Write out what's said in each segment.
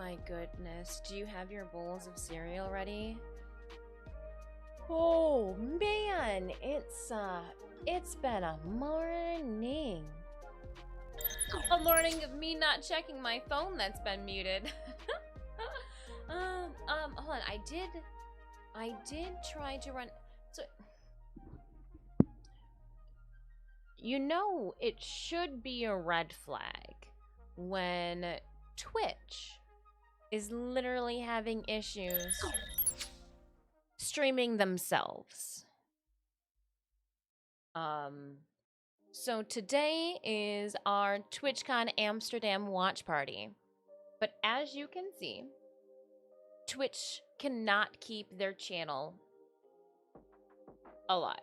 my goodness. Do you have your bowls of cereal ready? Oh man, it's been a morning. A morning of me not checking my phone that's been muted. Hold on. I did try to run. So, you know, it should be a red flag when Twitch is literally having issues streaming themselves. So today is our TwitchCon Amsterdam watch party. But as you can see, Twitch cannot keep their channel alive.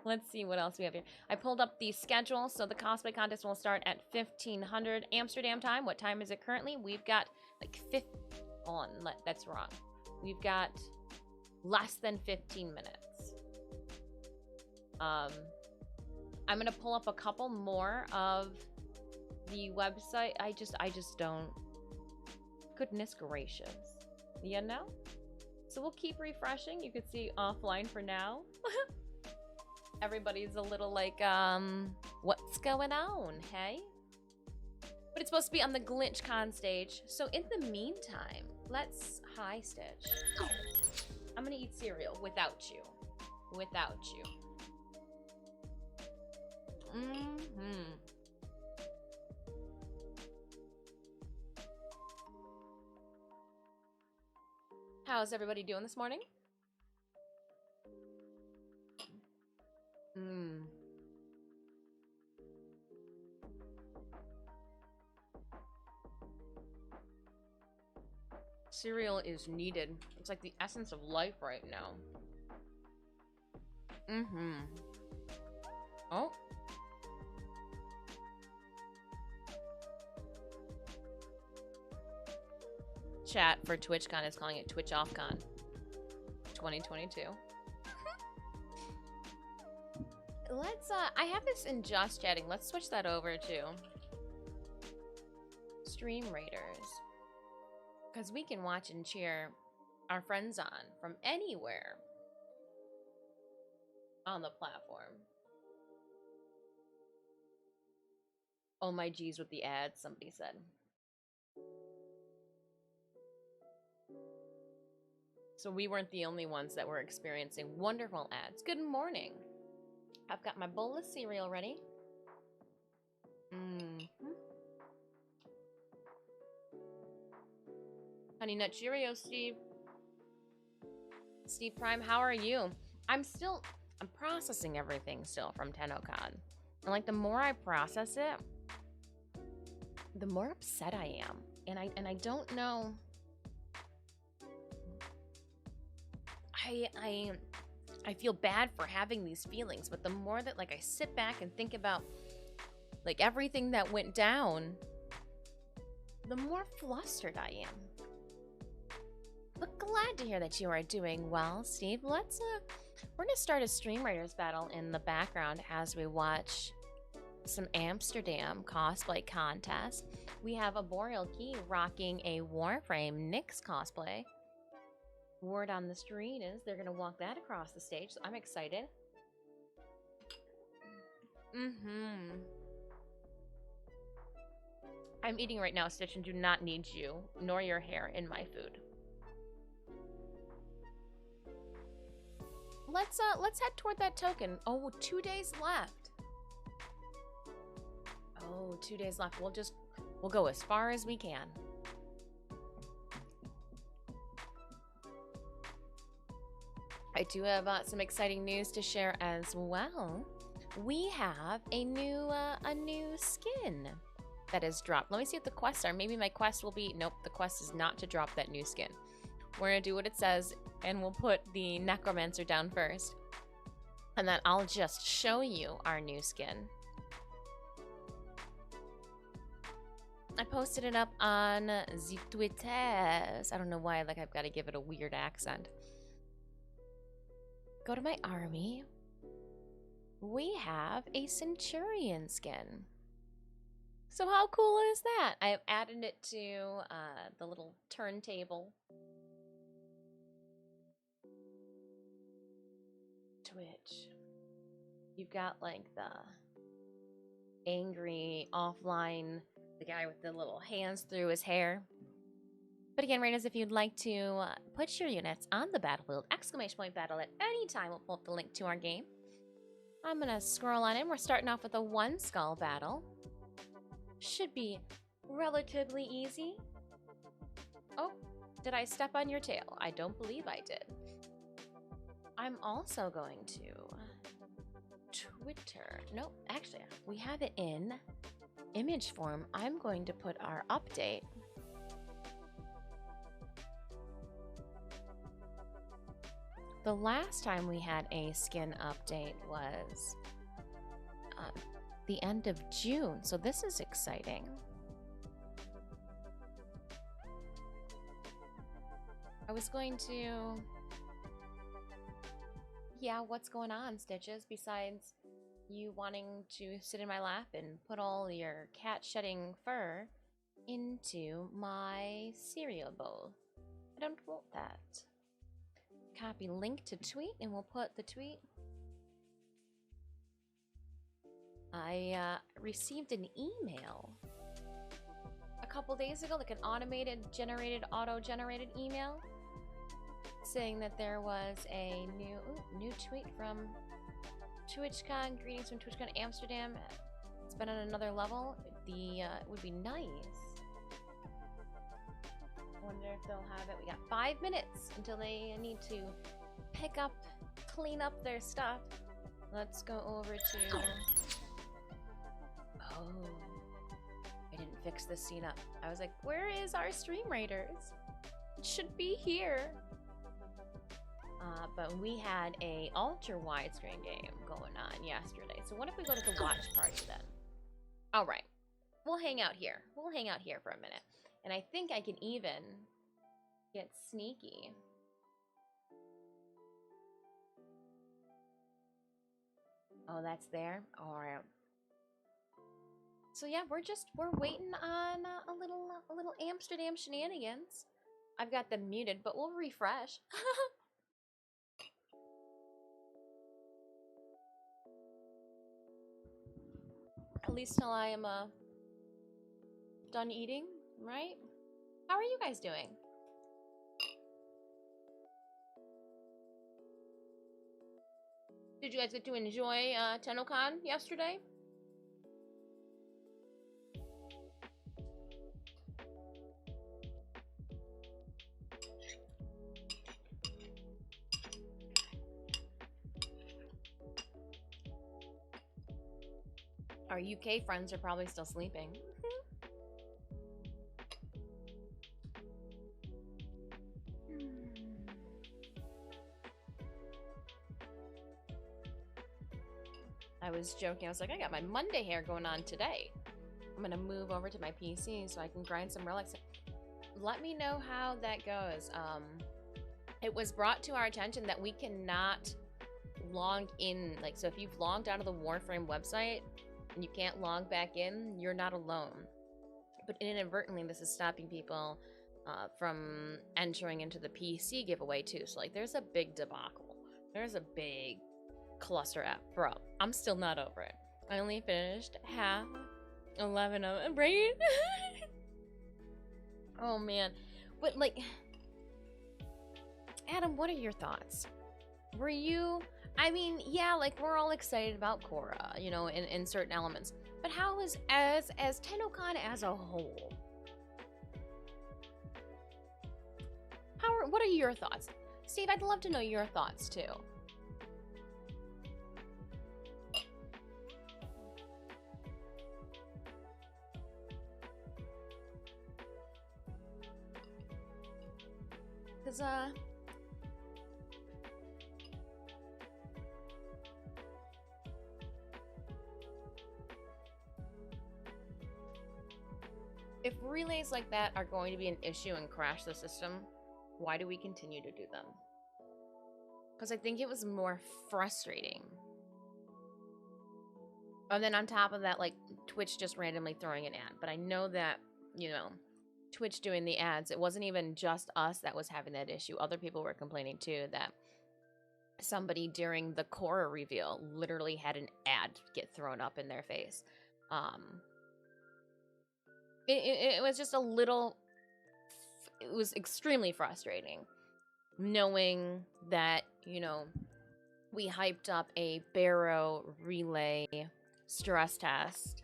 Let's see what else we have here. I pulled up the schedule, so the cosplay contest will start at 1500 Amsterdam time. What time is it currently? We've got like hold on, that's wrong. We've got less than 15 minutes. I'm gonna pull up a couple more of the website. I just don't. Goodness gracious. You know? So we'll keep refreshing. You could see offline for now. Everybody's a little like, what's going on, hey? But it's supposed to be on the GlinchCon stage. So in the meantime, let's... Hi, Stitch. I'm gonna eat cereal without you. Without you. How's everybody doing this morning? Cereal is needed. It's like the essence of life right now. Oh. Chat for TwitchCon is calling it Twitch OffCon 2022. Let's I have this in Just Chatting. Let's switch that over to Stream Raiders, because we can watch and cheer our friends on from anywhere on the platform. Oh my geez with the ads, somebody said. So we weren't the only ones that were experiencing wonderful ads. Good morning. I've got my bowl of cereal ready. Honey Nut Cheerios, Steve. Steve Prime, how are you? I'm processing everything still from Tennocon. And like the more I process it, the more upset I am. And I don't know. I feel bad for having these feelings, but the more that like I sit back and think about like everything that went down, the more flustered I am. But glad to hear that you are doing well, Steve. Let's we're gonna start a Stream Raiders battle in the background as we watch some Amsterdam cosplay contest. We have a Boreal Key rocking a Warframe Nyx cosplay. Word on the street is they're gonna walk that across the stage, so I'm excited. I'm eating right now, Stitch, and do not need you nor your hair in my food. Let's head toward that token. Oh, 2 days left. Oh, 2 days left. We'll go as far as we can. I do have some exciting news to share as well. We have a new skin that has dropped. Let me see what the quests are. Maybe my quest will be... Nope, the quest is not to drop that new skin. We're going to do what it says, and we'll put the Necromancer down first. And then I'll just show you our new skin. I posted it up on the Twitters. I don't know why, like I've got to give it a weird accent. Go to my army. We have a Centurion skin. So how cool is that? I've added it to the little turntable. Twitch. You've got like the angry offline, the guy with the little hands through his hair. But again, Raiders, if you'd like to put your units on the battlefield, !battle at any time, we'll pull up the link to our game. I'm gonna scroll on in. We're starting off with a 1 skull battle. Should be relatively easy. Oh, did I step on your tail? I don't believe I did. I'm also going to Twitter. Nope, actually, we have it in image form. I'm going to put our update. The last time we had a skin update was the end of June, so this is exciting. I was going to... Yeah, what's going on, Stitches, besides you wanting to sit in my lap and put all your cat-shedding fur into my cereal bowl? I don't want that. Copy link to tweet, and we'll put the tweet. I received an email a couple days ago, like an auto-generated email, saying that there was a new tweet from TwitchCon. Greetings from TwitchCon Amsterdam. It's been on another level. It would be nice. Wonder if they'll have it. We got 5 minutes until they need to pick up, clean up their stuff. Let's go over to... Oh, I didn't fix this scene up. I was like, where is our Stream Raiders? It should be here. But we had a ultra widescreen game going on yesterday. So what if we go to the watch party then? All right, we'll hang out here. We'll hang out here for a minute. And I think I can even get sneaky. Oh, that's there? All right. So yeah, we're waiting on a little Amsterdam shenanigans. I've got them muted, but we'll refresh. At least till I am done eating, right? How are you guys doing? Did you guys get to enjoy Tennocon yesterday? Our UK friends are probably still sleeping. I was joking. I was like, I got my Monday hair going on today. I'm gonna move over to my PC so I can grind some relics. Let me know how that goes. It was brought to our attention that we cannot log in. Like, so if you've logged out of the Warframe website and you can't log back in, you're not alone. But inadvertently, this is stopping people from entering into the PC giveaway too. So like, there's a big debacle. There's a big cluster app. Bro, I'm still not over it. I only finished half 11 of it, right? Oh man. But like, Adam, what are your thoughts? Were you, I mean, yeah, like we're all excited about Korra, you know, in certain elements. But how is, as Tennocon as a whole? What are your thoughts? Steve, I'd love to know your thoughts too. Cause if relays like that are going to be an issue and crash the system, why do we continue to do them? Because I think it was more frustrating. And then on top of that, like Twitch just randomly throwing an ad, but I know that, you know, Twitch doing the ads, it wasn't even just us that was having that issue. Other people were complaining too that somebody during the Korra reveal literally had an ad get thrown up in their face. It was just a little, it was extremely frustrating knowing that, you know, we hyped up a Barrow relay stress test.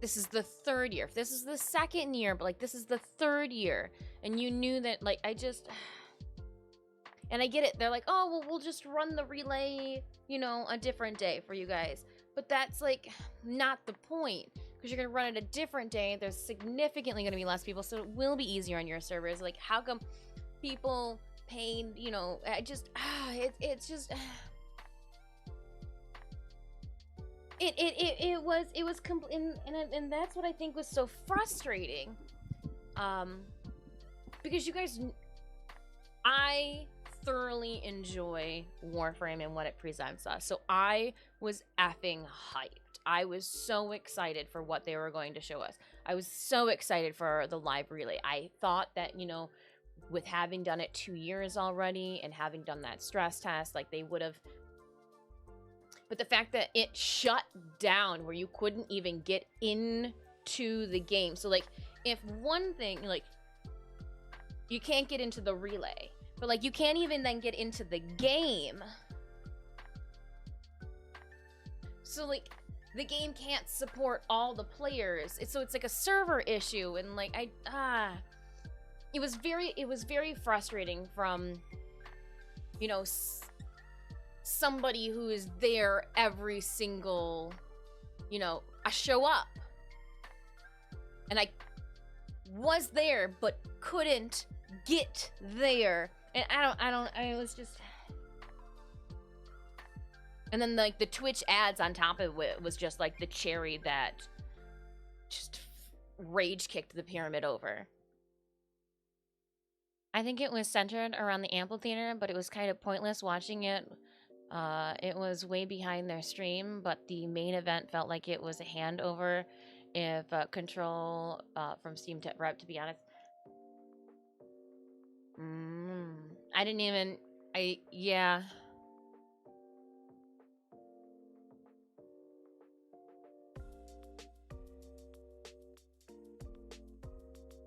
This is the third year. This is the second year, but like this is the third year. And you knew that, like, and I get it. They're like, oh, well, we'll just run the relay, you know, a different day for you guys. But that's like not the point, because you're going to run it a different day. There's significantly going to be less people, so it will be easier on your servers. Like, how come people paid, you know, it's just... It was complete, and that's what I think was so frustrating. Because you guys, I thoroughly enjoy Warframe and what it presents us. So I was effing hyped. I was so excited for what they were going to show us. I was so excited for the live relay. I thought that, you know, with having done it 2 years already and having done that stress test, like they would have. But the fact that it shut down where you couldn't even get into the game. So, like, if one thing, like, you can't get into the relay, but, like, you can't even then get into the game. So, like, the game can't support all the players. So it's like a server issue. And, like, it was very frustrating from, you know, somebody who is there every single, you know, I show up and I was there but couldn't get there, and I was just, and then like the Twitch ads on top of it was just like the cherry that just rage kicked the pyramid over. I think it was centered around the amphitheater, but it was kind of pointless watching it. It was way behind their stream, but the main event felt like it was a handover if Control from Steam Rep, to be honest. I didn't even, yeah.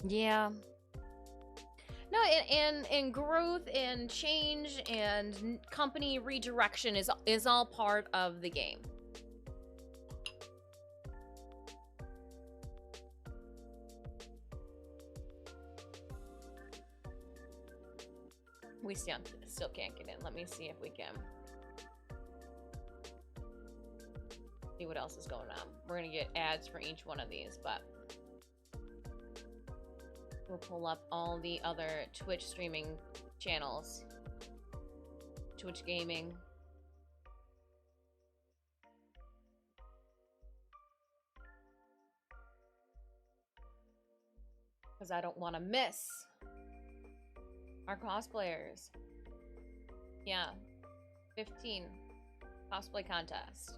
Yeah. No, and growth and change and company redirection is all part of the game. We still can't get in. Let me see if we can. See what else is going on. We're gonna get ads for each one of these, but we'll pull up all the other Twitch streaming channels. Twitch Gaming. Because I don't want to miss our cosplayers. Yeah. 15. Cosplay contest.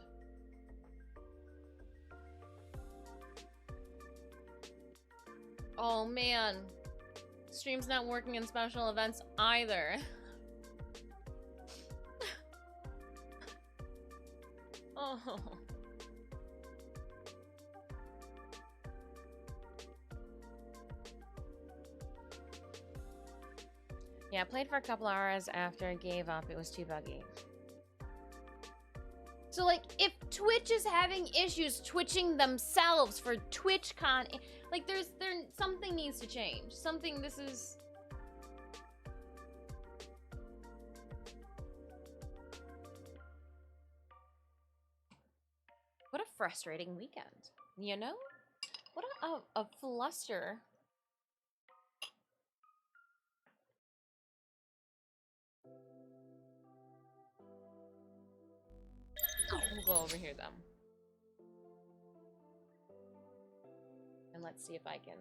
Oh man, stream's not working in special events either. Oh. Yeah, I played for a couple hours after I gave up. It was too buggy. So, like, if Twitch is having issues twitching themselves for TwitchCon, like, something needs to change. Something, this is... What a frustrating weekend, you know? What a fluster. We'll go over here, then. And let's see if I can...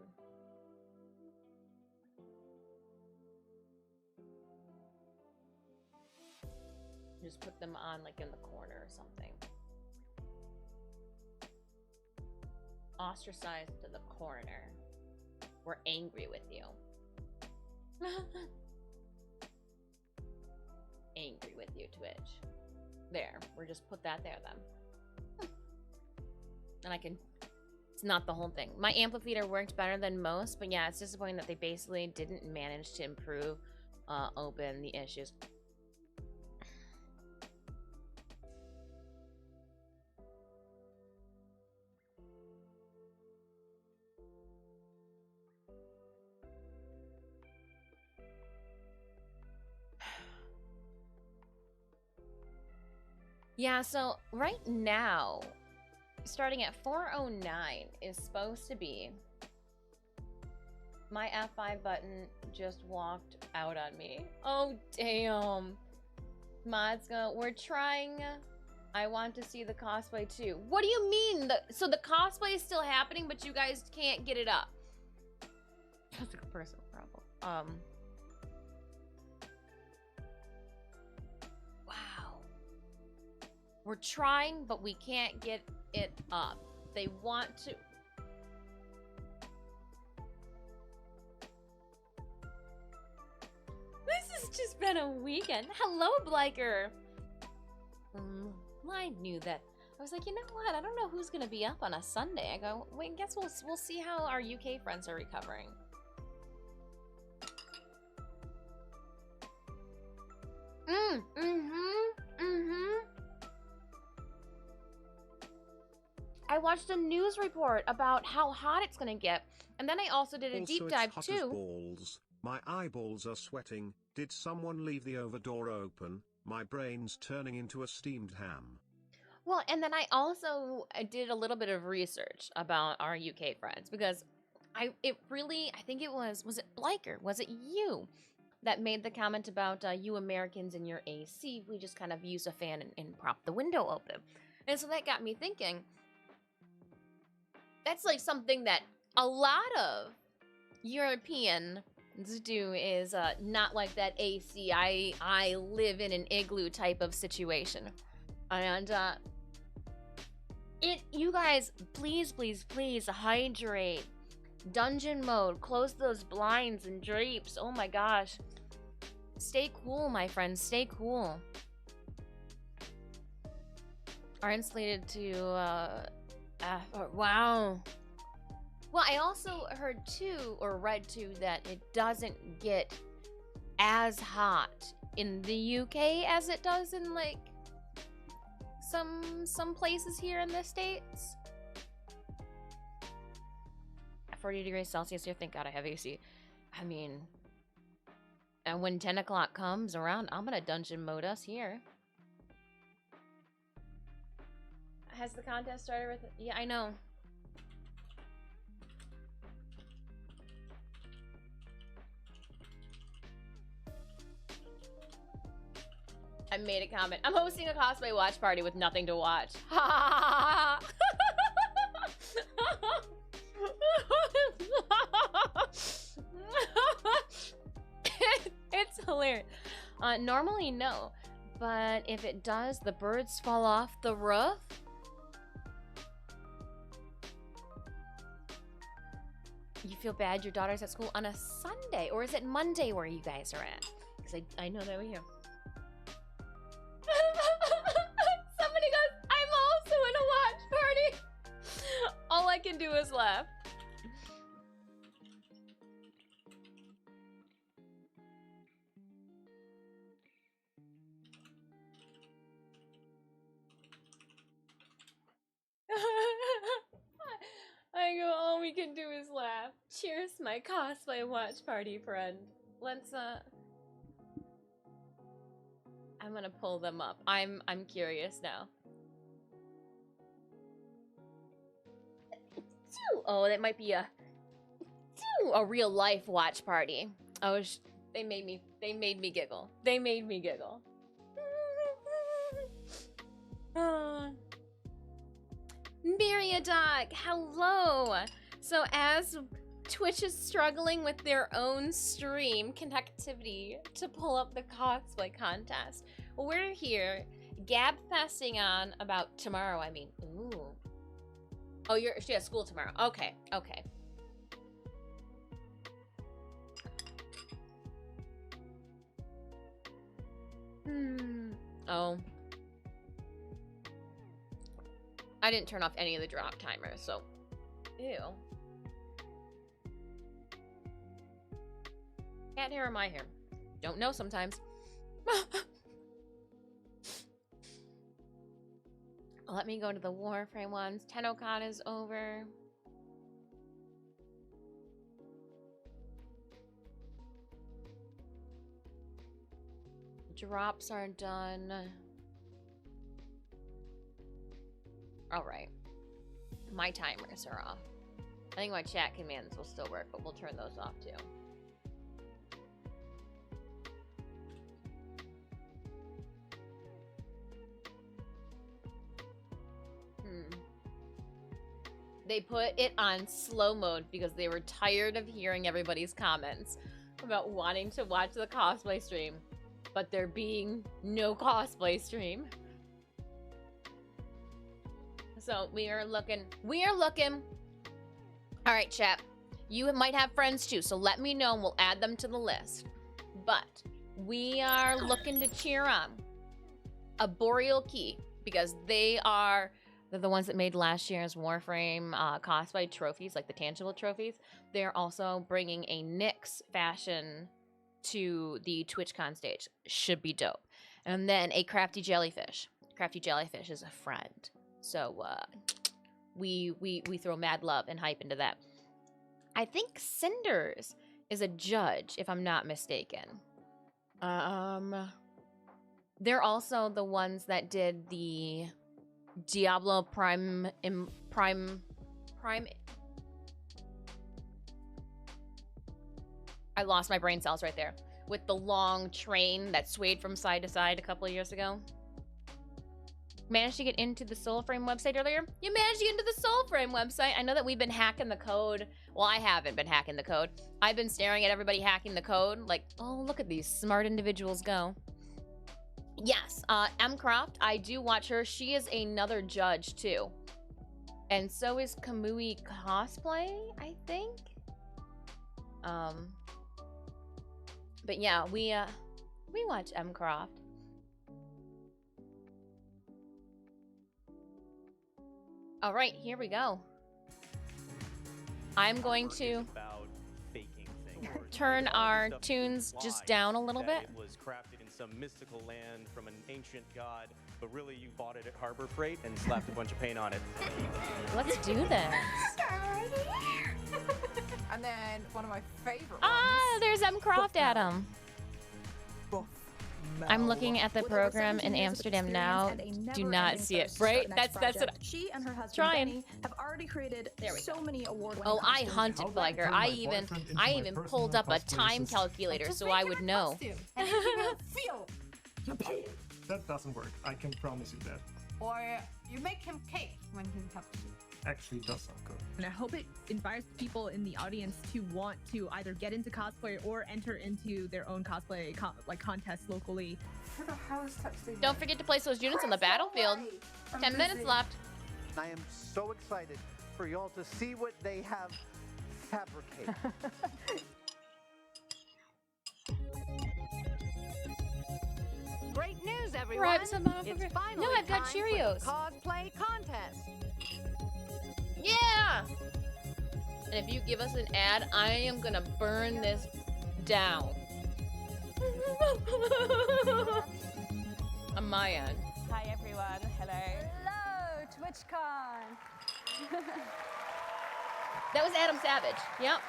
just put them on, like, in the corner or something. Ostracized to the corner. We're angry with you. Angry with you, Twitch. There. We're just put that there then. And I can... It's not the whole thing. My amplifier worked better than most, but yeah, it's disappointing that they basically didn't manage to improve, open the issues. Yeah, so right now, starting at 4:09 is supposed to be my F5 button just walked out on me. Oh, damn. Mods go, we're trying. I want to see the cosplay too. What do you mean? So the cosplay is still happening, but you guys can't get it up? That's a personal problem. Wow. We're trying, but we can't get it up. They want to. This has just been a weekend. Hello, Bliker. I knew that. I was like, you know what? I don't know who's gonna be up on a Sunday. I go, wait, I guess we'll see how our UK friends are recovering. I watched a news report about how hot it's gonna get, and then I also did a deep dive hot too. As balls. My eyeballs are sweating. Did someone leave the over door open? My brain's turning into a steamed ham. Well, and then I also did a little bit of research about our UK friends, because I think it was it Bliker? Was it you that made the comment about you Americans and your AC? We just kind of use a fan and prop the window open. And so that got me thinking, that's like something that a lot of Europeans do, is not like that AC. I live in an igloo type of situation. And you guys, please hydrate. Dungeon mode, close those blinds and drapes. Oh my gosh. Stay cool, my friends, stay cool. Are insulated to wow. Well, I also heard too, or read too, that it doesn't get as hot in the UK as it does in like some places here in the States. 40 degrees Celsius here, thank God I have AC. I mean, and when 10 o'clock comes around, I'm gonna dungeon mode us here. Has the contest started with... Yeah, I know. I made a comment. I'm hosting a cosplay watch party with nothing to watch. Ha! It's hilarious. Normally, no. But if it does, the birds fall off the roof. You feel bad your daughter's at school on a Sunday, or is it Monday where you guys are at? Because I know that we're here. Somebody goes, I'm also in a watch party. All I can do is laugh. I go, all we can do is laugh. Cheers, my cosplay watch party friend. Let's I'm gonna pull them up. I'm curious now. Oh, that might be a real life watch party. Oh, they made me giggle. They made me giggle. Myriadoc, hello. So as Twitch is struggling with their own stream connectivity to pull up the cosplay contest, we're here gab-festing on about tomorrow. I mean, ooh. Oh, she has school tomorrow. Okay, okay. Oh. I didn't turn off any of the drop timers, so. Ew. Cat hair or my hair? Don't know sometimes. Let me go to the Warframe ones. Tennocon is over. Drops are done. Alright. My timers are off. I think my chat commands will still work, but we'll turn those off too. They put it on slow mode because they were tired of hearing everybody's comments about wanting to watch the cosplay stream, but there being no cosplay stream. So we are looking. All right, chat. You might have friends too, so let me know and we'll add them to the list. But we are looking to cheer on a Boreal Key because they're the ones that made last year's Warframe cosplay trophies, like the tangible trophies. They're also bringing a Nyx fashion to the TwitchCon stage. Should be dope. And then a Crafty Jellyfish. Crafty Jellyfish is a friend. So we throw mad love and hype into that. I think Cinders is a judge, if I'm not mistaken. They're also the ones that did the Diablo Prime. I lost my brain cells right there. With the long train that swayed from side to side a couple of years ago. Managed to get into the Soulframe website earlier? You managed to get into the Soulframe website. I know that we've been hacking the code. Well, I haven't been hacking the code. I've been staring at everybody hacking the code. Like, oh, look at these smart individuals go. Yes, M. Croft, I do watch her. She is another judge, too. And so is Nikoi Cosplay, I think. But yeah, we watch M. Croft. All right, here we go. I'm going to turn our tunes just down a little bit. It was crafted in some mystical land from an ancient god, but really you bought it at Harbor Freight and slapped a bunch of paint on it. Let's do this. And then one of my favorite ones. There's M. Croft Adam. I'm looking at the program in Amsterdam now. Do not see it. Right? That's what she and her husband trying. Benny have already created so many award-winning. Oh, I hunted like her. I even pulled up a time calculator so I would know. And you feel that doesn't work. I can promise you that. Or you make him cake when he helps you. Actually does sound good. And I hope it inspires people in the audience to want to either get into cosplay or enter into their own cosplay contests locally. Don't forget to place those units on the battlefield. 10 minutes left. I am so excited for y'all to see what they have fabricated. Great news, everyone! Right, it's finally no, I've got time Cheerios. for the cosplay contest. Yeah! And if you give us an ad, I am gonna burn this down. On my end. Hi everyone, hello. Hello, TwitchCon. That was Adam Savage. Yep.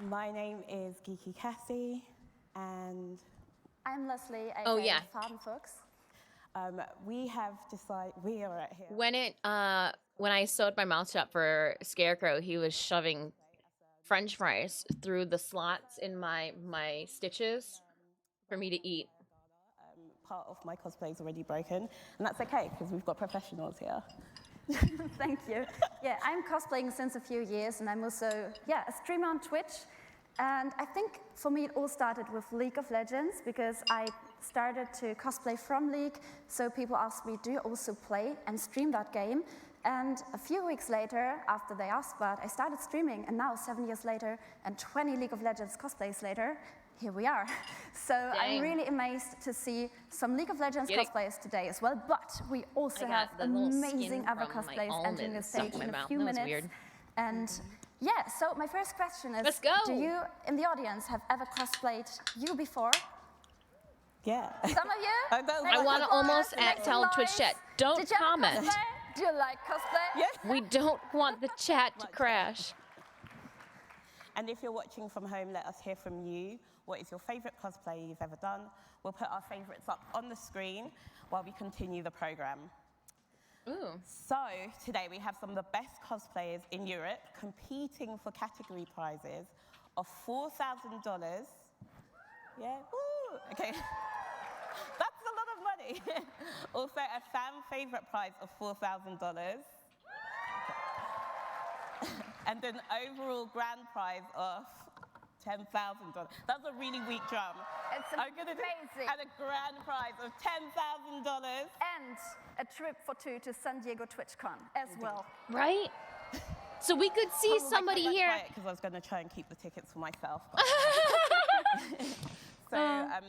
My name is Geeky Cassie, and I'm Leslie, aka Farben Fox. we have decided we are at here. When I sewed my mouth shut for Scarecrow, he was shoving French fries through the slots in my stitches for me to eat. Part of my cosplay is already broken, and that's okay because we've got professionals here. Thank you. Yeah, I'm cosplaying since a few years, and I'm also a streamer on Twitch. And I think for me it all started with League of Legends because I started to cosplay from League. So people asked me, do you also play and stream that game? And a few weeks later, after they asked that, I started streaming. And now, 7 years later and 20 League of Legends cosplays later, here we are. So I'm really amazed to see some League of Legends cosplayers today as well. But we also have amazing other cosplayers entering the stage in a few minutes. And yeah, so my first question is, let's go. Do you in the audience have ever cosplayed you before? Yeah. Some of you? I want to almost tell Twitch chat, don't comment. Do you like cosplay? Yeah. We don't want the chat to crash. And if you're watching from home, let us hear from you. What is your favorite cosplay you've ever done? We'll put our favorites up on the screen while we continue the program. Ooh. So today we have some of the best cosplayers in Europe competing for category prizes of $4,000. Yeah, woo, okay. That's a lot of money. Also a fan favorite prize of $4,000. And an overall grand prize of $10,000. That's a really weak drum. It's amazing. And a grand prize of $10,000. And a trip for two to San Diego TwitchCon as well. Right? So we could see somebody here. Because I was going to try and keep the tickets for myself. So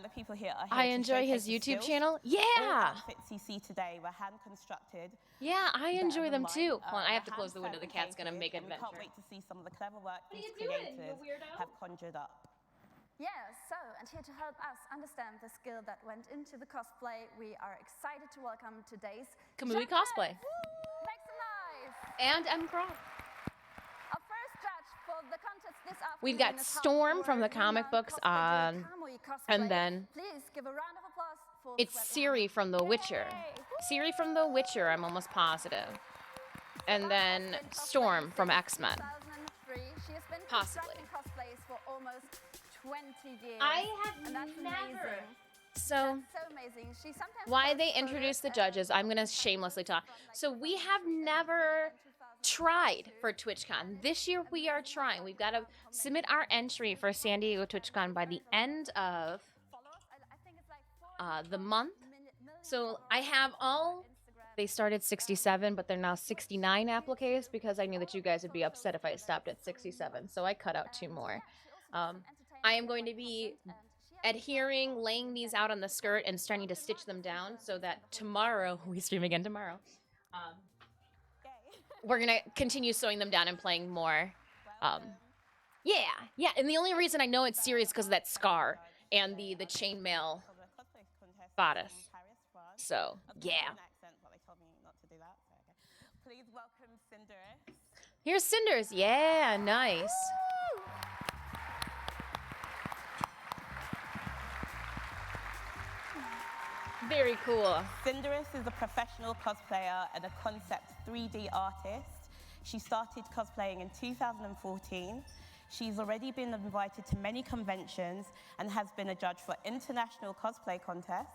the people here are here I enjoy his YouTube channel. Yeah. Outfits you see today were hand constructed. Yeah, I enjoy them too. Hold on, I have to close the window. The cat's gonna make adventure. We can't wait to see some of the clever work these creators have conjured up. Yeah, so, and here to help us understand the skill that went into the cosplay, we are excited to welcome today's Kamui Cosplay. Make some noise! And M. Croft. Our first judge for the contest this afternoon. We've got Storm from the comic books on, and then please give a round of applause for it's Ciri from The Witcher. Ciri from The Witcher, I'm almost positive. And then Storm from X-Men. 2003. She has been Possibly. constructing cosplays for almost 20 years. I have and that's never. amazing. So That's so amazing. She sometimes why posts they photos introduced the and judges, I'm gonna shamelessly talk. So we have never tried for TwitchCon. This year we are trying. We've got to submit our entry for San Diego TwitchCon by the end of the month. So I have all, they started 67, but they're now 69 appliques because I knew that you guys would be upset if I stopped at 67. So I cut out 2 more. I am going to be adhering, laying these out on the skirt and starting to stitch them down so that tomorrow, we stream again tomorrow, we're going to continue sewing them down and playing more. Yeah, and the only reason I know it's serious because of that scar and the chainmail bodice. So, yeah. Please welcome Cinderella. Here's Cinders. Yeah, nice. Very cool. Cinderella is a professional cosplayer and a concept 3D artist. She started cosplaying in 2014. She's already been invited to many conventions and has been a judge for international cosplay contests.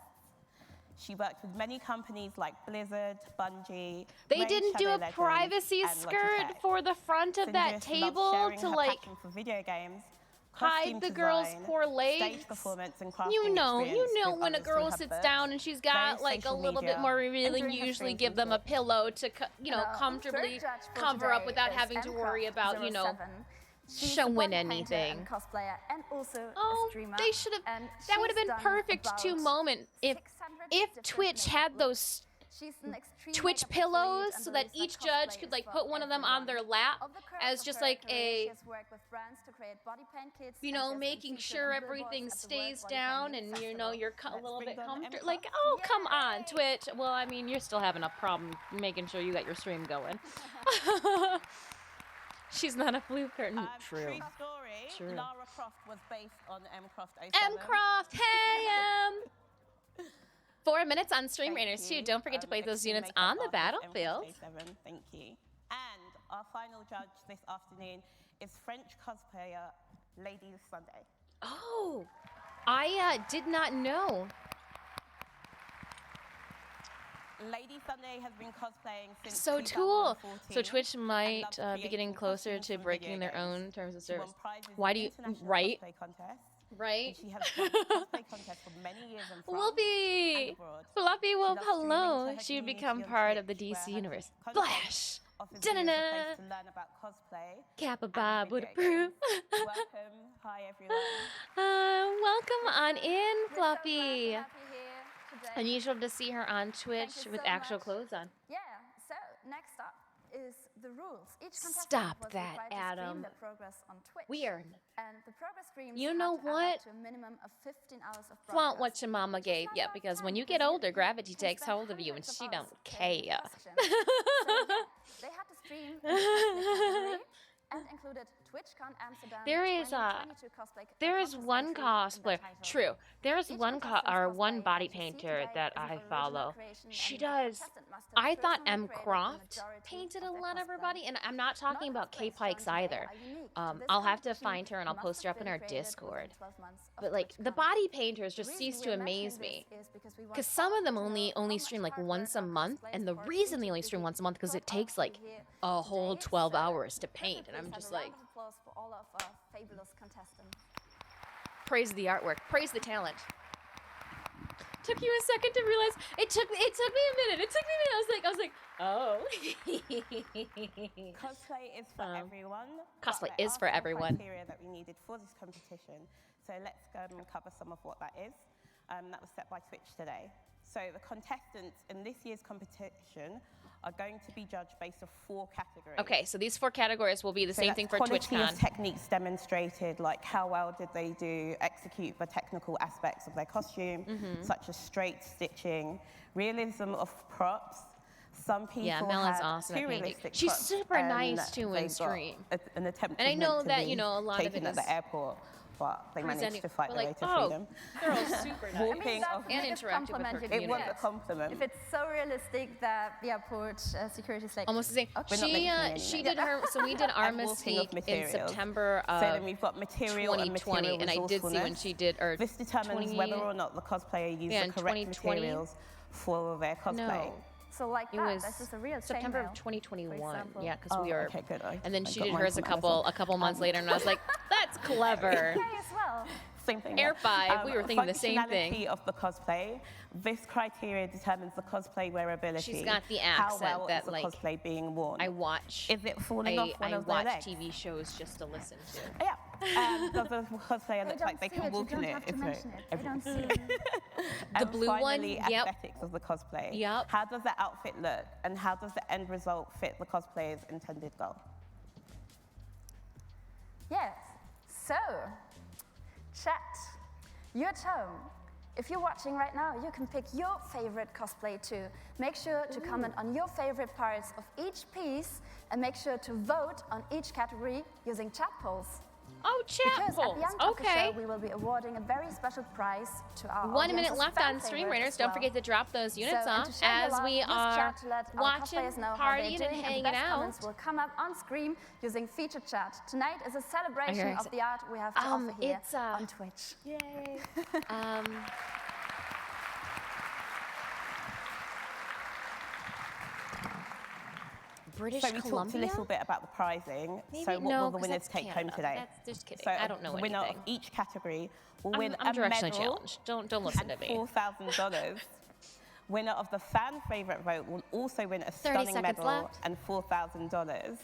She worked with many companies like Blizzard, Bungie. They didn't do a privacy skirt for the front of that table to like for video games, hide the girl's poor legs. Stage performance and crafting you know experience when a girl sits down and she's got like a little bit more revealing, you usually give them a pillow to comfortably cover up without having to worry about showing anything. Cosplayer and also oh, a streamer. They should have. That would have been perfect to moment if Twitch had those Twitch pillows so that each judge could like put one of them on their lap as just like a, making sure everything stays down and you're a little bit comfortable. Like, oh, come on, Twitch. Well, I mean, you're still having a problem making sure you got your stream going. She's not a blue curtain. True. True story. True. Lara Croft was based on M. Croft 07. M. Croft, hey, 4 minutes on Stream Raiders too. Don't forget to play those units on the battlefield. Thank you. And our final judge this afternoon is French cosplayer Lady Sunday. Oh, I did not know. Lady Sunday has been cosplaying since So cool. 2014. So Twitch might loves be creating getting closer costumes to for breaking video their own games. terms of She won service. prizes in Why do you international right? cosplay contests. Right? And she has won cosplay contests for many years in France and Whoopi! abroad. Fluffy Wolf, loves streaming to hello. her She would community become on part of the Twitch, where DC her universe. content Flash! offers viewers a place Da-na-na! to learn about cosplay. Kappa and Bob would video games. approve. Welcome. Hi, everyone. Welcome on in, We're so glad to Fluffy. have you here today. Unusual to see her on Twitch you with so actual much. clothes on. Yeah, so next up is the rules. Each contestant Stop was that, required to Adam. stream their progress on Twitch. Weird. And the progress streams You had know to add what? up to a minimum of 15 hours of Flaunt broadcast. what your mama gave not you, enough because time when you because get older, you gravity can takes spend hold of you and hundreds she of don't hours creating care. questions. So yeah, they had to stream in the category and included TwitchCon Amsterdam. There is 2022 cosplay. There is contest one entry in the cosplayer. title. True. There is Each one contestant's one cosplay body that you see painter today that is an I original follow. creation, She and the does. contestant must have I thought personally M. created the Croft majority painted a of their lot of her cosplay. body, and I'm not talking about K Non-cosplays Pikes shown today either. are unique to this I'll have to competition find her and I'll must post her have up in been our created within Discord. 12 months of But like the TwitchCon. body painters The just reason cease we to are amaze mentioning me. this is because we want Because some of them all to know only how stream much like hard once work a our month, cosplayers and the pour reason into they only this stream once a month because it put takes out like here a whole today. 12 So hours to paint, and please I'm have just a round like, of applause for all of our fabulous contestants. praise the artwork, praise the talent. Took you a second to realize. It took me a minute. I was like, oh. Cosplay is for everyone. Cosplay but there is are for some everyone. Criteria that we needed for this competition. So let's go and cover some of what that is. That was set by Twitch today. So the contestants in this year's competition are going to be judged based on 4 categories. Okay, so these 4 categories will be the So same that's thing for quality TwitchCon. of techniques demonstrated, like how well did they execute the technical aspects of their costume, such as straight stitching, realism of props. Some people Yeah, Mel is had awesome at too painting. realistic She's props, super and nice too in they got stream. An attempt And I know meant to that, be you know, a lot of taken it at the is airport, but they managed presenting- to fight but their way like, to oh, freedom. they're all super nice. Walking that's off- the And biggest interactive with her compliment you can It was community. a compliment. If it's so realistic that the airport security is like, Almost the same. We're not She making any she money. did her. So we did our And walking of Mystique in materials. September So of then we've got material 2020, and and I material did see when resourcefulness. she did. Or This determines 20 whether or not the cosplayer used Yeah, the in correct 2020. materials for their cosplay. No, so like it that. was This is a real September chainmail, of 2021. for example. Yeah, because Oh, we were. okay, good. And then I she got did mine hers from a couple Amazon. months later, and I was like, that's clever. Okay as well. Same thing. Air yeah. 5, we were thinking the same thing. Functionality of the cosplay. This criteria determines the cosplay wearability. She's got the How accent well that is the like cosplay being worn? I watch. Is it falling off one I of their watch legs? TV shows just to listen to. Yeah. Does the cosplayer look like they can walk in it? You don't have to mention it. They don't see it. The blue one, finally, yep. aesthetics of the cosplay. Yep. How does the outfit look, and how does the end result fit the cosplayer's intended goal? Yes. So, chat. You're at home. If you're watching right now, you can pick your favorite cosplay too. Make sure to comment on your favorite parts of each piece and make sure to vote on each category using chat polls. Oh, chat Because polls. at the end of the Okay. show, we will be awarding a very special prize to our 1 minute audience's left fan on Stream favorite Raiders. as Don't well. forget to drop those units So, and off to shine as the we light, use are chat to let our watching, cosplayers know how they're partying, doing, and hanging the best out. comments will come up on screen using feature chat. Tonight is a celebration Okay. of the art we have to offer here it's, on Twitch. Yay. British So we talked a Columbia? little bit about the prizing. Maybe so what no, will the 'cause winners that's take home Canada. today? That's just kidding. So I don't know the winner anything. of each category will win I'm a directionally medal challenged. Don't listen to and me. $4,000. Winner of the fan favorite vote will also win a 30 stunning seconds medal left. and $4,000.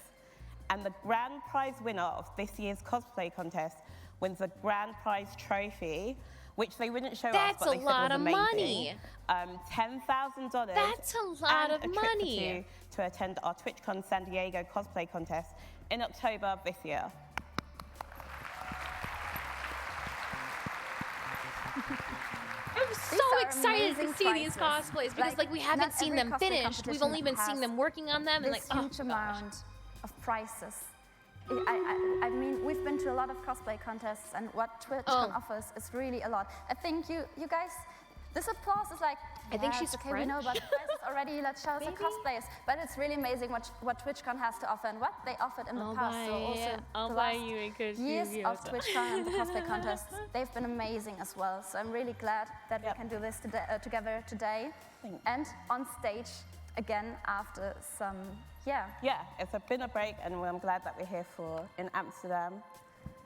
And the grand prize winner of this year's cosplay contest wins a grand prize trophy, which they wouldn't show That's us, but a they lot said of was money. amazing. $10,000. That's a lot and of a trip money. to attend our TwitchCon San Diego cosplay contest in October of this year. I'm so are excited to amazing see these prizes. cosplays because like we not haven't seen every them cosplay finished. We've competition only been seeing has them working on them and like this oh huge gosh. amount of prizes. I mean, we've been to a lot of cosplay contests, and what TwitchCon offers is really a lot. I think you guys, this applause is like, I think yes, she's okay, we know about French. the prizes already, let's show us the Maybe? cosplays. But it's really amazing what TwitchCon has to offer, and what they offered in the I'll past. So also I'll the buy last you a good years Yu-Gi-Oh of TwitchCon and the cosplay contests, they've been amazing as well. So I'm really glad that we can do this today, together today and on stage again after some, Yeah, it's been a break, and I'm glad that we're here in Amsterdam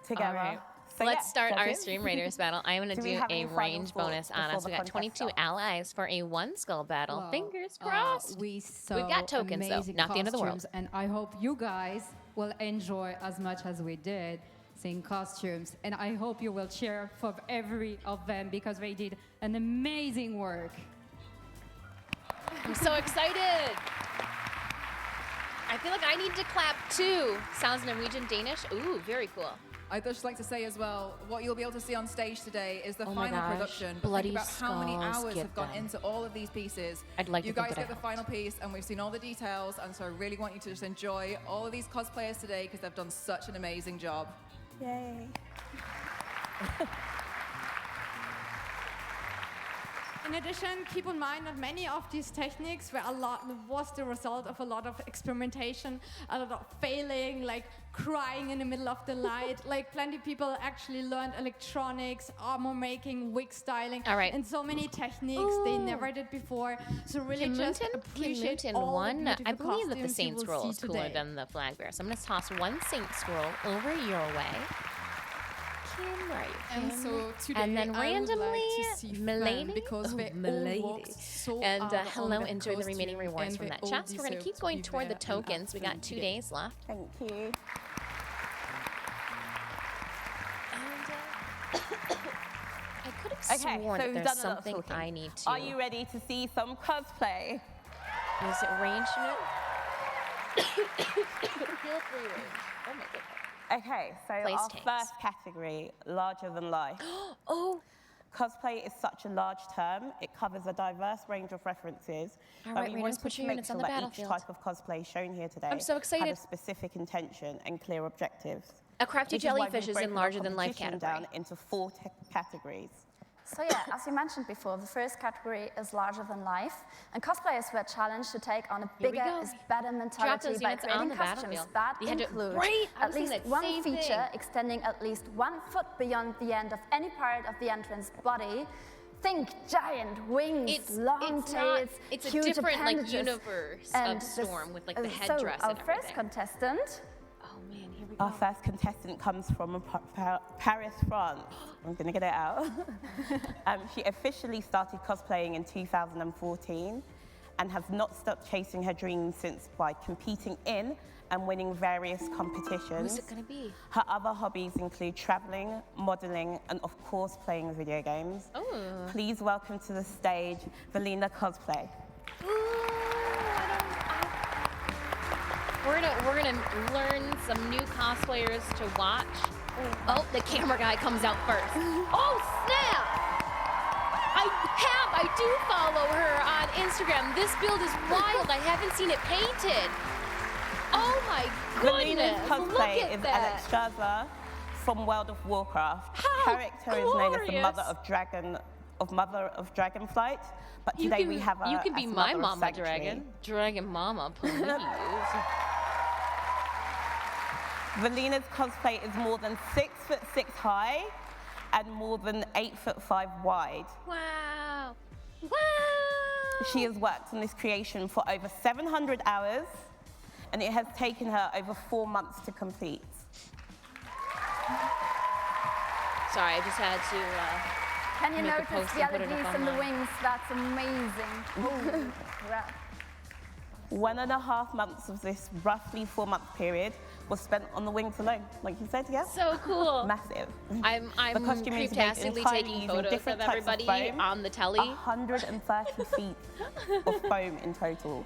together. All right. So Let's start our judges. Stream Raiders battle. I'm going to Do we do have a any final range thoughts bonus on before us. the We got contest 22 allies for a one skull battle. Well, Fingers crossed. We've got tokens, though. amazing Not the end of the world. costumes, and I hope you guys will enjoy as much as we did seeing costumes. And I hope you will cheer for every of them because they did an amazing work. I'm so excited. I feel like I need to clap too. Sounds Norwegian Danish. Ooh, very cool. I'd just like to say as well, what you'll be able to see on stage today is the Oh my final gosh. production. But Bloody think about how many skulls, hours get have gone them. into all of these pieces. I'd like you to think guys that I get the final piece, and we've seen all the details, and so I really want you to just enjoy all of these cosplayers today because they've done such an amazing job. Yay. In addition, keep in mind that many of these techniques was the result of a lot of experimentation, a lot of failing, like crying in the middle of the night. Like plenty of people actually learned electronics, armor making, wig styling, and so many techniques they never did before. So really just appreciate Kim all won. the I beautiful believe that the costumes you Saint will Scroll see is cooler today. than the Flag Bearer. So I'm going to toss one Saint Scroll over your way. Kim, where are you, Kim? And so today and then I would randomly, like to see them Milady, because they all Milady. worked so And hard hello, on their enjoy the remaining costume, rewards and from they that all chest. We're going to deserve keep to going be toward the there and tokens. We got absolutely 2 days left. Thank you. I could have Okay, sworn so that we've there's done a lot of something talking. I need to. Are you ready to see some cosplay? Is it range? Feel free range. Oh my goodness. Okay, so Place our tanks. first category, larger than life. Cosplay is such a large term. It covers a diverse range of references. All but right, we Raiders, wanted put to your make units sure on the that each battlefield. type of cosplay shown here today I'm so excited. had a specific intention and clear objectives. A Crafty Which is why Jellyfish we've is in broken larger the than life competition category. down into 4 categories. So yeah, as you mentioned before, the first category is larger than life, and cosplayers were challenged to take on a Here we bigger go. is better mentality those by units on creating the costumes battlefield. that You had to- include Right, I at was thinking least that one same feature thing. extending at least 1 foot beyond the end of any part of the entrance body. Think giant wings, long tails, it's a huge different like appendages. universe And of Storm with like the so headdress our and first everything. contestant. Oh man, here we go. Our first contestant comes from Paris, France. I'm going to get it out. She officially started cosplaying in 2014 and has not stopped chasing her dreams since by competing in and winning various competitions. Who's it going to be? Her other hobbies include traveling, modeling, and of course playing video games. Oh. Please welcome to the stage, Veda Cosplay. We're gonna learn some new cosplayers to watch. Oh, the camera guy comes out first. Oh snap! I do follow her on Instagram. This build is wild. I haven't seen it painted. Oh my Velena's goodness! Look cosplay at is that. Alexstrasza from World of Warcraft. How Her character is known as the glorious. Mother of Dragonflight, but You today can, we have her you can be as my Mother of mama Sanctuary. dragon. Dragon mama, please. Velena's cosplay is more than 6'6" high and more than 8'5" wide. Wow. Wow. She has worked on this creation for over 700 hours, and it has taken her over 4 months to complete. Sorry, I just had to. Can you make a notice post the and put it LEDs up in the online. wings? That's amazing. Holy crap. 1.5 months of this roughly 4-month period was spent on the wings alone, like you said, yeah? So cool. Massive. I'm The costume is made creeptastically entirely taking using photos of different types everybody foam, on the telly. 130 feet of foam in total.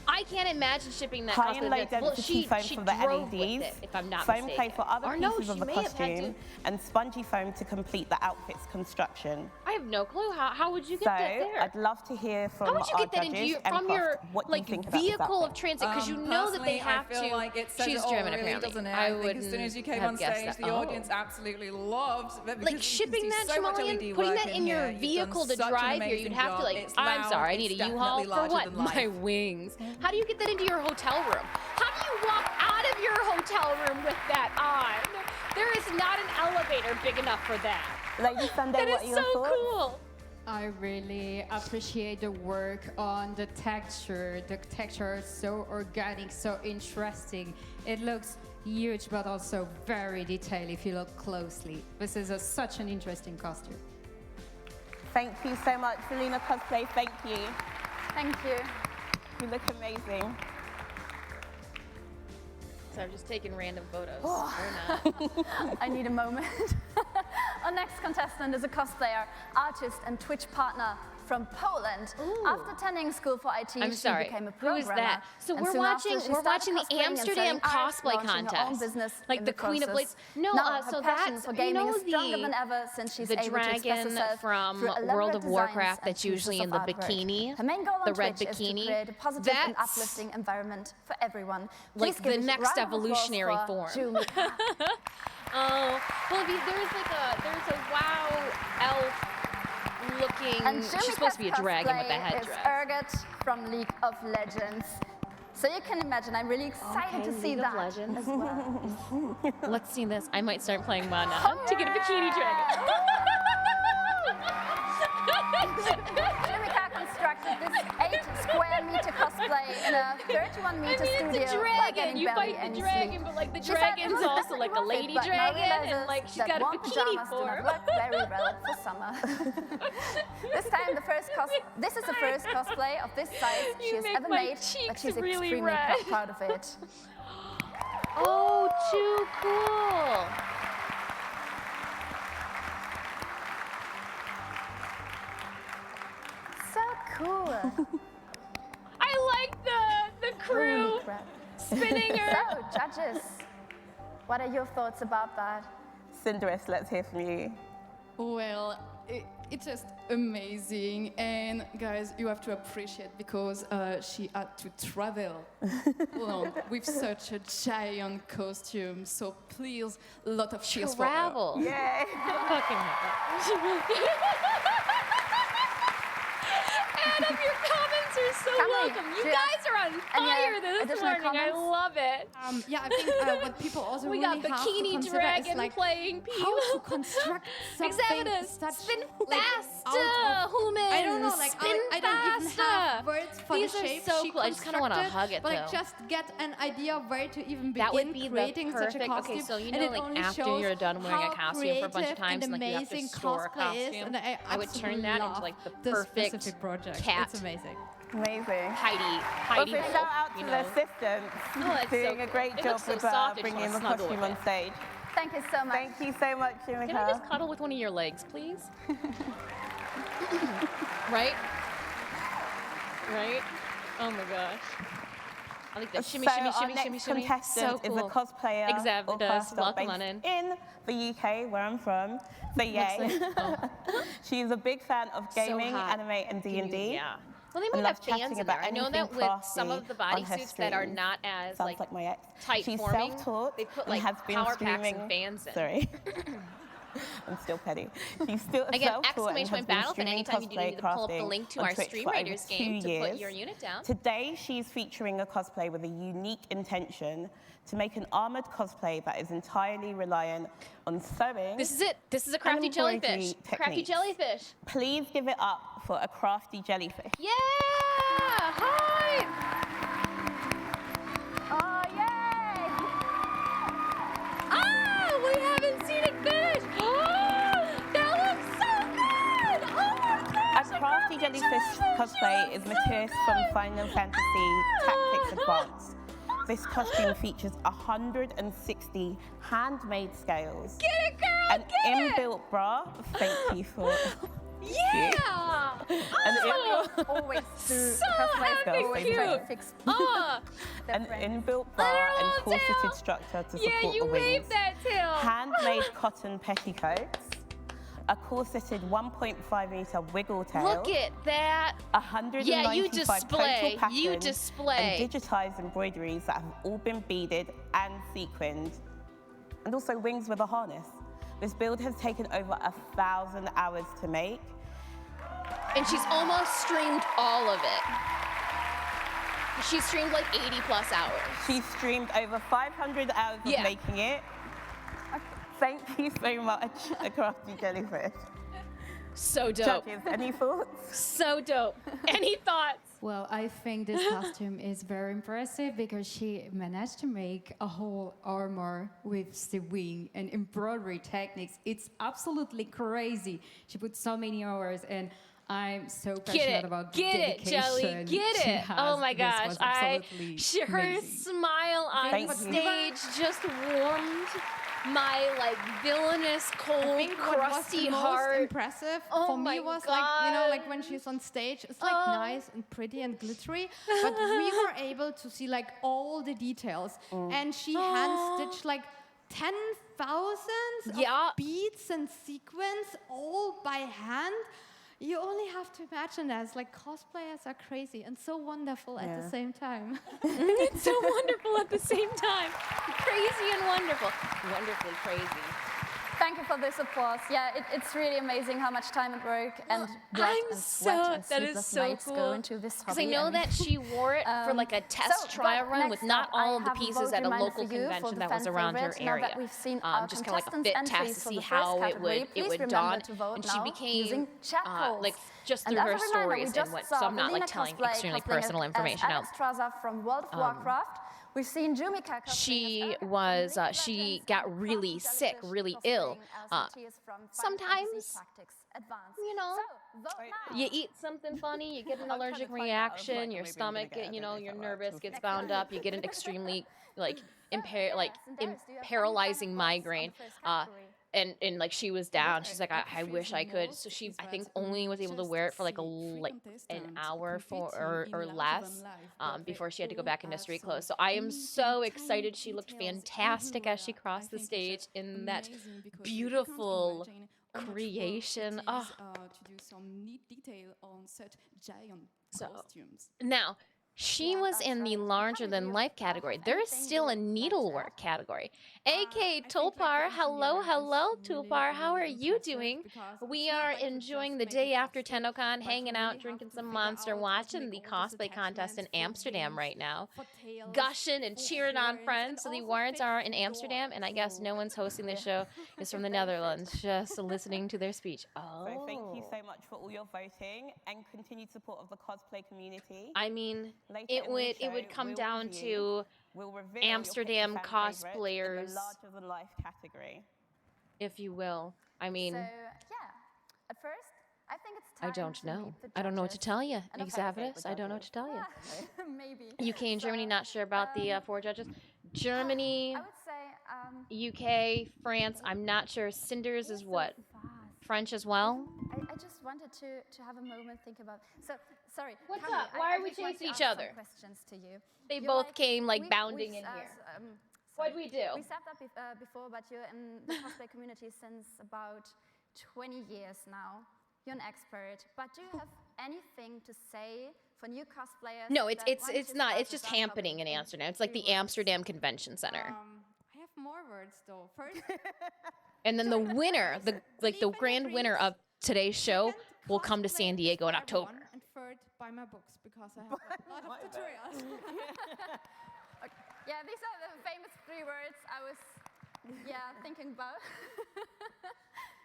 I can't imagine shipping that High cost and of low it. Well, density she foam for the drove with LEDs, it, if I'm not foam mistaken. play for other Or no, pieces she of the may have had costume, to. and spongy foam to complete the outfit's construction. I have no clue. How would you get So, that there? I'd love to hear from How would you our get that into judges your, and from Croft your what you like think about this vehicle of outfit. transit? Because you know that they have personally, I feel like it says choose it all, German really, apparently. doesn't it? I think wouldn't as soon as you came have on guessed stage, that. the audience absolutely loved it. Like shipping that, so much Shimalian, LED putting work that in your here. You've vehicle done to such an drive here, amazing you'd have to job. like, It's I'm loud, sorry, I need a it's U-Haul definitely for larger what? than life. My wings. How do you get that into your hotel room? How do you walk out of your hotel room with that on. There is not an elevator big enough for that. Lady Sunday, That is so cool. I really appreciate the work on the texture. The texture is so organic, so interesting. It looks huge, but also very detailed if you look closely. This is such an interesting costume. Thank you so much, Selena Cosplay. Thank you. Thank you. You look amazing. So I'm just taking random photos. Or not. I need a moment. Our next contestant is a cosplayer, artist, and Twitch partner from Poland. Ooh. After attending school for IT, I'm sorry. she became a Who programmer. is that? So And we're soon after, watching she we're started watching the cosplaying and Amsterdam selling art, Cosplay launching her own contest. business Like in the Queen of process. Blades. No, Now, so her passion that's for gaming you is know stronger than ever since she's the able to express dragon herself from through World elaborate of designs Warcraft and that's usually pieces in the of artwork. bikini, Her main goal the on red Twitch is to bikini. create a positive and That's uplifting environment for everyone. like Please give the a next round of applause evolutionary for form. Jumika. Oh, well, there's a WoW elf looking. And She's supposed to be a dragon with a cosplay is headdress. Urgot from League of Legends. So you can imagine, I'm really excited to see League that of Legends. as well. Let's see this. I might start playing WoW now to get a bikini dragon. Jumika constructed this 8-square-meter cosplay in a 31-meter studio. It's a while dragon. getting You barely fight the any dragon, sleep. but like the She said it dragon's was also definitely like a worth it, lady but now dragon, and realizes like she's that got a warm bikini pajamas do form. not work very well for summer. This is the first cosplay of this size she You has make ever my made, but cheeks she's really extremely red. proud of it. Oh, too cool. So cool. I like the crew Holy crap. spinning her. So, judges, what are your thoughts about that? Cinderella, let's hear from you. Well, it's just amazing, and guys, you have to appreciate because she had to travel along with such a giant costume. So please, a lot of cheers for her. Travel. Yay! Fucking Adam, your comments are so Come on, welcome. You Julia. guys are on Any fire this additional morning. I comments? love it. Yeah, I think what people also We really got have to Bikini consider Dragon is like playing people. how to construct something Examinus, such spin like, faster, out of- humans. I don't know, like spin I don't even have faster. words for These the are shape so she cool. I just kind of want to constructed, hug it but like though. just get an idea of where to even begin That would be creating the such perfect. a costume. Okay, so you and know, it like only after shows you're done wearing a how costume for a bunch of creative times, and and like you have to amazing store a cosplay is, costume, and I would turn absolutely that into love like the this perfect specific project. cat. It's amazing. Amazing. Heidi. Also, shout out to you the know. assistants Oh, it's doing so a cool. great It job looks so with soft, I just bringing wanna the snuggle costume with on it. stage. Thank you so much. Thank you so much, Jumika. Can I just cuddle with one of your legs, please? Right? Right? Oh my gosh. I like that. Shimmy, so shimmy, our shimmy, next shimmy, shimmy. contestant So cool. is a cosplayer or Examinus, caster welcome based on in. in the UK, where I'm from. So yay. She's a big fan of gaming, hot. anime, and D&D. Yeah. Well, they and might have loves chatting fans in about there. I know anything that with some crafty of the on her bodysuits that are streams. not as Sounds like my ex. tight She's forming, self-taught they put and like has been power packs streaming. and fans in. Sorry. I'm still petty. She's still Again, self-taught and exclamation has point been Battlefield streaming anytime you do cosplay need to pull up the crafting link to on our Twitch Stream for over Raiders game 2 to put years. your unit down. Today, she's featuring a cosplay with a unique intention to make an armored cosplay that is entirely reliant on sewing. This is it. This is a crafty and embroidery jellyfish. Crafty techniques. jellyfish. Please give it up for a crafty jellyfish. Yeah! Hi! Oh, yay! Oh, we haven't seen it finish. Oh, that looks so good. Oh my gosh. A crafty jellyfish cosplay is material from Final Fantasy Tactics Advance. This costume features 160 handmade scales, Get it, girl, an get inbuilt bra. Thank you for. Yeah! An Oh, inbuilt, Always do so cosplay happy always cute. try to fix an inbuilt bra and corseted structure to support Yeah, you the wings. waved that tail. Handmade cotton petticoats, a corseted 1.5 meter wiggle tail. Look at that. 195 Yeah, you display. total patterns You display. and digitized embroideries that have all been beaded and sequined, and also wings with a harness. This build has taken over 1,000 hours to make. And she's almost streamed all of it. She streamed like 80 plus hours. She streamed over 500 hours of making it. Thank you so much, Crafty Jellyfish. So dope. Judges, any thoughts? So dope. Any thoughts? Well, I think this costume is very impressive because she managed to make a whole armor with the wing and embroidery techniques. It's absolutely crazy. She put so many hours, and I'm so passionate about dedication. Jelly, get she it. has. Oh my This gosh, was absolutely her amazing. smile on stage just warmed my like villainous, cold, crusty what was the heart. most impressive for me was like, you know, like when she's on stage, it's like nice and pretty and glittery, but we were able to see like all the details, and she hand stitched like 10,000 of beads and sequins all by hand. You only have to imagine that. It's like cosplayers are crazy and so wonderful at the same time. It's so wonderful at the same time. Crazy and wonderful. Wonderfully crazy. Thank you for the support. Yeah, it's really amazing how much time and work and blood and sweat and that is sleepless so nights cool. go into this hobby. Because I know that she wore it for like a test trial run with not all of the pieces at a local convention that was around her area. Just kind of like a fit test to see how it would dawn. And she became like just through her stories and what. So I'm not like telling extremely personal information out. From World of Warcraft. We've seen Jumika. She got really sick, really ill. Sometimes, you know, you eat something funny, you get an allergic reaction, your stomach, you know, you're nervous, gets bound up, you get an extremely like paralyzing migraine. And like she was down. She's like, I wish I could. So she, I think, only was able to wear it for like an hour or less before she had to go back into street clothes. So I am so excited. She looked fantastic as she crossed the stage in that beautiful creation. Oh. To do some neat detail on such giant costumes. Now, she was in the larger-than-life category. There is still a needlework category. AK Tulpar, hello, Tulpar. How are you doing? We are enjoying the day after Tennocon, hanging out, drinking some Monster, watching the cosplay contest in Amsterdam right now. Gushing and cheering on friends. So the awards are in Amsterdam, and I guess no one's hosting the show is from the Netherlands, just listening to their speech. Oh. So thank you so much for all your voting and continued support of the cosplay community. I mean, it would come down to Amsterdam cosplayers, in the larger-than-life category, if you will. I mean, so, yeah. At first, I think it's time I don't know. I don't know what to tell you, Exavitus. I don't know what to tell you. Maybe. UK and Germany, not sure about the 4 judges. Germany, I would say, UK, France, I'm not sure. Cinders is what? French as well? I just wanted to have a moment, think about. So, sorry. What's Kami, up? Why are we chasing each other? Questions to you. They both came like bounding in here. What'd we do? We sat up before, but you're in the cosplay community since about 20 years now. You're an expert, but do you have anything to say for new cosplayers? No, it's not. It's just happening in Amsterdam. It's like the Amsterdam Convention Center. I have more words though. First, and then the winner, the grand winner of today's show, will come to San Diego in October. And third, buy my books because I have a lot of tutorials. Yeah, these are the famous 3 words I was, thinking about.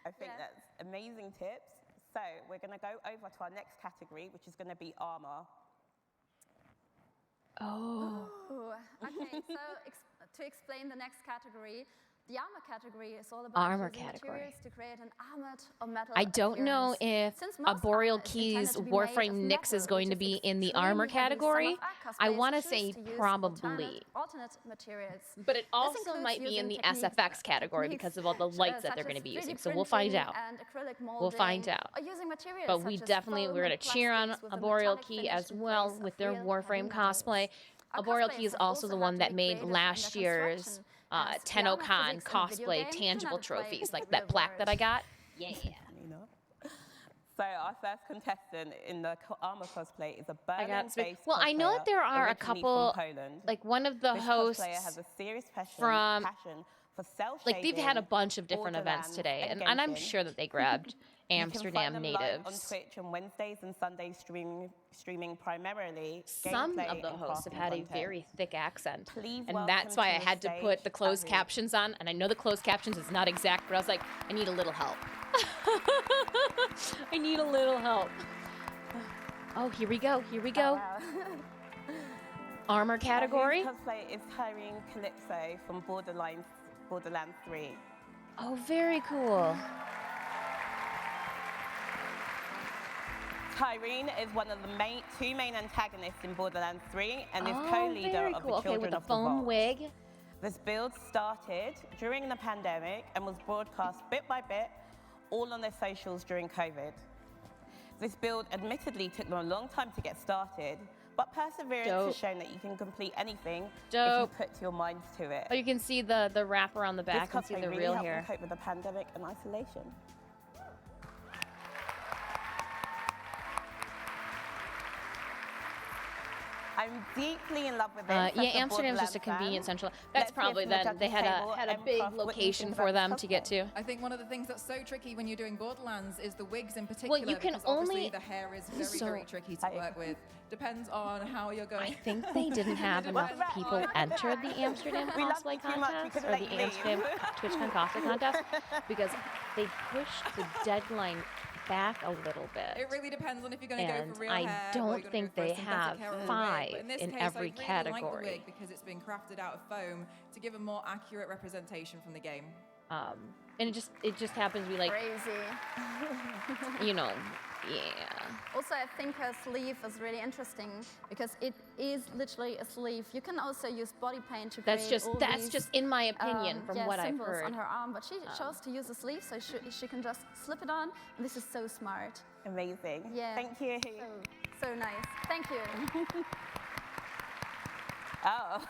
I think that's amazing tips. So we're going to go over to our next category, which is going to be armor. Oh. Okay, so to explain the next category, the armor category is all about using materials to create an armored or metal I don't know if a Boreal Keys Warframe Nyx is going to be in the armor category. I want to say probably. Alternate materials. But it also might be in the SFX category because of all the lights that they're going to be using. So we'll find out. We'll find out. But we're going to cheer on a Boreal Key as well with their Warframe cosplay. A Boreal Key is also the one that made last year's Tennocon cosplay tangible trophies, like that plaque that I got. Yeah. So our first contestant in the armor cosplay is a Berlin-based Well, I know that there are a couple, like one of the hosts has a serious passion from For cell Like they've had a shading, bunch of different events Borderlands, today, and and I'm Genshin. sure that they grabbed You can find Amsterdam them live on natives. Twitch on Wednesdays and Sundays, streaming primarily Some gameplay of the and hosts have crafting had a content. very thick accent, Please and welcome that's why to I the had to put stage the closed Abby. captions on. And I know the closed captions is not exact, but I was like, I need a little help. I need a little help. Oh, here we go. Here we go. Oh, wow. Armor category. Who's Cosplay is hiring Calypso from Borderlands 3. Oh, very cool. Tyrene is one of the two main antagonists in Borderlands 3 and is Oh, co-leader very of cool. the Okay, Children with the of the foam Vault. wig. This build started during the pandemic and was broadcast bit by bit, all on their socials during COVID. This build admittedly took them a long time to get started, but perseverance Dope. has shown that you can complete anything if Dope. you put your minds to it. Oh, you can see the wrapper on the back and see This the cosplay real really helped hair. them cope with the pandemic and isolation. I'm deeply in love with this. Yeah, as a Amsterdam's just a Borderlands fan. convenient central. That's Let's hear probably from the then judges they had table a and big Craft, what you location think for about them this to get to. I think one of the things that's so tricky when you're doing Borderlands is the wigs in particular. you can because obviously only- the hair is very, So- very tricky to work with. Depends on how you're going. I think they didn't have enough people enter the Amsterdam We love Cosplay you too much, we contest couldn't or let the you leave. Amsterdam TwitchCon Cosplay contest because they pushed the deadline back a little bit. It really depends on if you're going to go And for real I hair or don't you're gonna think go for a they synthetic have hair or a wig. 5 But in this in case, every I really like category. the wig because it's been crafted out of foam to give a more accurate representation from the game. And it just happens to be like, Crazy. you know, yeah. Also, I think her sleeve is really interesting because it is literally a sleeve. You can also use body paint to That's create all that's these, just in my opinion from yeah, what I've symbols heard. on her arm, but she chose to use a sleeve, so she can just slip it on. And this is so smart. Amazing. Yeah. Thank you. So nice. Thank you. Oh.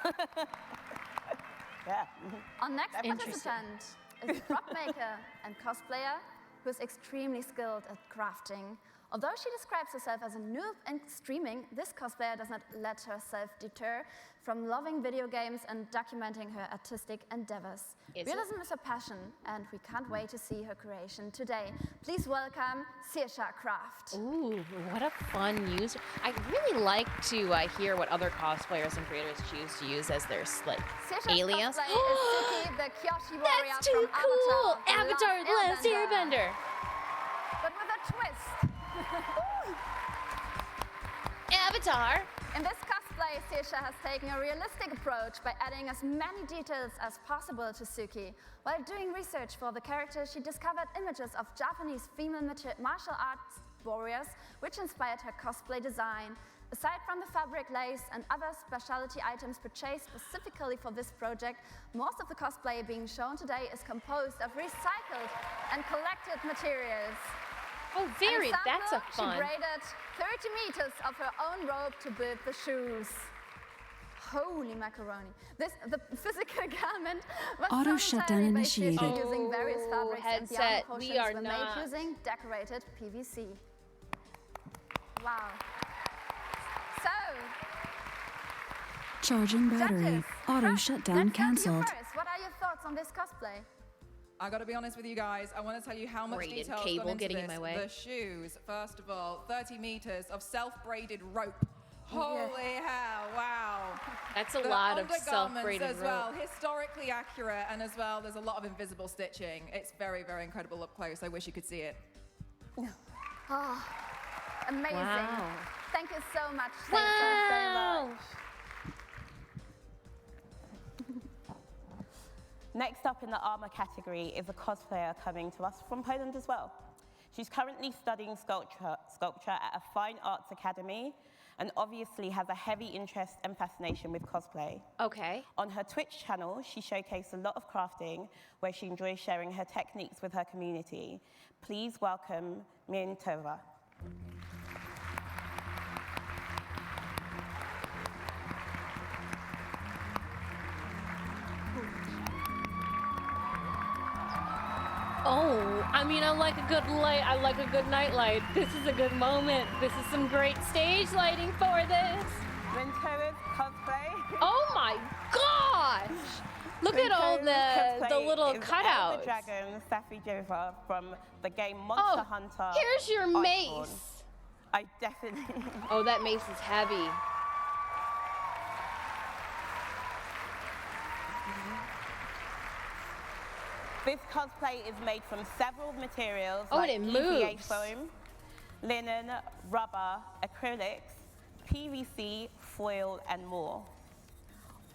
Yeah. Our next Interesting. participant is a prop maker and cosplayer who is extremely skilled at crafting. Although she describes herself as a noob in streaming, this cosplayer does not let herself deter from loving video games and documenting her artistic endeavors. Is Realism is her passion, and we can't wait to see her creation today. Please welcome Sirsha Craft. Ooh, what a fun user. I really like to hear what other cosplayers and creators choose to use as their Sirsha's alias. cosplay is Suki, the Kyoshi warrior That's too from cool! Avatar, Avatar The Last Airbender. But with a twist. Avatar. In this cosplay, Sirsha has taken a realistic approach by adding as many details as possible to Suki. While doing research for the character, she discovered images of Japanese female martial arts warriors, which inspired her cosplay design. Aside from the fabric, lace, and other specialty items purchased specifically for this project, most of the cosplay being shown today is composed of recycled and collected materials. Oh, very. An example, That's a fun. She braided 30 meters of her own rope to build the shoes. Holy macaroni. The physical garment was Auto shutdown momentarily based initiated. using various fabrics and the armor headset, we portions are were not- made using decorated PVC. Wow. So, Charging battery. judges, Auto shutdown let's come to you cancelled. first. What are your thoughts on this cosplay? I gotta be honest with you guys. I want to tell you how much Braided detail cable gone into getting in this. my way. The shoes, first of all, 30 meters of self-braided rope. Yeah. Holy hell! Wow. That's a The lot of undergarments self-braided as well, rope. historically accurate, and as well, there's a lot of invisible stitching. It's very, very incredible up close. I wish you could see it. Oh, amazing. Wow. Thank you so much. Wow. Next up in the armor category is a cosplayer coming to us from Poland as well. She's currently studying sculpture at a fine arts academy and obviously has a heavy interest and fascination with cosplay. Okay. On her Twitch channel, she showcased a lot of crafting where she enjoys sharing her techniques with her community. Please welcome Min Tova. Oh, I mean, I like a good light. I like a good night light. This is a good moment. This is some great stage lighting for this. Min Tova's cosplay. Oh my gosh! Look at all the Cosplay little is cutouts. Elder Dragon Safi Jova from the game Monster Hunter. Here's your Iceborne. mace. I definitely. Oh, that mace is heavy. This cosplay is made from several materials Oh, like and it EVA moves. foam, linen, rubber, acrylics, PVC, foil, and more.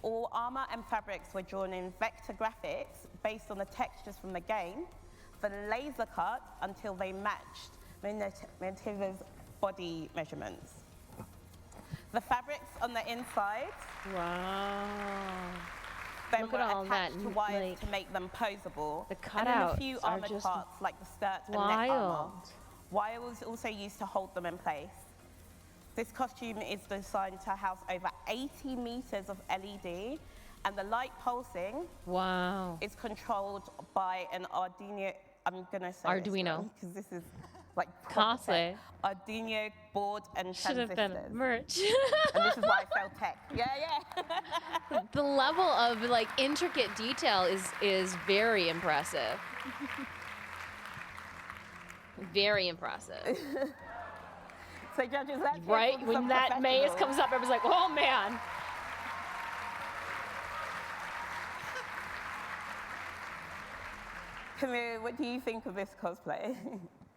All armor and fabrics were drawn in vector graphics based on the textures from the game, for laser cut until they matched Minotaur's body measurements. The fabrics on the inside. Wow. Then Look were at all attached that, to wires like, to make them posable. the And then a cutouts few are armored just parts like the skirts and neck armor. wild. Wire was also used to hold them in place. This costume is designed to house over 80 meters of LED, and the light pulsing is controlled by an Arduino. I'm gonna say Arduino. because this is like Cosplay. Arduino board and Should have been transistors. merch. And this is why I fell tech. Yeah. The level of like intricate detail is very impressive. Very impressive. So judges, that's Right when that maze comes up, everyone's like, "Oh man!" Camille, what do you think of this cosplay?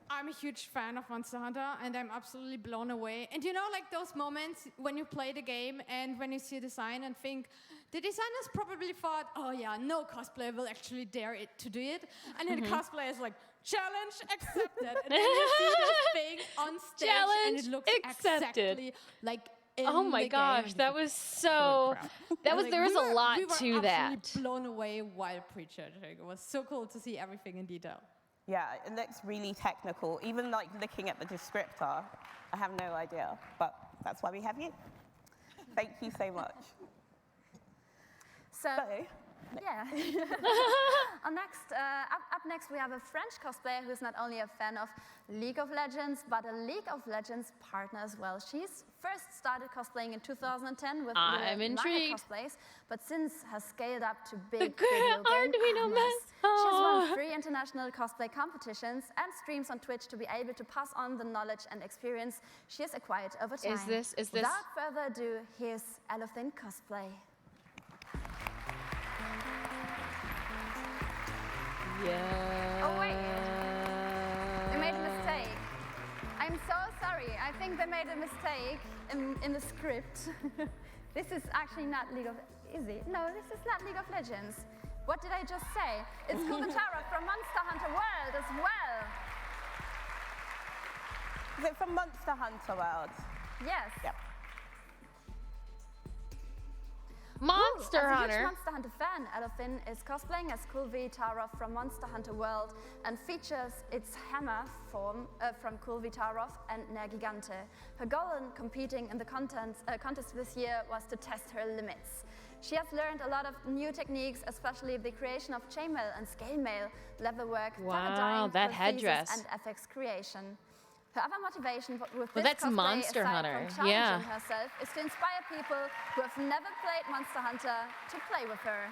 I'm a huge fan of Monster Hunter, and I'm absolutely blown away. And you know, like those moments when you play the game and when you see a design and think, the designers probably thought, oh yeah, no cosplayer will actually dare it to do it. And then the cosplayer is like, challenge accepted. And then you see this thing on stage and it looks exactly like in Oh my the gosh, game. that was so. That was Like, there was we a were- lot we were to that. absolutely blown away while pre-judging. It was so cool to see everything in detail. Yeah, it looks really technical. Even like looking at the descriptor, I have no idea, but that's why we have you. Thank you so much. So, yeah. Up next, we have a French cosplayer who is not only a fan of League of Legends, but a League of Legends partner as well. She's first started cosplaying in 2010 with I'm little intrigued. minor cosplays, but since has scaled up to big The girl Arduino mess. She's won 3 international cosplay competitions and streams on Twitch to be able to pass on the knowledge and experience she has acquired over time. Is this- Without further ado, here's Elephant Cosplay. Yeah. Oh wait, they made a mistake. I'm so sorry. I think they made a mistake in the script. This is actually not League of... Is it? No, this is not League of Legends. What did I just say? It's Kugatara from Monster Hunter World as well. Is it from Monster Hunter World? Yes. Yep. Monster As a huge Hunter. Monster Hunter fan, Elephant is cosplaying as Kulvitarov from Monster Hunter World and features its hammer form from Kulvitarov and Nergigante. Her goal in competing in the contest this year was to test her limits. She has learned a lot of new techniques, especially the creation of chainmail and scale mail, leatherwork, Wow, paradigm, that prosthesis, headdress. and FX creation. Her other motivation with Well, this that's cosplay, Monster aside Hunter, from challenging yeah. herself, is to inspire people who have never played Monster Hunter to play with her.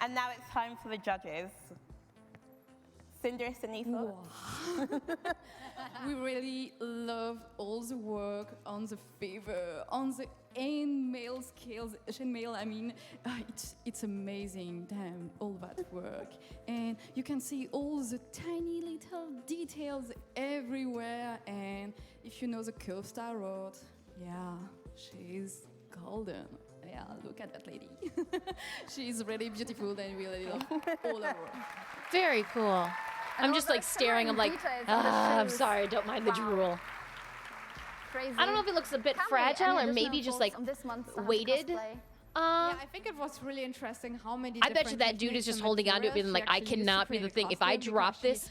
And now it's time for the judges. Cinderella and Ethan. We really love all the work on the favor, on the chainmail scales. Chainmail, I mean, it's amazing. Damn, all that work, and you can see all the tiny little details everywhere. And if you know the curved star rod, yeah, she's golden. Yeah, look at that lady. She's really beautiful, and we really love all her work. Very cool. I'm just like staring. I'm like, I'm sorry. Don't mind the drool. Crazy. I don't know if it looks a bit fragile or maybe just like weighted. Yeah, I think it was really interesting how many. I bet you different that dude is techniques just and holding onto it, being materials like, she I actually used to cannot be create the a thing. If I costume drop because this,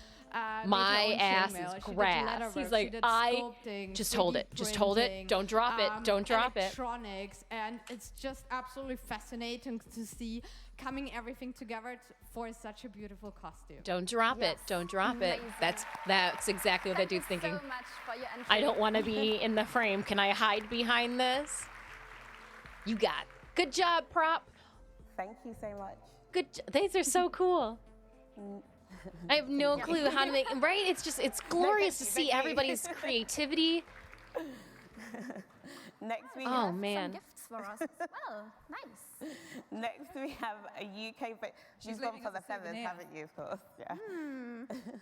she my made her own ass chainmail, is she did grass. leatherwork, He's she like, did I sculpting, just 3D hold it. Just hold it. printing, Don't drop it. Don't drop it. electronics, and it's just absolutely fascinating to see coming everything together for such a beautiful costume. Don't drop it. Don't drop it. Amazing. That's exactly what that dude's thinking. So much for your entry. I don't want to be in the frame. Can I hide behind this? You got it. Good job, prop. Thank you so much. Good. These are so cool. I have no clue how to make. Right? It's glorious to see everybody's creativity. Next we Oh have man. Some gifts for us as well. Nice. Next we have a UK. She's gone for the feathers, haven't you? Of course. Yeah.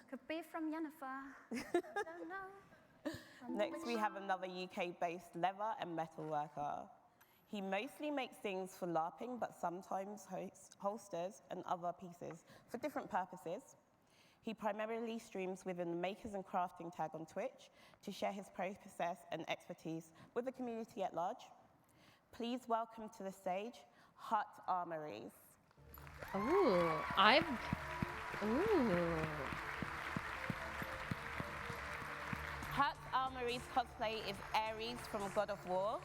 Could be from Jennifer. Don't know. Next we have another UK-based leather and metal worker. He mostly makes things for LARPing, but sometimes holsters and other pieces for different purposes. He primarily streams within the Makers and Crafting tag on Twitch to share his process and expertise with the community at large. Please welcome to the stage, Hut Armories. Ooh, Hut Armories cosplay is Ares from God of War.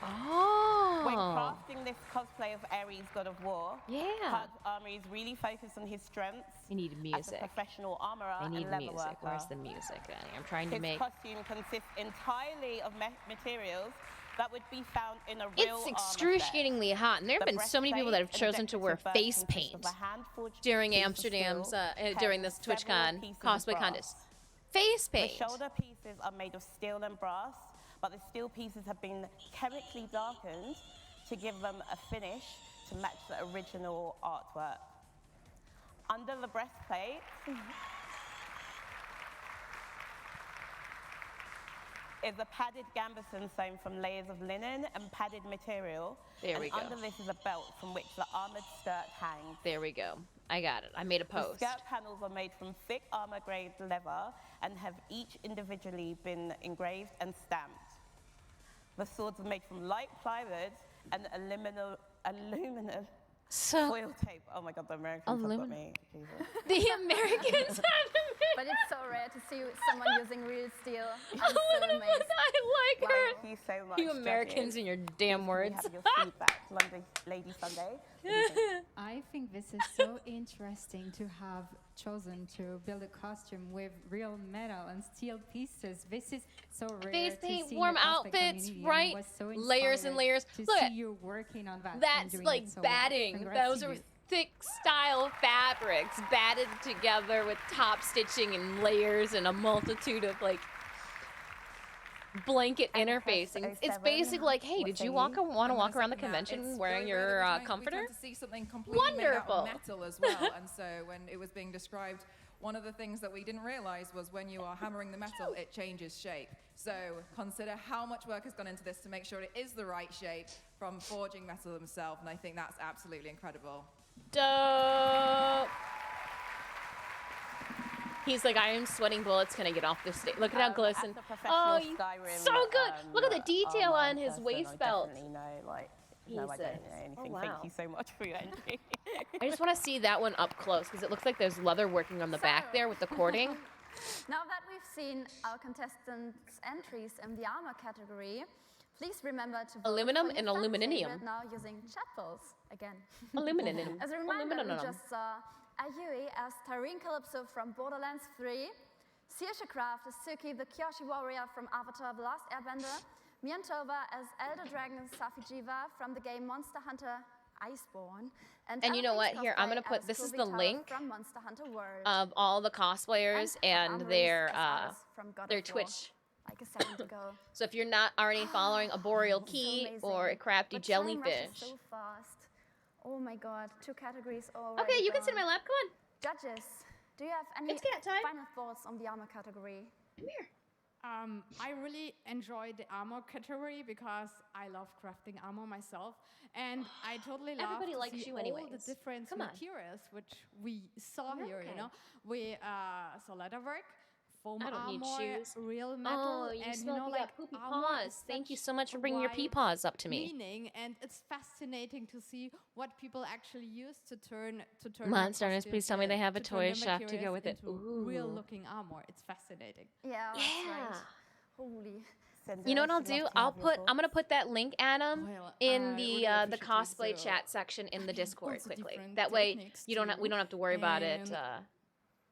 Oh. When crafting this cosplay of Ares, God of War, Hut Armories really focused on his strengths. You need music. As a professional armorer I need and leather music. worker. Where's the music? I'm trying to His make. costume consists entirely of materials that would be found in a real It's excruciatingly hot, and there have been so many people that have chosen to wear face paint during Amsterdam's during this TwitchCon Cosplay contest. Face paint. The shoulder pieces are made of steel and brass, but the steel pieces have been chemically darkened to give them a finish to match the original artwork. Under the breastplate is a padded gambeson sewn from layers of linen and padded material. There we go. Under this is a belt from which the armored skirt hangs. There we go. I got it. I made a post. The skirt panels are made from thick armor-grade leather and have each individually been engraved and stamped. The swords are made from light plywood and aluminum foil tape. Oh my God, the Americans have got me. Jesus. The Americans have me. But it's so rare to see someone using real steel. I'm so amazed. I like her. Thank you so much. You Americans and your damn words. We have your feedback, Lady Sunday. I think this is so interesting to have chosen to build a costume with real metal and steel pieces. This is so rare. Face to paint, see warm in the cosplay outfits, community, and right? was so Layers and inspired layers. To Look, see you working on that. and that's doing like it so batting. Well. Congrats Those to are you. thick style fabrics batted together with top stitching and layers and a multitude of like blanket interfacing. It's basically like, hey, did you want to walk around the convention wearing your comforter? We to see something completely made out Wonderful. of metal as well. And so when it was being described, one of the things that we didn't realize was when you are hammering the metal, it changes shape. So consider how much work has gone into this to make sure it is the right shape from forging metal themselves. And I think that's absolutely incredible. Dope. He's like, I am sweating bullets. Can I get off this stage? Look at how glisten. Oh, so good. Look at the detail on his waist belt. I definitely know, like, no, I don't know anything. Oh, wow. Thank you so much for your entry. I just want to see that one up close because it looks like there's leather working on the back there with the cording. Now that we've seen our contestants' entries in the armor category, please remember to vote Aluminum for and your fan aluminum. favorite now using chat polls again. Aluminum. As a reminder, Aluminum. we just saw Ayui as Tareen Calypso from Borderlands 3, Saoirse Craft as Suki, the Kyoshi warrior from Avatar: The Last Airbender, Mian Tova as Elder Dragon Safijiva from the game Monster Hunter Iceborne, And you know what? Here, I'm gonna Cosplay put. as This is Kobe the Taro link from Monster Hunter World. of all the cosplayers and Amber's their as Alice from God their of War, Twitch. like a second ago. So if you're not already following a Boreal Key amazing. or a Crafty But time rushes Jellyfish. so fast. Oh my God, 2 categories already. Okay, you can sit in gone. my lap. Come on. Judges, do you have any It's cat time. final thoughts on the armor category? Come here. I really enjoyed the armor category because I love crafting armor myself, and I totally love Everybody to likes see you all anyways. the different Come on. materials which we saw here. You Okay. know, we saw leatherwork, foam I don't need armor, shoes. real metal, Oh, you and smell you know, like like poopy armor paws. is Thank you such so much for a bringing your wide pee paws up to me. meaning, and it's fascinating to see what people actually use to turn. Monster Hunters, please tell me they have a to turn toy their shop to go materials with it. into real Ooh. looking armor. It's fascinating. Yeah, that's right. Holy. You know what I'll do? I'm gonna put that link, Adam, in the really cosplay chat section in the Discord quickly. That way we don't have to worry about it.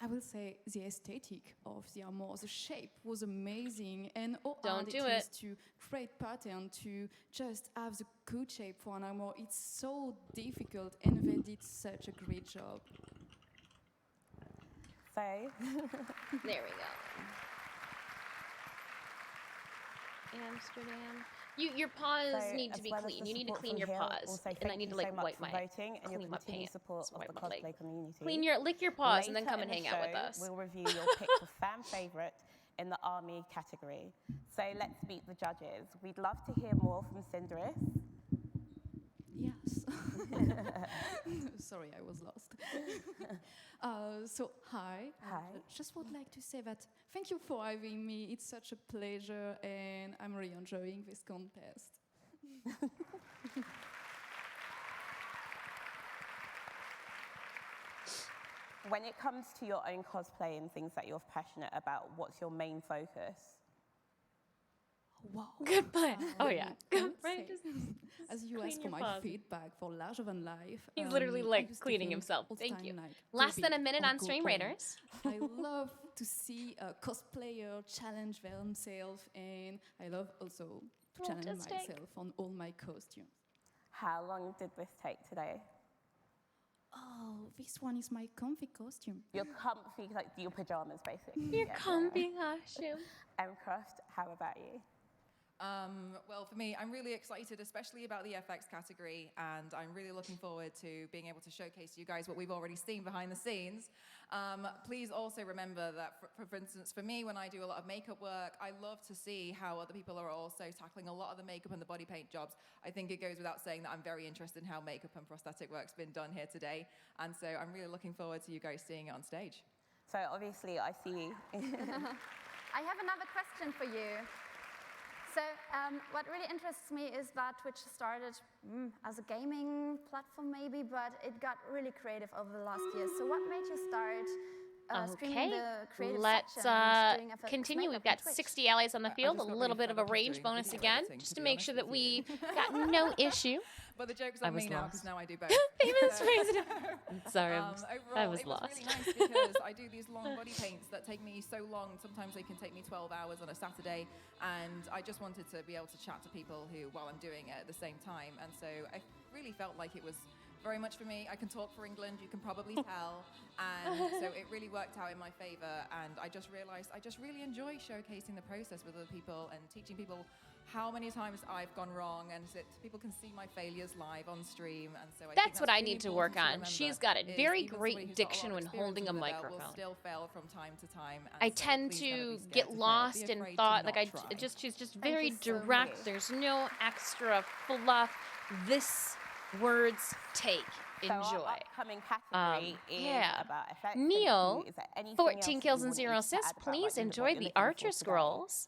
I will say the aesthetic of the armor, the shape was amazing, and how Don't hard do it is it. to create pattern, to just have the good shape for an armor. It's so difficult, and they did such a great job. So, There we go. Amsterdam. Your paws So, need to as be well as clean. the You need to support clean from your here, paws. also And I thank need you to like so much wipe for my voting and your clean my continued pants. support of Wipe the my cosplay leg. community. Lick your paws and then Later come and in the hang out with show, us. We'll review your pick for fan favorite in the army category. So let's meet the judges. We'd love to hear more from Cinderella. Yes. Sorry, I was lost. So, hi. Hi. I just would like to say that thank you for having me. It's such a pleasure, and I'm really enjoying this contest. When it comes to your own cosplay and things that you're passionate about, what's your main focus? Wow. Good plan. Oh yeah. I would Right, say, just as you clean asked for your my paws. feedback for Larger Than Life. He's literally I like used to cleaning think himself. all the Thank time, you. like, Less than a go minute big or on go Stream home. Raiders. I love to see a cosplayer challenge themselves, and I love also to challenge Fantastic. myself on all my costumes. How long did this take today? Oh, this one is my comfy costume. Your comfy, like your pajamas, basically. Your Yeah. comfy costume. Craft, how about you? Well, for me, I'm really excited, especially about the FX category, and I'm really looking forward to being able to showcase to you guys what we've already seen behind the scenes. Please also remember that, for instance, for me, when I do a lot of makeup work, I love to see how other people are also tackling a lot of the makeup and the body paint jobs. I think it goes without saying that I'm very interested in how makeup and prosthetic work's been done here today, and so I'm really looking forward to you guys seeing it on stage. So obviously, I see. I have another question for you. So what really interests me is that Twitch started as a gaming platform maybe, but it got really creative over the last years. So what made you start streaming the creative let's section and doing FX continue. We've makeup on got Twitch? 60 allies on the field, a just got little really bit of fed a up of range doing bonus video again, editing, just to to be make honest sure that with you. we got no issue. But the joke's I on me was now, lost. because now I do both. Famous So- reason. Sorry, overall, I was it lost. was really nice because I do these long body paints that take me so long. Sometimes they can take me 12 hours on a Saturday, and I just wanted to be able to chat to people who, while I'm doing it at the same time. And so I really felt like it was very much for me. I can talk for England, you can probably tell. And so it really worked out in my favor. And I just realized I just really enjoy showcasing the process with other people and teaching people how many times I've gone wrong, and so people can see my failures live on stream. And so I think That's what I really need to important work on. remember She's got a is very even great somebody who's got a lot diction of when experience holding a under their belt microphone. will still fail from time to time. And I so tend please never be to scared get to fail. lost Be in afraid to thought. not Like try. she's just Thank very you so direct. much. There's no extra fluff. This words take. So Enjoy. our upcoming category is yeah. about effects. Neil, Is there anything 14 else kills you and wanted 0 to assists. add about, Please like, what enjoy you're the looking for Archer today? Scrolls.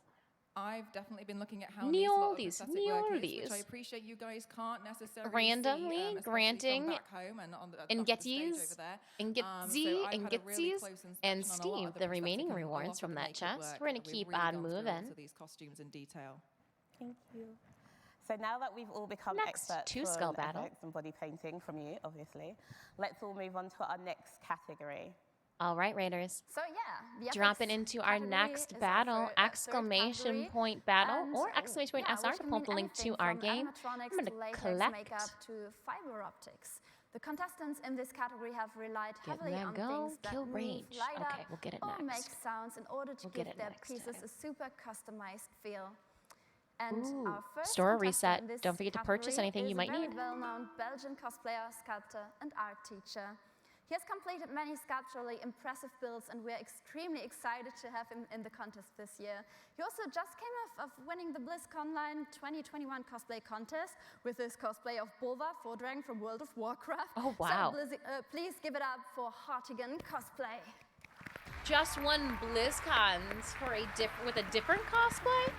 I've definitely been looking at how nice a lot of Neoldies, prosthetic work is, which neoldies. I appreciate you guys can't necessarily Randomly see, especially granting from back home and on the and up the stage Getties over there. and So Getzy I've and had a really Getsies close and inspection on a lot Steve, of the prosthetic remaining and a lot rewards of from the that makeup chest. work. We're going to We've keep really on gone through moving. into these costumes in detail. Thank you. So now that we've all become Next, experts two on skull battle. effects and body painting from you, obviously, let's all move on to our next category. All right, Raiders. So yeah, the Dropping FX into our category next is battle, our third exclamation category. point battle, And, or exclamation point yeah, SR which to can pump the mean link to anything our from game. animatronics I'm going to to latex collect. makeup to fiber optics. The contestants in this category have relied heavily that on go, things that kill move, range. light Okay, up, we'll get it or make next. sounds in order to We'll get give it their next pieces time. a super customized feel. And Ooh, our first store contestant reset. in this Don't forget to purchase category anything you is might a very need. well-known Belgian cosplayer, sculptor, and art teacher. He has completed many sculpturally impressive builds, and we're extremely excited to have him in the contest this year. He also just came off of winning the BlizzConline 2021 cosplay contest with his cosplay of Bolvar Fordrang from World of Warcraft. Oh, wow. So please give it up for Hartigan Cosplay. Just won BlizzCons for with a different cosplay?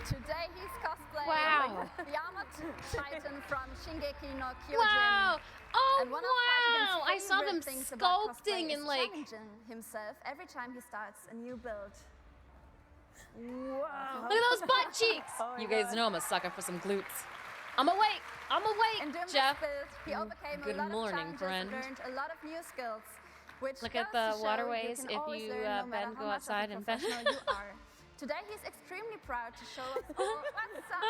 Today he's cosplaying Wow. the Armored Titan from Shingeki no Kyojin. Wow. Oh, And one of wow. I Hartigan's saw favorite them things about cosplay sculpting is and like... challenging himself every time he starts a new build. Wow. Look at those butt cheeks. Oh my You guys God. know I'm a sucker for some glutes. I'm awake. I'm In awake, doing Jeff. this build, he overcame Good a lot morning, of challenges friend. and learned a lot of new skills. Which Look at goes to the show waterways you if can always you learn no matter then how go much outside of a and fish. professional you are. Today he's extremely proud to show us all what's up.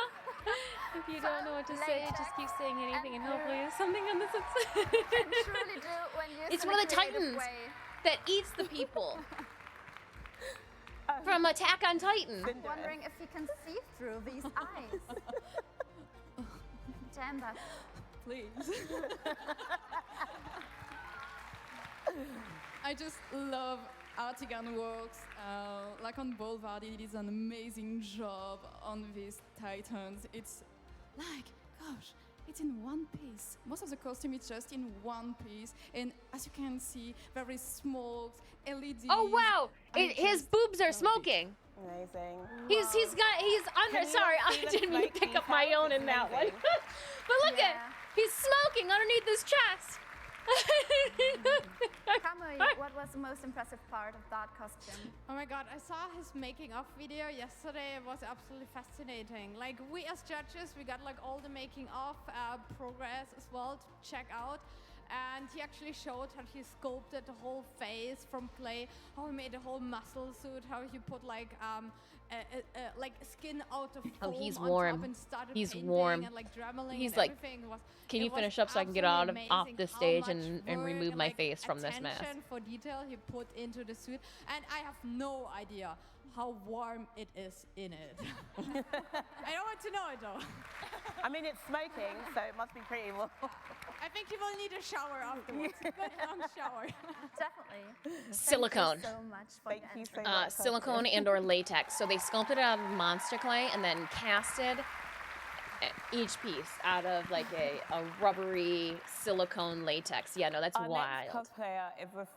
If you don't know what to say, just keep saying anything and hopefully you something on this. can truly do when used It's in one a of the creative Titans way. that eats the people from Attack on Titan. I'm wondering if he can see through these eyes. Damn that. Please. I just love Artigan Works. Like on Boulevard, he did an amazing job on these Titans. It's like, gosh, it's in one piece. Most of the costume is just in one piece. And as you can see, very small LEDs. Oh wow! His boobs are smoking. Amazing. He's under. Can you Sorry, not I see the didn't mean to smoke pick up my details? own It's in that one. amazing. But look at, he's smoking underneath his chest. Kamui, what was the most impressive part of that costume? Oh my god, I saw his making of video yesterday. It was absolutely fascinating. Like, we as judges, we got like all the making of progress as well to check out. And he actually showed how he sculpted the whole face from clay, how he made a whole muscle suit, how he put like skin out of foam he's on warm. top and started He's painting warm. and like dremeling He's and like, everything. can It you was finish up so I can get absolutely off amazing this how stage much and work remove my like, face from this mess? attention for detail he put into the suit, and I have no idea how warm it is in it. I don't want to know it though. I mean, it's smoking, so it must be pretty warm. I think you will need a shower afterwards. Good long shower. Definitely. Silicone. Thank you so much for Thank your you so entry. much. Silicone and or latex. So they sculpted it out of monster clay and then casted each piece out of like a rubbery silicone latex. Yeah, no, that's Our wild. next cosplayer is with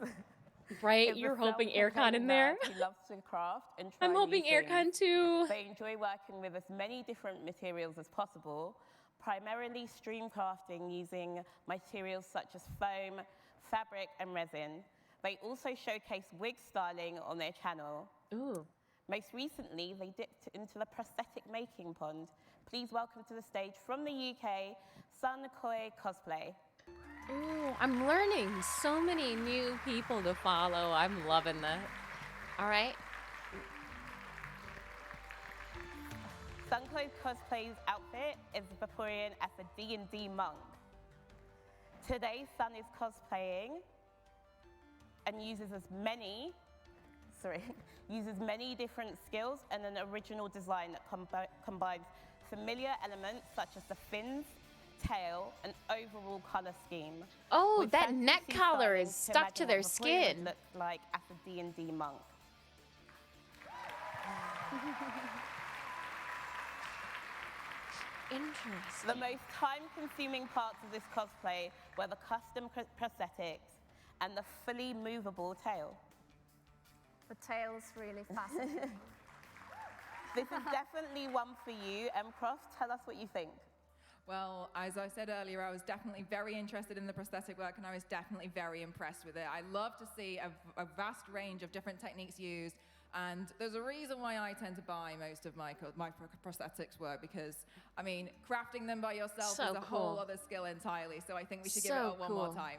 Right? You're hoping aircon in there? He loves to craft and try I'm hoping new things. aircon too. They enjoy working with as many different materials as possible, primarily stream crafting using materials such as foam, fabric, and resin. They also showcase wig styling on their channel. Ooh. Most recently, they dipped into the prosthetic making pond. Please welcome to the stage from the UK, Nikoi Cosplay. Ooh, I'm learning so many new people to follow. I'm loving that. All right. Nikoi Cosplay's outfit is Vaporeon as a D&D monk. Today, Sun is cosplaying and uses many different skills and an original design that combines familiar elements such as the fins, tail, and overall color scheme. Oh, with that fantasy neck collar styling is stuck to imagine their what Vaporeon skin. would look like as a D&D monk. Interesting. The most time-consuming parts of this cosplay were the custom prosthetics and the fully movable tail. The tail's really fascinating. This is definitely one for you. Croft, tell us what you think. Well, as I said earlier, I was definitely very interested in the prosthetic work, and I was definitely very impressed with it. I love to see a vast range of different techniques used, and there's a reason why I tend to buy most of my prosthetics work, because, I mean, crafting them by yourself So is a cool. whole other skill entirely, so I think we should give it So one more cool. time.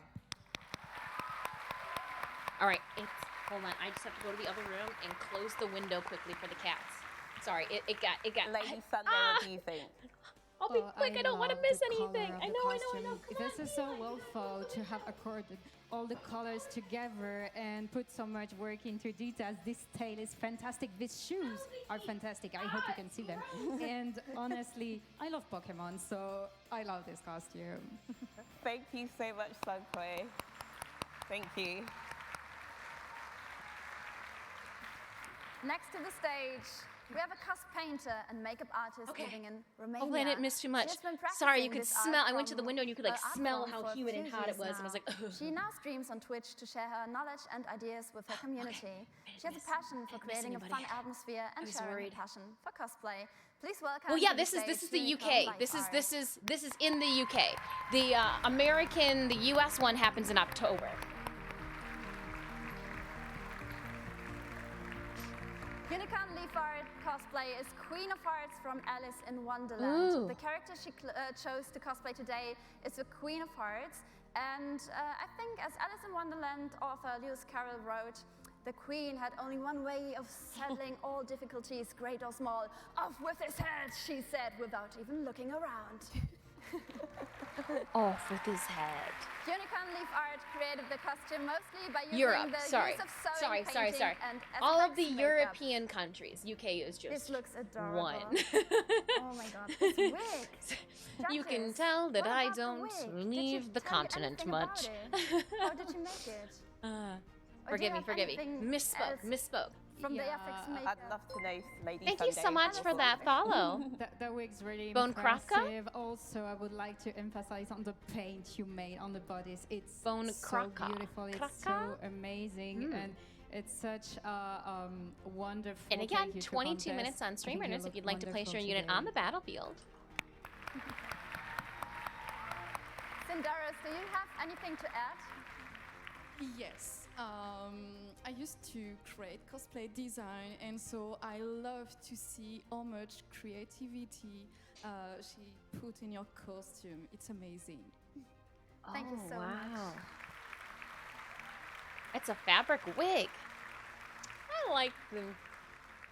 All right, hold on. I just have to go to the other room and close the window quickly for the cats. Sorry, it got. Lady Sunday, what do you think? I'll be quick. I don't want to love miss the color anything. of I the know. costume. This is so well thought to have accorded all the colors together and put so much work into details. This tail is fantastic. These shoes are fantastic. I hope you can see them. And honestly, I love Pokemon, so I love this costume. Thank you so much, Nikoi. Thank you. Next to the stage, we have a cosplay painter and makeup artist living in Romania. Oh, I didn't miss too much. She has been Sorry, you practicing could this art smell. I went to the from window and you could like her art smell form how for a humid and few hot it years was, and I was now. like, ugh. She now streams on Twitch to share her knowledge and ideas with her community. She has a passion for creating a fun atmosphere and sharing her passion for cosplay. Please welcome. Well, yeah, to the this is stage the Unicorn UK. This Life is in the UK. The the US one happens in October. Unicorn Leafart Cosplay is Queen of Hearts from Alice in Wonderland. Ooh. The character she chose to cosplay today is the Queen of Hearts, And I think, as Alice in Wonderland author Lewis Carroll wrote, the queen had only one way of settling all difficulties, great or small. Off with his head, she said, without even looking around. Off with his head. Unicorn Leaf Art created the costume mostly by using Europe. the Sorry. use of sewing, Sorry. painting, and All of SFX the makeup. European countries. UK is just This looks adorable. one. Oh my god, this wig. You can Judges, tell that what I about the don't wig? Did leave she the tell you continent anything about much. it? How did you make it? Or do you have Forgive me. anything Misspoke. else from the FX makeup? I'd love to know, ladies. Thank you so someday. much for that follow. The wig's really Bone Krafka? impressive. Also, I would like to emphasize on the paint you made on the bodies. It's Bone so Krafka. beautiful. It's Krafka? so amazing, and it's such a wonderful. And again, thank you to 22 contest. minutes on I think you StreamBeats if look you'd like to place your wonderful unit today. on the battlefield. Cinderella, do you have anything to add? Yes. I used to create cosplay design, and so I love to see how much creativity she put in your costume. It's amazing. Thank you so much. It's a fabric wig. I like them.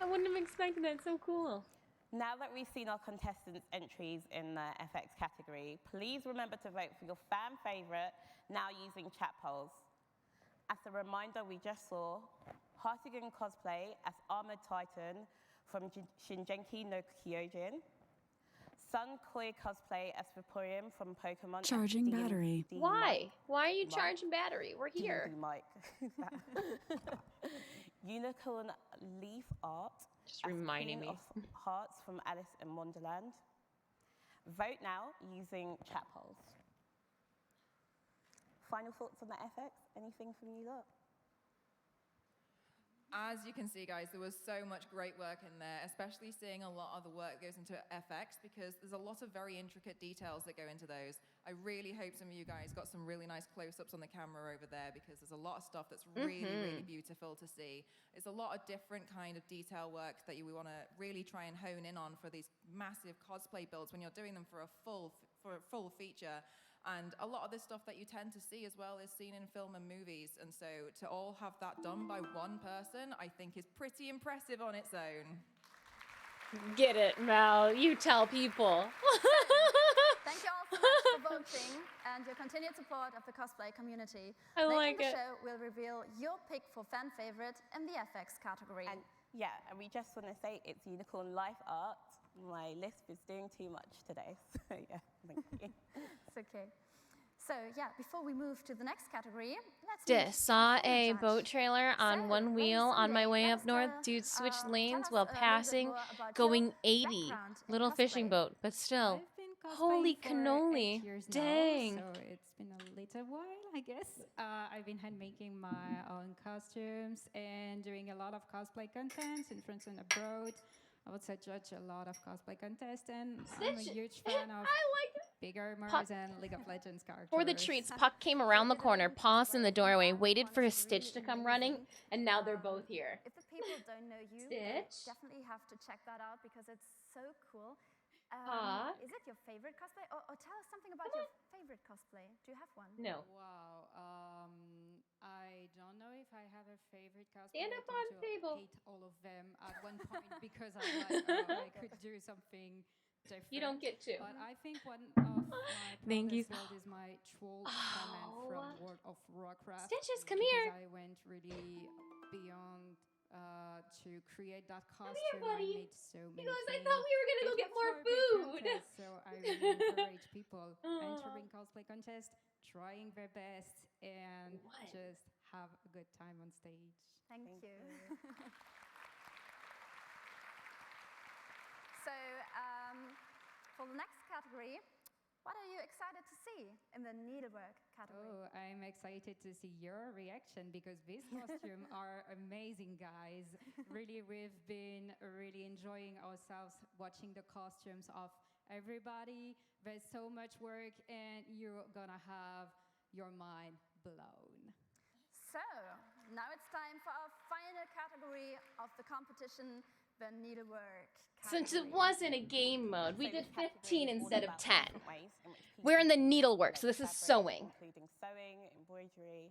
I wouldn't have expected that. So cool. Now that we've seen our contestants' entries in the FX category, please remember to vote for your fan favorite now using chat polls. As a reminder, we just saw Hartigan Cosplay as Armored Titan from Shingenki no Kyojin, Nikoi Cosplay as Vaporeon from Pokemon. Charging battery. Why? Why are you charging battery? We're here. Unicorn Leaf Art. Just reminding me. Of Hearts from Alice in Wonderland. Vote now using chat polls. Final thoughts on the FX? Anything from you lot? As you can see, guys, there was so much great work in there, especially seeing a lot of the work that goes into FX, because there's a lot of very intricate details that go into those. I really hope some of you guys got some really nice close-ups on the camera over there, because there's a lot of stuff that's really, really beautiful to see. It's a lot of different kind of detail work that we want to really try and hone in on for these massive cosplay builds when you're doing them for a full feature. And a lot of this stuff that you tend to see as well is seen in film and movies. And so to all have that done by one person, I think is pretty impressive on its own. Get it, Mel. You tell people. Thank you all so much for voting and your continued support of the cosplay community. I Later like in the it. show, we'll reveal your pick for fan favorite in the FX category. And we just want to say it's Unicorn Life Art. My lisp is doing too much today, so yeah, thank you. It's okay. So yeah, before we move to the next category, let's Saw a boat trailer on one wheel on my way up north. Dude switched lanes while passing, going 80. Little fishing boat, but still. Holy cannoli. Dang. So it's been a little while, I guess. I've been hand making my own costumes and doing a lot of cosplay contents in France and abroad. I would say judge a lot of cosplay contests, and I'm a huge fan of big armors and League of Legends characters. For the treats, Puck came around the corner, paused in the doorway, waited for Stitch to come running, and now they're both here. If the people don't know you, they definitely have to check that out because it's so cool. Is it your favorite cosplay? Or tell us something about your favorite cosplay. Do you have one? No. Wow. I don't know if I have a favorite cosplay. Stand up on I table. hate all of them at one point because I'm like, I could do something different. You don't get to. But I think one of my Thank you. proudest world is my troll comment from World of Warcraft. Stitches, come because here. I went really beyond to create that costume. here, buddy. I made so many He goes, I things. thought we were going to go It get was more for a big food. contest, so I really encourage people entering cosplay contest, trying their best, and just have a good time on stage. Thank you. So, for the next category, what are you excited to see in the needlework category? Oh, I'm excited to see your reaction because these costumes are amazing, guys. Really, we've been really enjoying ourselves watching the costumes of everybody. There's so much work, and you're gonna have your mind blown. So, now it's time for our final category of the competition, the needlework. Since it wasn't a game mode, we did 15 instead of 10. We're in the needlework, so this is sewing.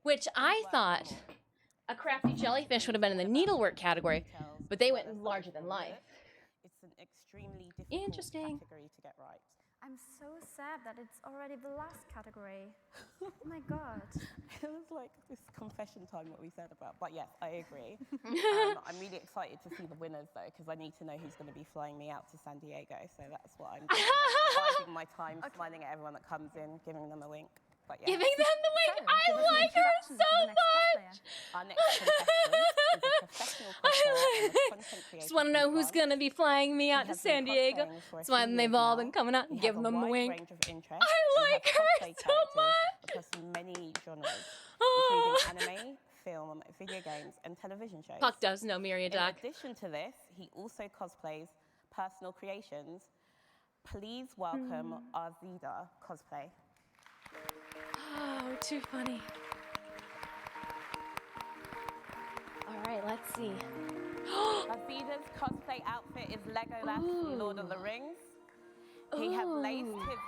Which I thought a Crafty Jellyfish would have been in the needlework category, but they went larger than life. It's an extremely Interesting category to get right. I'm so sad that it's already the last category. Oh my god. It was like this confession time what we said about, but yes, I agree. I'm really excited to see the winners though, because I need to know who's going to be flying me out to San Diego, so that's what I'm biding my time, smiling at everyone that comes in, giving them a wink. But yeah. Giving them the wink. I like her so much. Our next contestant is a professional cosplayer and a content creator. Just want to know who's going to be flying me out to San Diego. That's why they've all been coming out and giving them the wink. I like her so much. Across many genres, including anime, film, video games, and television shows. Puck does know Myriad Duck. In addition to this, he also cosplays personal creations. Please welcome our Veda Cosplay. Oh, too funny. All right, let's see. Veda's cosplay outfit is Legolas from Lord of the Rings. He has laced his...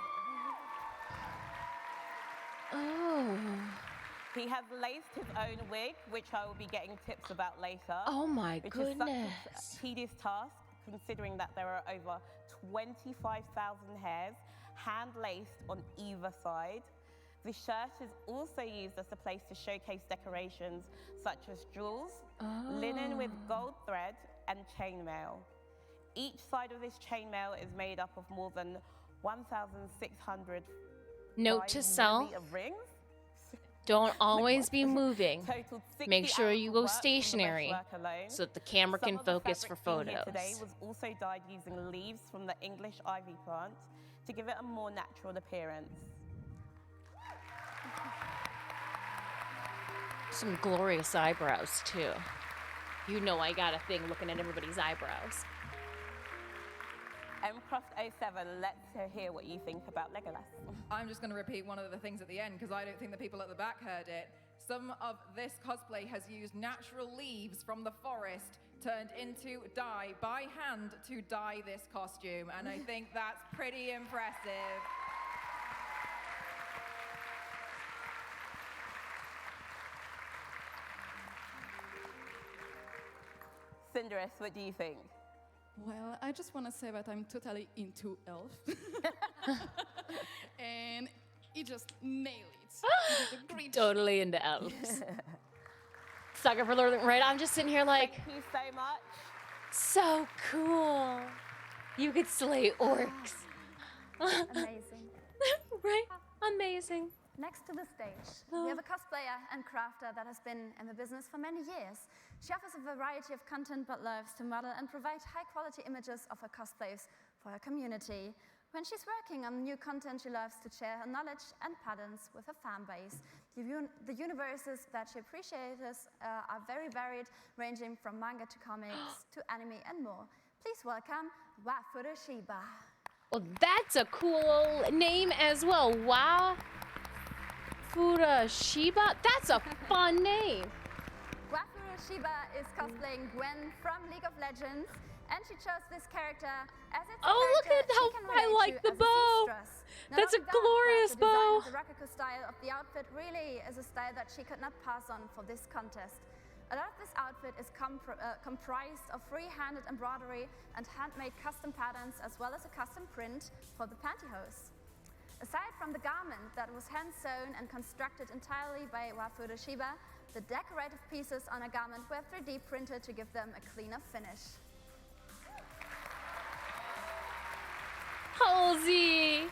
He has laced his own wig, which I will be getting tips about later. Oh my which goodness. is such a tedious task, considering that there are over 25,000 hairs hand-laced on either side. The shirt is also used as a place to showcase decorations such as jewels, linen with gold thread, and chainmail. Each side of this chainmail is made up of more than 1,600 Note to self, rings. don't always be moving. Make sure you go stationary so that the camera can focus for photos. Today was also dyed using leaves from the English ivy plant to give it a more natural appearance. Some glorious eyebrows, too. You know I got a thing looking at everybody's eyebrows. Mcroft07, let's hear what you think about Legolas. I'm just going to repeat one of the things at the end because I don't think the people at the back heard it. Some of this cosplay has used natural leaves from the forest turned into dye by hand to dye this costume, and I think that's pretty impressive. Cinderella, what do you think? Well, I just want to say that I'm totally into Elf. And he just nailed it. He did a great Totally into elves. Sucker for Lord, right? I'm just sitting here like, thank you so much. So cool. You could slay orcs. Amazing. Right? Amazing. Next to the stage, we have a cosplayer and crafter that has been in the business for many years. She offers a variety of content but loves to model and provide high-quality images of her cosplays for her community. When she's working on new content, she loves to share her knowledge and patterns with her fan base. The universes that she appreciates are very varied, ranging from manga to comics to anime and more. Please welcome Wafuru Shiba. Well, that's a cool name as well. Wafuru Shiba? That's a fun name. Wafuru Shiba is cosplaying Gwen from League of Legends, and she chose this character as its look at how I like the bow. That's a glorious bow. The Rakugo style of the outfit really is a style that she could not pass on for this contest. A lot of this outfit is comprised of free-handed embroidery and handmade custom patterns, as well as a custom print for the pantyhose. Aside from the garment that was hand-sewn and constructed entirely by Wafuru Shiba, the decorative pieces on a garment were 3D printed to give them a cleaner finish. Halsey!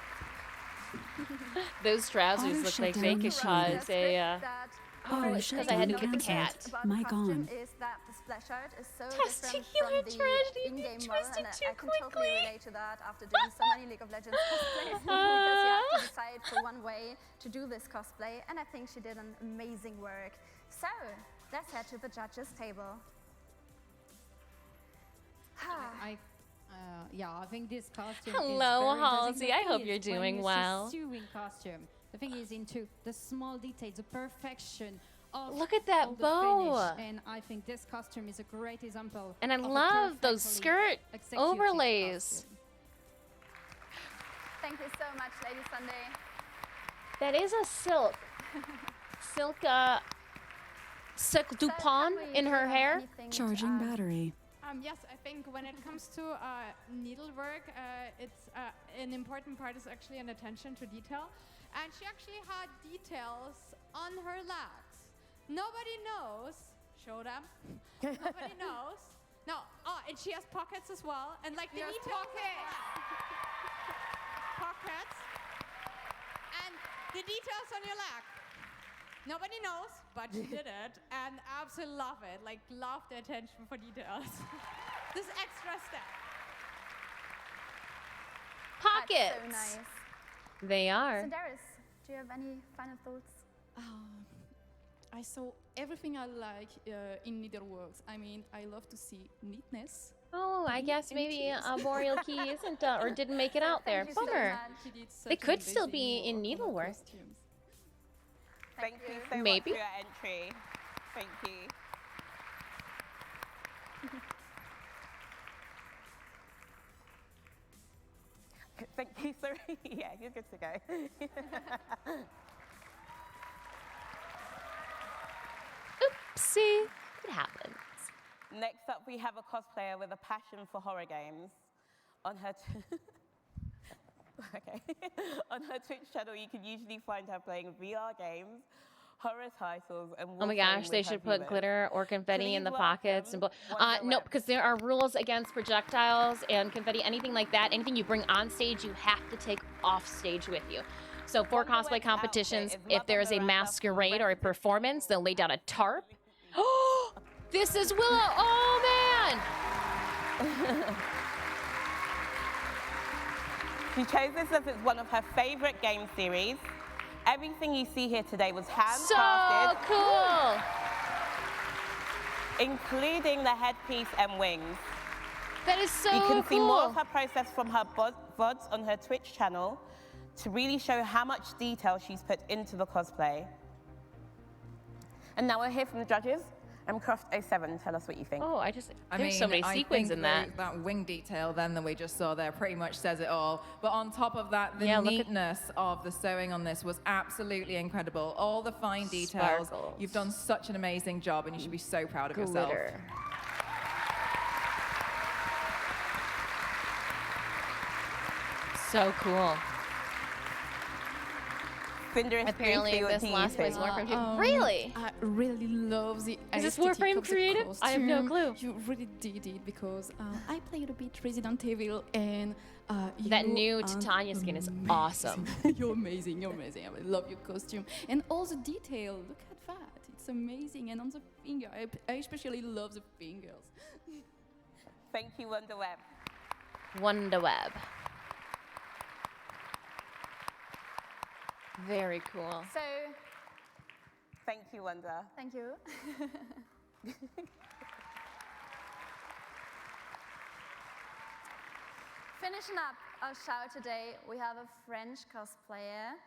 Those trousers look like fake because I had to get the cat. My god. Is that the splash art is so different from the in-game model, and I can totally relate to that after doing so many League of Legends cosplays, because you have to decide for one way to do this cosplay, and I think she did an amazing work. So, let's head to the judges' table. I think this costume Hello, is very Halsey. I hope you're doing well. Sewing costume. The thing is into the small details, the perfection of Look at that all the bow. finish, and I think this costume is a great example. And I of a love those perfectly skirt executed overlays. costume. Thank you so much, Lady Sunday. That is a silk. Silk Dupont in her hair. Charging battery. Yes, I think when it comes to needlework, it's an important part is actually an attention to detail. And she actually had details on her legs. Nobody knows. Show them. Nobody knows. No. Oh, and she has pockets as well. And like the details. Pockets. And the details on your leg. Nobody knows, but she did it, and absolutely love it. Like, love the attention for details. This extra step. Pockets. That's so nice. They are. So Darius, do you have any final thoughts? I saw everything I like in needleworks. I mean, I love to see neatness. Oh, I guess maybe Boreal Key isn't or didn't make it out there. Thank you so Bummer. much. They could still be in needlework. Thank you so Maybe. much for your entry. Thank you. Thank you, sorry. Yeah, you're good to go. Oopsie. It happens. Next up, we have a cosplayer with a passion for horror games. On her on her Twitch channel, you can usually find her playing VR games, horror titles, and Oh my gosh, they should put glitter or confetti in the pockets. And no, because there are rules against projectiles and confetti, anything like that. Anything you bring on stage, you have to take off stage with you. So for cosplay competitions, if there is a masquerade or a performance, they'll lay down a tarp. Oh, this is Willow. Oh man. She chose this as it's one of her favorite game series. Everything you see here today was handcrafted. So cool. Including the headpiece and wings. That is so cool. You can see more of her process from her VODs on her Twitch channel to really show how much detail she's put into the cosplay. And now we'll hear from the judges. Craft07, tell us what you think. Oh, there's I so many mean, sequins I in think that wing detail then that we just saw there pretty much says it all. But on top of that, the neatness of the sewing on this was absolutely incredible. All the fine details. Sparkles. You've done such an amazing job, and you should be so proud of yourself. Glitter. So cool. Apparently, this last one is Warframe. Really? I really love the Is this aesthetic Warframe of the creative? I have no costume. clue. You really did it because I played a bit Resident Evil and That you new are Titania skin is amazing. awesome. You're amazing. You're amazing. I love your costume and all the detail. Look at that. It's amazing. And on the finger, I especially love the fingers. Thank you, Wonderweb. Wonderweb. Very cool. So, thank you, Wonder. thank you. Finishing up our show today, we have a French cosplayer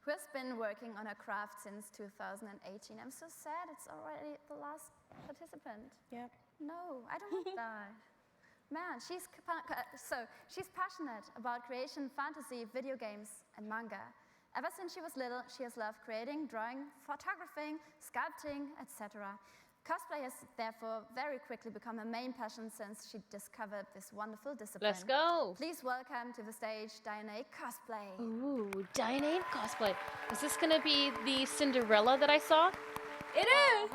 who has been working on her craft since 2018. I'm so sad it's already the last participant. Yep. No, I don't want that. Man, she's passionate about creation, fantasy, video games, and manga. Ever since she was little, she has loved creating, drawing, photographing, sculpting, etc. Cosplay has therefore very quickly become her main passion since she discovered this wonderful discipline. Let's go. Please welcome to the stage Diane Cosplay. Ooh, Diane Cosplay. Is this gonna be the Cinderella that I saw? It is!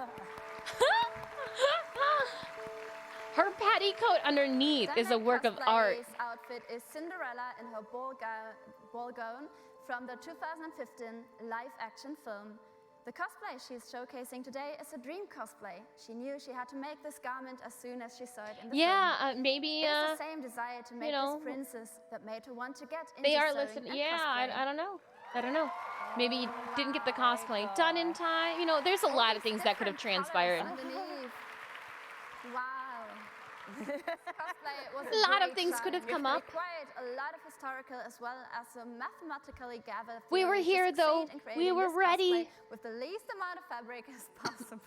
Her petticoat underneath is a work of art. Cosplay's outfit is Cinderella in her ball gown from the 2015 live-action film. The cosplay she's showcasing today is a dream cosplay. She knew she had to make this garment as soon as she saw it in the film. Maybe. It's the same desire to make this princess that made her want to get into They are sewing listening. and Yeah, cosplay. I don't know. I don't know. Maybe you didn't get the cosplay done in time. You know, there's a lot of things that could have transpired. Underneath. Wow. Cosplay was A lot of great things could have challenge. come up. Required a lot of historical as well as a mathematically gathered We were theory to here, though. succeed in We creating were this ready. cosplay with the least amount of fabric as possible.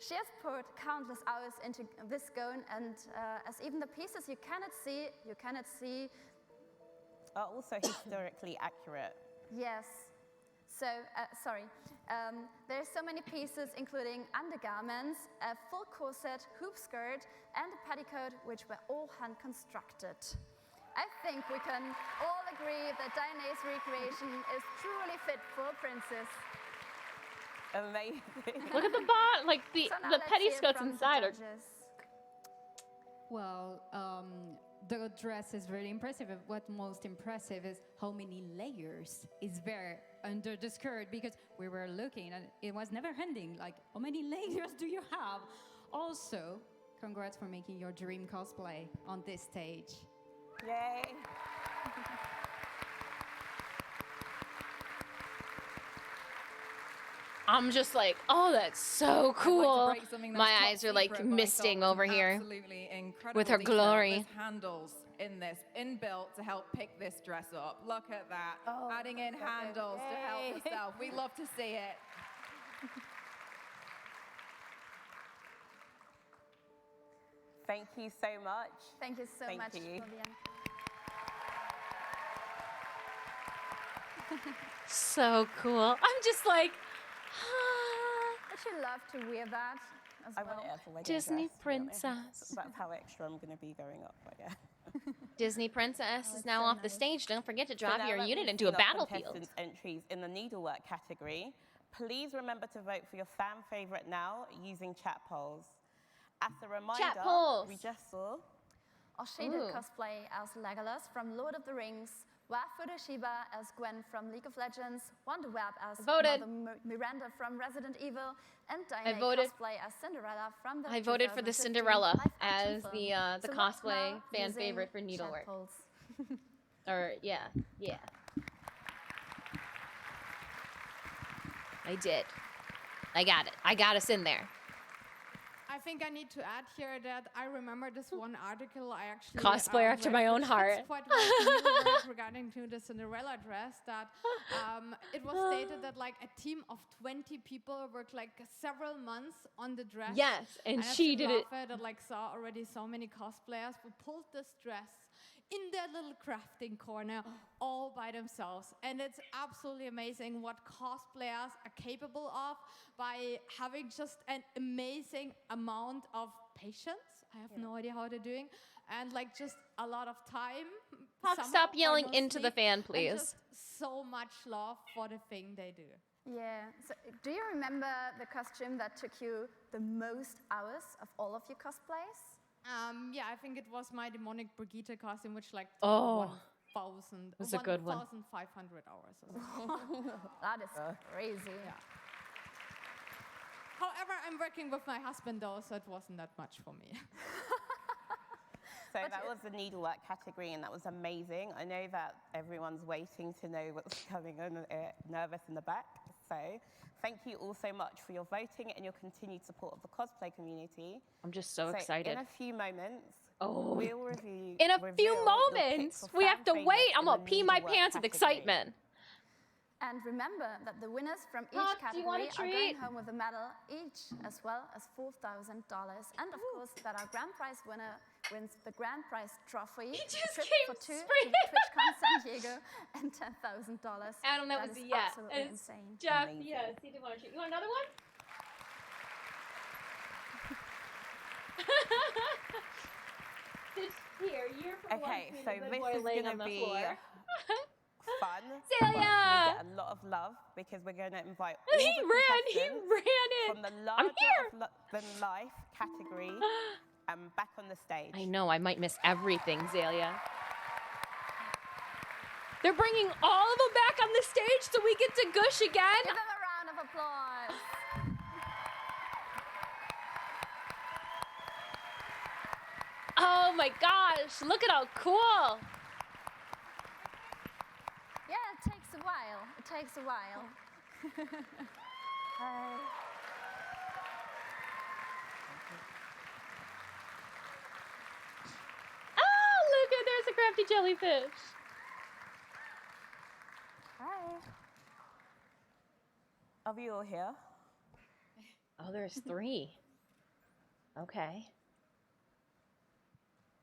She has put countless hours into this gown, and as even the pieces you cannot see, are also historically accurate. Yes. So, there's so many pieces, including undergarments, a full corset, hoop skirt, and a petticoat, which were all hand-constructed. I think we can all agree that Diana's recreation is truly fit for a princess. Amazing. Look at the bot, like the So now the let's petty hear skirts from the inside are. judges. Well, the dress is really impressive. What most impressive is how many layers is there under the skirt, because we were looking and it was never ending. Like, how many layers do you have? Also, congrats for making your dream cosplay on this stage. Yay. I'm just like, oh, that's so cool. break something that's My top eyes are like secret, but I misting thought was over here absolutely incredible with her detail. glory. There's handles in this, inbuilt to help pick this dress up. Look at that. Adding in handles to help herself. We love to see it. Thank you so much. Thank you so Thank much, you. Vivian. So cool. I'm just like, Would you love to wear that as I well? want it as a wedding Disney dress, to be honest. princess. That's how extra I'm going to be going up, I guess. Disney princess is now so off the nice. stage. Don't forget to So drop now your that unit we've into a seen our battlefield. contestants' entries in the needlework category, please remember to vote for your fan favorite now using chat polls. As a reminder, polls. we just saw Or she did Ooh. cosplay as Legolas from Lord of the Rings, Wafuda Shiba as Gwen from League of Legends, Wonderweb as Voted. Mother Miranda from Resident Evil, and Diana voted. Cosplay as Cinderella from the I voted for the 2015 Cinderella live-action as film. the So vote cosplay now fan using favorite for chat needlework. polls. Or yeah. I did. I got it. I got us in there. I think I need to add here that I remember this one article I actually Cosplayer after read, my own which heart. fits quite well to needlework regarding to the Cinderella dress, that it was stated that like a team of 20 people worked like several months on the dress. Yes, and I she did it. That like saw already so many cosplayers who pulled this dress in their little crafting corner all by themselves. And it's absolutely amazing what cosplayers are capable of by having just an amazing amount of patience. I have no idea how they're doing. And like just a lot of time. somehow, Stop or yelling no into the sleep, fan, and please. just so much love for the thing they do. Yeah. So, do you remember the costume that took you the most hours of all of your cosplays? Yeah, I think it was my demonic Brigitte costume, which like Oh. 1,000, That's a good one. 1,500 hours. Or something. That is crazy. Yeah. However, I'm working with my husband though, so it wasn't that much for me. So that was the needlework category, and that was amazing. I know that everyone's waiting to know what's coming on, nervous in the back. So thank you all so much for your voting and your continued support of the cosplay community. I'm just so excited. In a few moments, Oh. we'll review. In a reveal few your moments, pick for we fan have to favourite wait. I'm in gonna the pee my needlework pants with category. excitement. And remember that the winners from each Puck, do you want category a are going treat? home with a medal each, as well as $4,000. And of course, that our grand prize winner wins the grand prize trophy, a just trip came for two to straight TwitchCon San Diego, and $10,000. Adam, that was is a yes. absolutely It's insane. Jeff, Amazing. yes. He did want a treat. You want another one? Here, you're from Okay, one so to the this boy is laying going on to the be floor. fun. Celia! But we get a lot of love because we're going to invite all He the ran contestants it. from the I'm here. larger than life category back on the stage. I know, I might miss everything, Zelia. They're bringing all of them back on the stage so we get to gush again. Give them a round of applause. Oh my gosh, look at how cool. Yeah, it takes a while. It takes a while. Hi. Crafty Jellyfish. Hi. Are we all here? Oh, there's 3. Okay.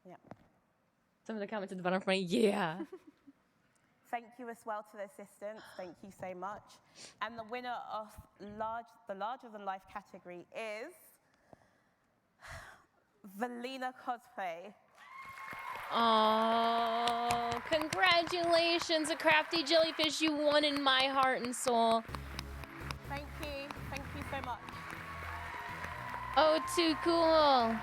Yeah. Some of the comments at the bottom are funny. Yeah. Thank you as well to the assistants. Thank you so much. And the winner of the larger than life category is Veda Cosplay. Oh, congratulations, a Crafty Jellyfish. You won in my heart and soul. Thank you. Thank you so much. Oh, too cool.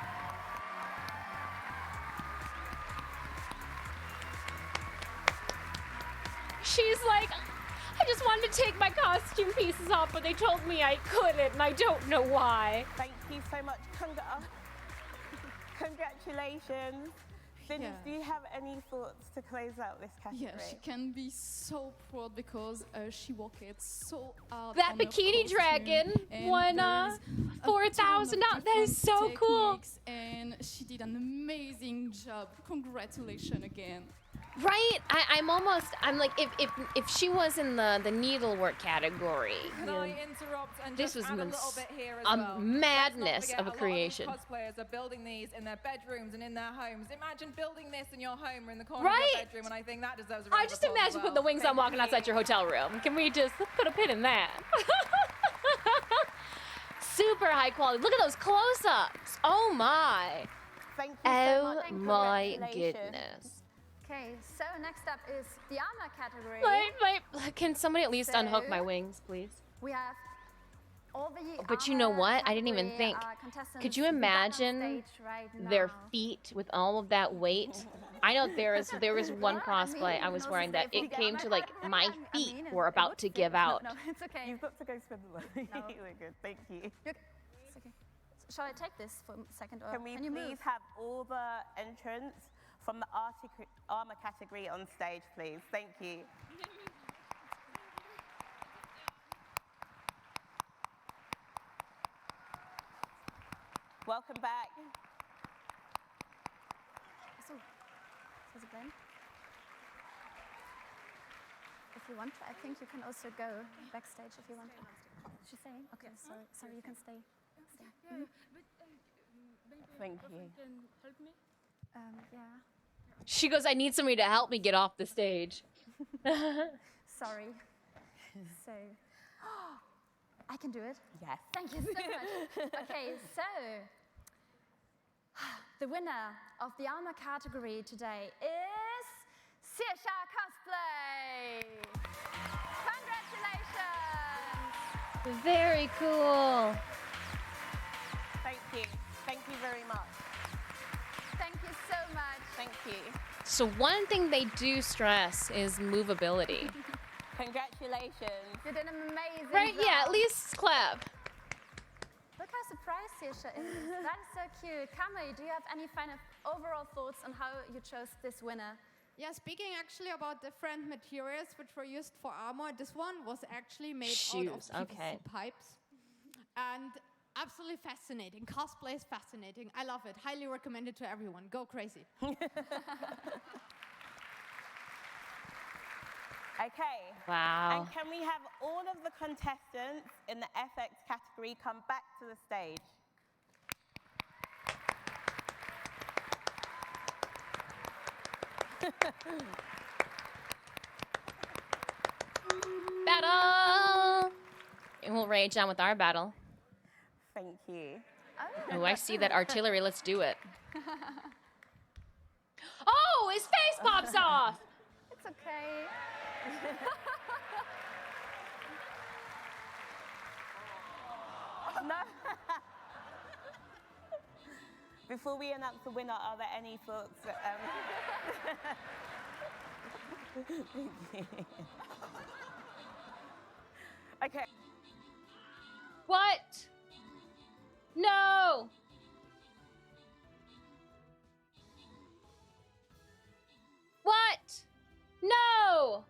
She's like, I just wanted to take my costume pieces off, but they told me I couldn't, and I don't know why. Thank you so much. Congratulations. Denise, do you have any thoughts to close out this category? Yeah, she can be so proud because she worked so hard. That on her bikini costume, dragon and won there's a $4,000. ton of That is so different cool. techniques, and she did an amazing job. Congratulations again. Right? I'm like, if she was in the needlework category, Can I interrupt and this just was add a little bit here as a well? madness Let's not of a forget, creation. A lot of these cosplayers are building these in their bedrooms and in their homes. Imagine building this in your home or in the corner of Right? your bedroom, and I think that deserves a round I of just applause as imagine putting the well. wings on walking outside your hotel room. Can we just put a pin in that? Super high quality. Look at those close-ups. Oh my. Thank you so Oh much. my Congratulations. goodness. Okay, so next up is the armor category. Can somebody at least unhook my wings, please? We have all the But you know armor what? I didn't even category, think. contestants Could you who got on imagine stage right their now. feet with all of that weight? I know there was one cosplay I was wearing that it came to like my feet were about to give out. No, it's okay. You've got to go spend the money. No. We're good. Thank you. It's okay. Shall I take this for a second, or Can we you please move? have all the entrants from the armor category on stage, please? Thank you. Welcome back. So, is it Ben? If you want, I think you can also go backstage if you want. She's saying? Okay, sorry, you can stay. Mhm. Thank you. Yeah. She goes, I need somebody to help me get off the stage. Sorry. So, I can do it. Yes. Thank you so much. Okay, so the winner of the armor category today is Xiexia Cosplay. Congratulations! Very cool. Thank you. Thank you very much. Thank you so much. Thank you. So one thing they do stress is movability. Congratulations. You did an amazing Right? job. Yeah, at least clap. Look how surprised Xiexia is. That is so cute. Kamei, do you have any kind of overall thoughts on how you chose this winner? Yeah, speaking actually about different materials which were used for armor, this one was actually made Shoes, out of PVC okay. pipes. And absolutely fascinating. Cosplay is fascinating. I love it. Highly recommend it to everyone. Go crazy. Okay. Wow. And can we have all of the contestants in the FX category come back to the stage? Battle! And we'll rage on with our battle. Thank you. Oh, I see that artillery. Let's do it. Oh, his face pops off! It's okay. No. Before we announce the winner, are there any thoughts? Okay. What? No! What? No!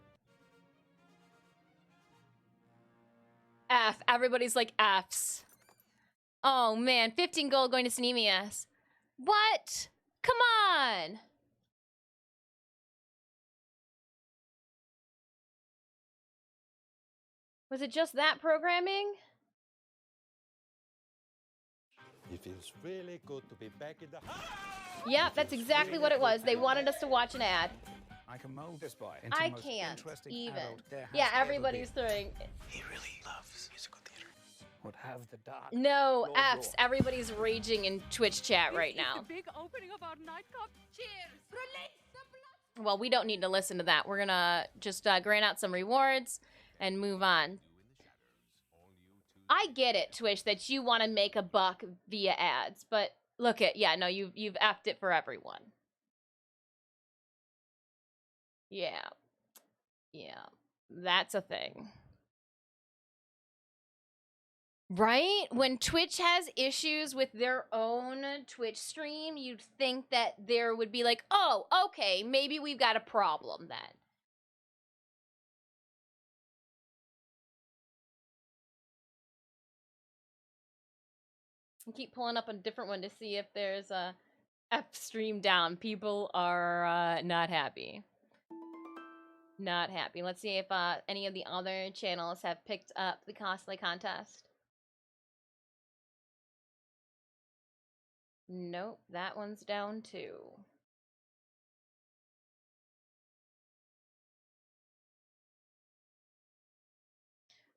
F. Everybody's like Fs. Oh man, 15 gold going to Sneemias. What? Come on! Was it just that programming? It feels really good to be back in the house. Yep, that's exactly what it was. They wanted us to watch an ad. I can mold this boy into I the most can't interesting even. adult there has Yeah, ever everybody's been. throwing. He really loves musical theater. Would have the dark. No Lord F's. Lord. Everybody's raging in Twitch chat right now. Big opening of our nightclub. Cheers. Release the blood. Well, we don't need to listen to that. We're gonna just grant out some rewards and move on. I get it, Twitch, that you want to make a buck via ads, but look at, yeah, no, you've effed it for everyone. Yeah. Yeah. That's a thing. Right? When Twitch has issues with their own Twitch stream, you'd think that there would be like, oh, okay, maybe we've got a problem then. I keep pulling up a different one to see if there's a F stream down. People are not happy. Not happy. Let's see if any of the other channels have picked up the cosplay contest. Nope, that one's down too.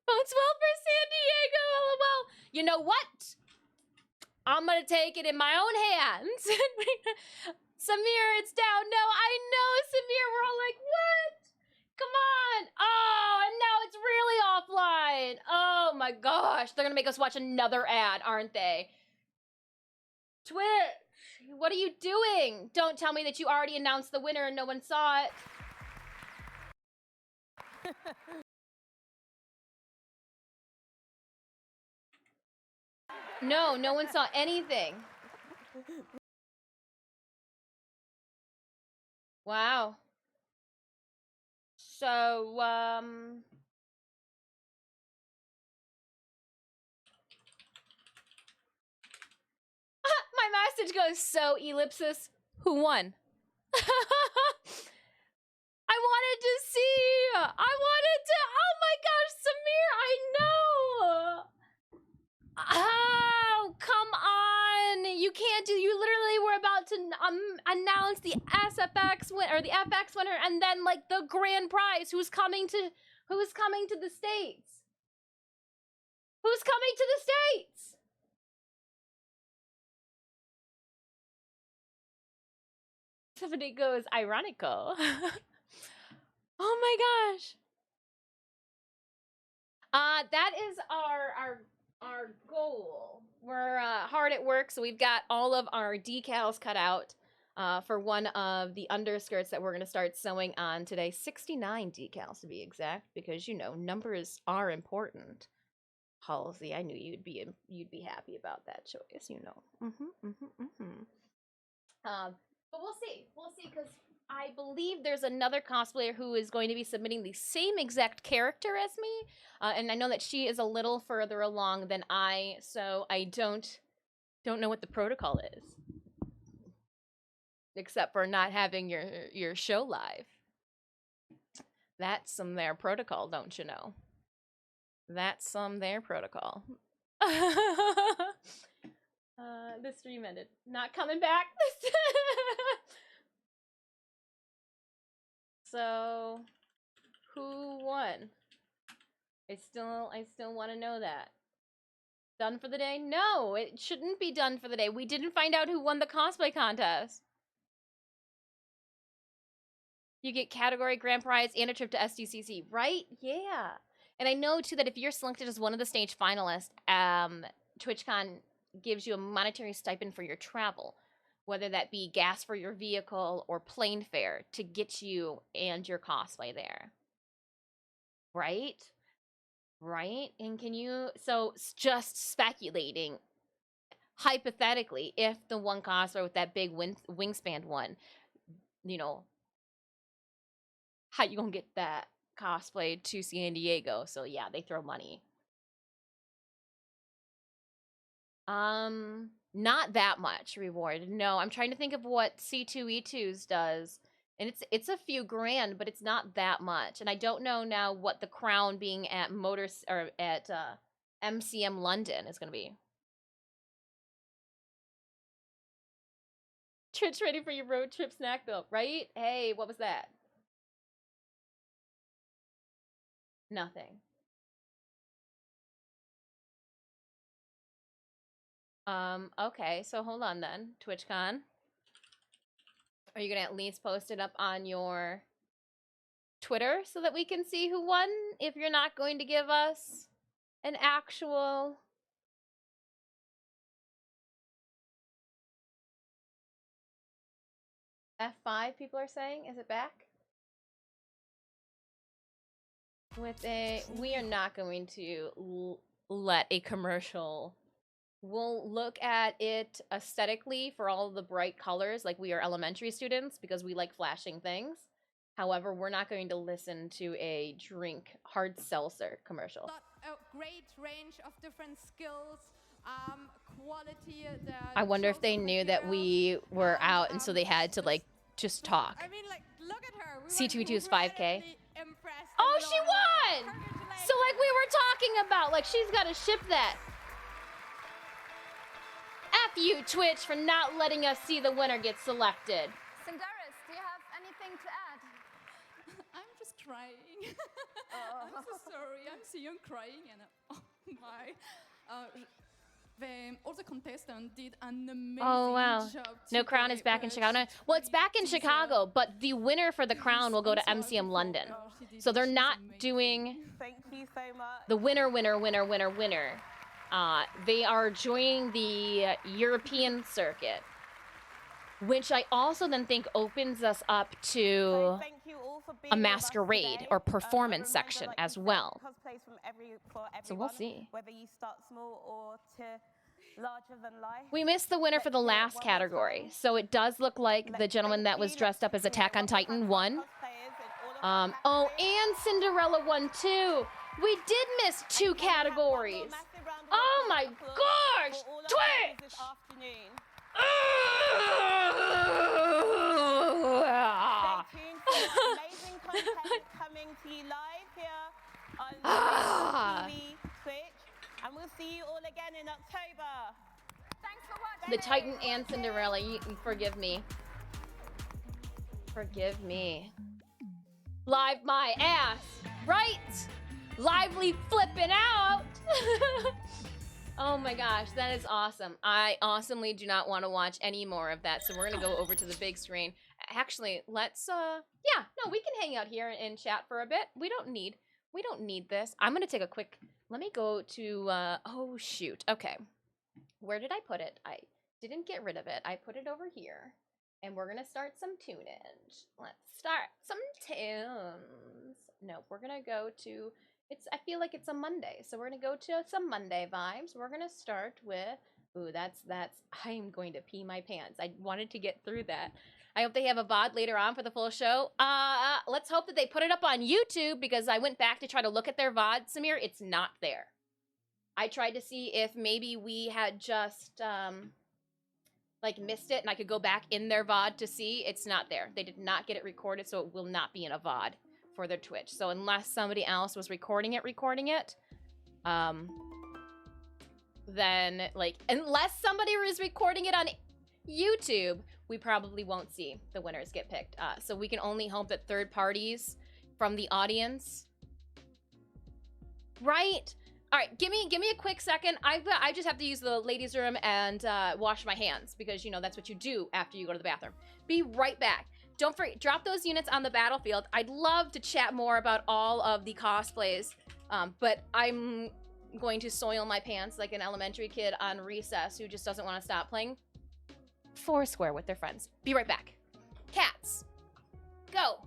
Bodes well for San Diego, lol. You know what? I'm gonna take it in my own hands. Samir, it's down. No, I know, Samir. We're all like, what? Come on. Oh, and now it's really offline. Oh my gosh. They're gonna make us watch another ad, aren't they? Twitch, what are you doing? Don't tell me that you already announced the winner and no one saw it. No, no one saw anything. Wow. So, my message goes, so ellipsis, who won? I wanted to see. Oh my gosh, Samir, I know. Oh, come on. You can't do, you literally were about to announce the SFX winner, or the FX winner, and then like the grand prize. Who's coming to the States? Who's coming to the States? Tiffany goes, ironical. Oh my gosh. That is our goal. We're hard at work, so we've got all of our decals cut out for one of the underskirts that we're going to start sewing on today. 69 decals to be exact, because you know numbers are important. Halsey, I knew you'd be happy about that choice. You know. But we'll see. We'll see, because I believe there's another cosplayer who is going to be submitting the same exact character as me, and I know that she is a little further along than I, so I don't know what the protocol is, except for not having your show live. That's some their protocol, don't you know? That's some their protocol. The stream ended. Not coming back. So, who won? I still want to know that. Done for the day? No, it shouldn't be done for the day. We didn't find out who won the cosplay contest. You get category, grand prize, and a trip to SDCC, right? Yeah. And I know, too, that if you're selected as one of the stage finalists, TwitchCon gives you a monetary stipend for your travel, whether that be gas for your vehicle or plane fare to get you and your cosplay there. Right? Right? And can you, so just speculating, hypothetically, if the one cosplayer with that big wingspan won, you know, how you gonna get that cosplay to San Diego? So yeah, they throw money. Not that much reward. No, I'm trying to think of what C2E2's does And it's a few grand, but it's not that much. And I don't know now what the crown being at MCM London is going to be. Twitch ready for your road trip snack bill, right? Hey, what was that? Nothing. Okay, so hold on then, TwitchCon. Are you gonna at least post it up on your Twitter so that we can see who won if you're not going to give us an actual... F5 people are saying? Is it back? We are not going to let a commercial... We'll look at it aesthetically for all the bright colors like we are elementary students because we like flashing things. However, we're not going to listen to a hard seltzer commercial. A great range of different skills, quality. I wonder if they knew that we were out and so they had to like just talk. I mean, like, look at her. C2E2's 5K. Oh, she won! So like we were talking about, like she's got to ship that. F you, Twitch, for not letting us see the winner get selected. Cinderella, do you have anything to add? I'm just crying. I'm so sorry. I'm seeing you crying, and oh my. All the contestants did an amazing job. No crown is back in Chicago. Well, it's back in Chicago, but the winner for the crown will go to MCM London. So they're not doing the winner. They are joining the European circuit, which I also then think opens us up to a masquerade or performance section as well. So we'll see. Whether you start small or to larger than life. We missed the winner for the last category, so it does look like the gentleman that was dressed up as Attack on Titan won. Oh, and Cinderella won too. We did miss 2 categories. Oh my gosh! Twitch! Amazing content coming to you live here on TV, Twitch, and we'll see you all again in October. Thanks for watching. The Titan and Cinderella, forgive me. Forgive me. Live my ass, right? Lively flipping out. Oh my gosh, that is awesome. I awesomely do not want to watch any more of that, so we're gonna go over to the big screen. Actually, let's yeah, no, we can hang out here and chat for a bit. We don't need this. I'm gonna take a quick, let me go to oh shoot, okay. Where did I put it? I didn't get rid of it. I put it over here. And we're gonna start some tunage. Let's start some tunes. No, we're gonna go to, I feel like it's a Monday, so we're gonna go to some Monday vibes. We're gonna start with, ooh, that's, I'm going to pee my pants. I wanted to get through that. I hope they have a VOD later on for the full show. Let's hope that they put it up on YouTube because I went back to try to look at their VOD, Samir. It's not there. I tried to see if maybe we had just, like missed it and I could go back in their VOD to see. It's not there. They did not get it recorded, so it will not be in a VOD for their Twitch. So unless somebody else was recording it, then like, unless somebody was recording it on YouTube, we probably won't see the winners get picked. So we can only hope that third parties from the audience, right? All right, give me a quick second. I just have to use the ladies' room and wash my hands because, you know, that's what you do after you go to the bathroom. Be right back. Don't forget, drop those units on the battlefield. I'd love to chat more about all of the cosplays, but I'm going to soil my pants like an elementary kid on recess who just doesn't want to stop playing Foursquare with their friends. Be right back. Cats, go.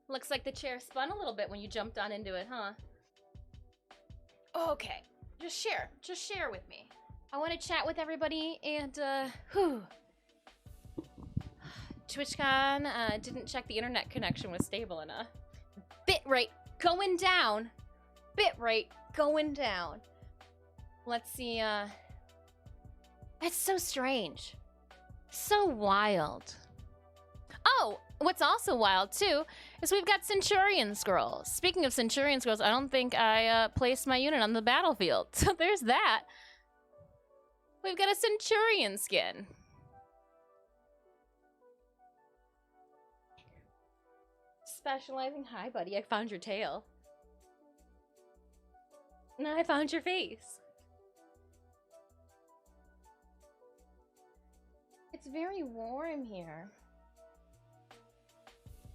Looks like the chair spun a little bit when you jumped on into it, huh? Okay, just share with me. I want to chat with everybody and, TwitchCon didn't check the internet connection was stable enough. Bitrate going down. Bitrate going down. Let's see, That's so strange. So wild. Oh, what's also wild, too, is we've got Centurion Scrolls. Speaking of Centurion Scrolls, I don't think I placed my unit on the battlefield. So there's that. We've got a Centurion skin. Specializing. Hi, buddy. I found your tail. No, I found your face. It's very warm here.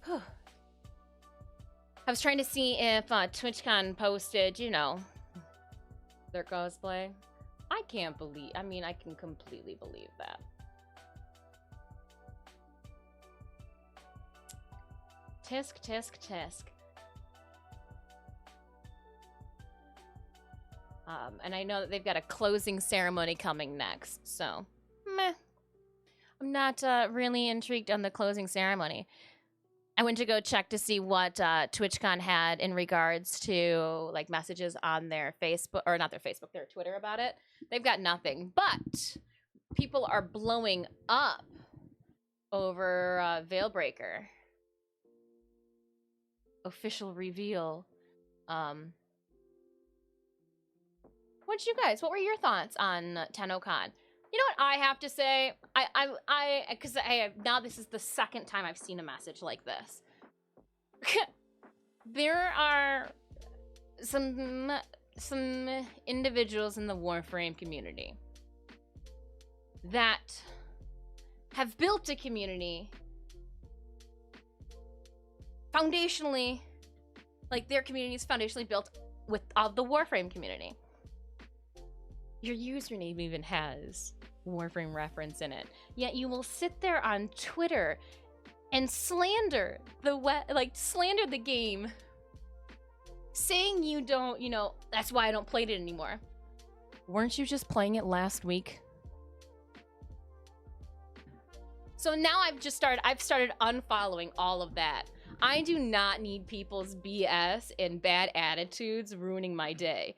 I was trying to see if TwitchCon posted, you know, their cosplay. I can't believe, I mean, I can completely believe that. Tisk, tisk, tisk. And I know that they've got a closing ceremony coming next, so meh. I'm not really intrigued on the closing ceremony. I went to go check to see what TwitchCon had in regards to like messages on their Facebook, or not their Facebook, their Twitter about it. They've got nothing, but people are blowing up over Veilbreaker. Official reveal. What were your thoughts on Tennocon? You know what I have to say? Because now this is the second time I've seen a message like this. There are some individuals in the Warframe community that have built a community foundationally, like their community is foundationally built with the Warframe community. Your username even has Warframe reference in it. Yet you will sit there on Twitter and slander slander the game, saying you don't, you know, that's why I don't play it anymore. Weren't you just playing it last week? So now I've started unfollowing all of that. I do not need people's BS and bad attitudes ruining my day.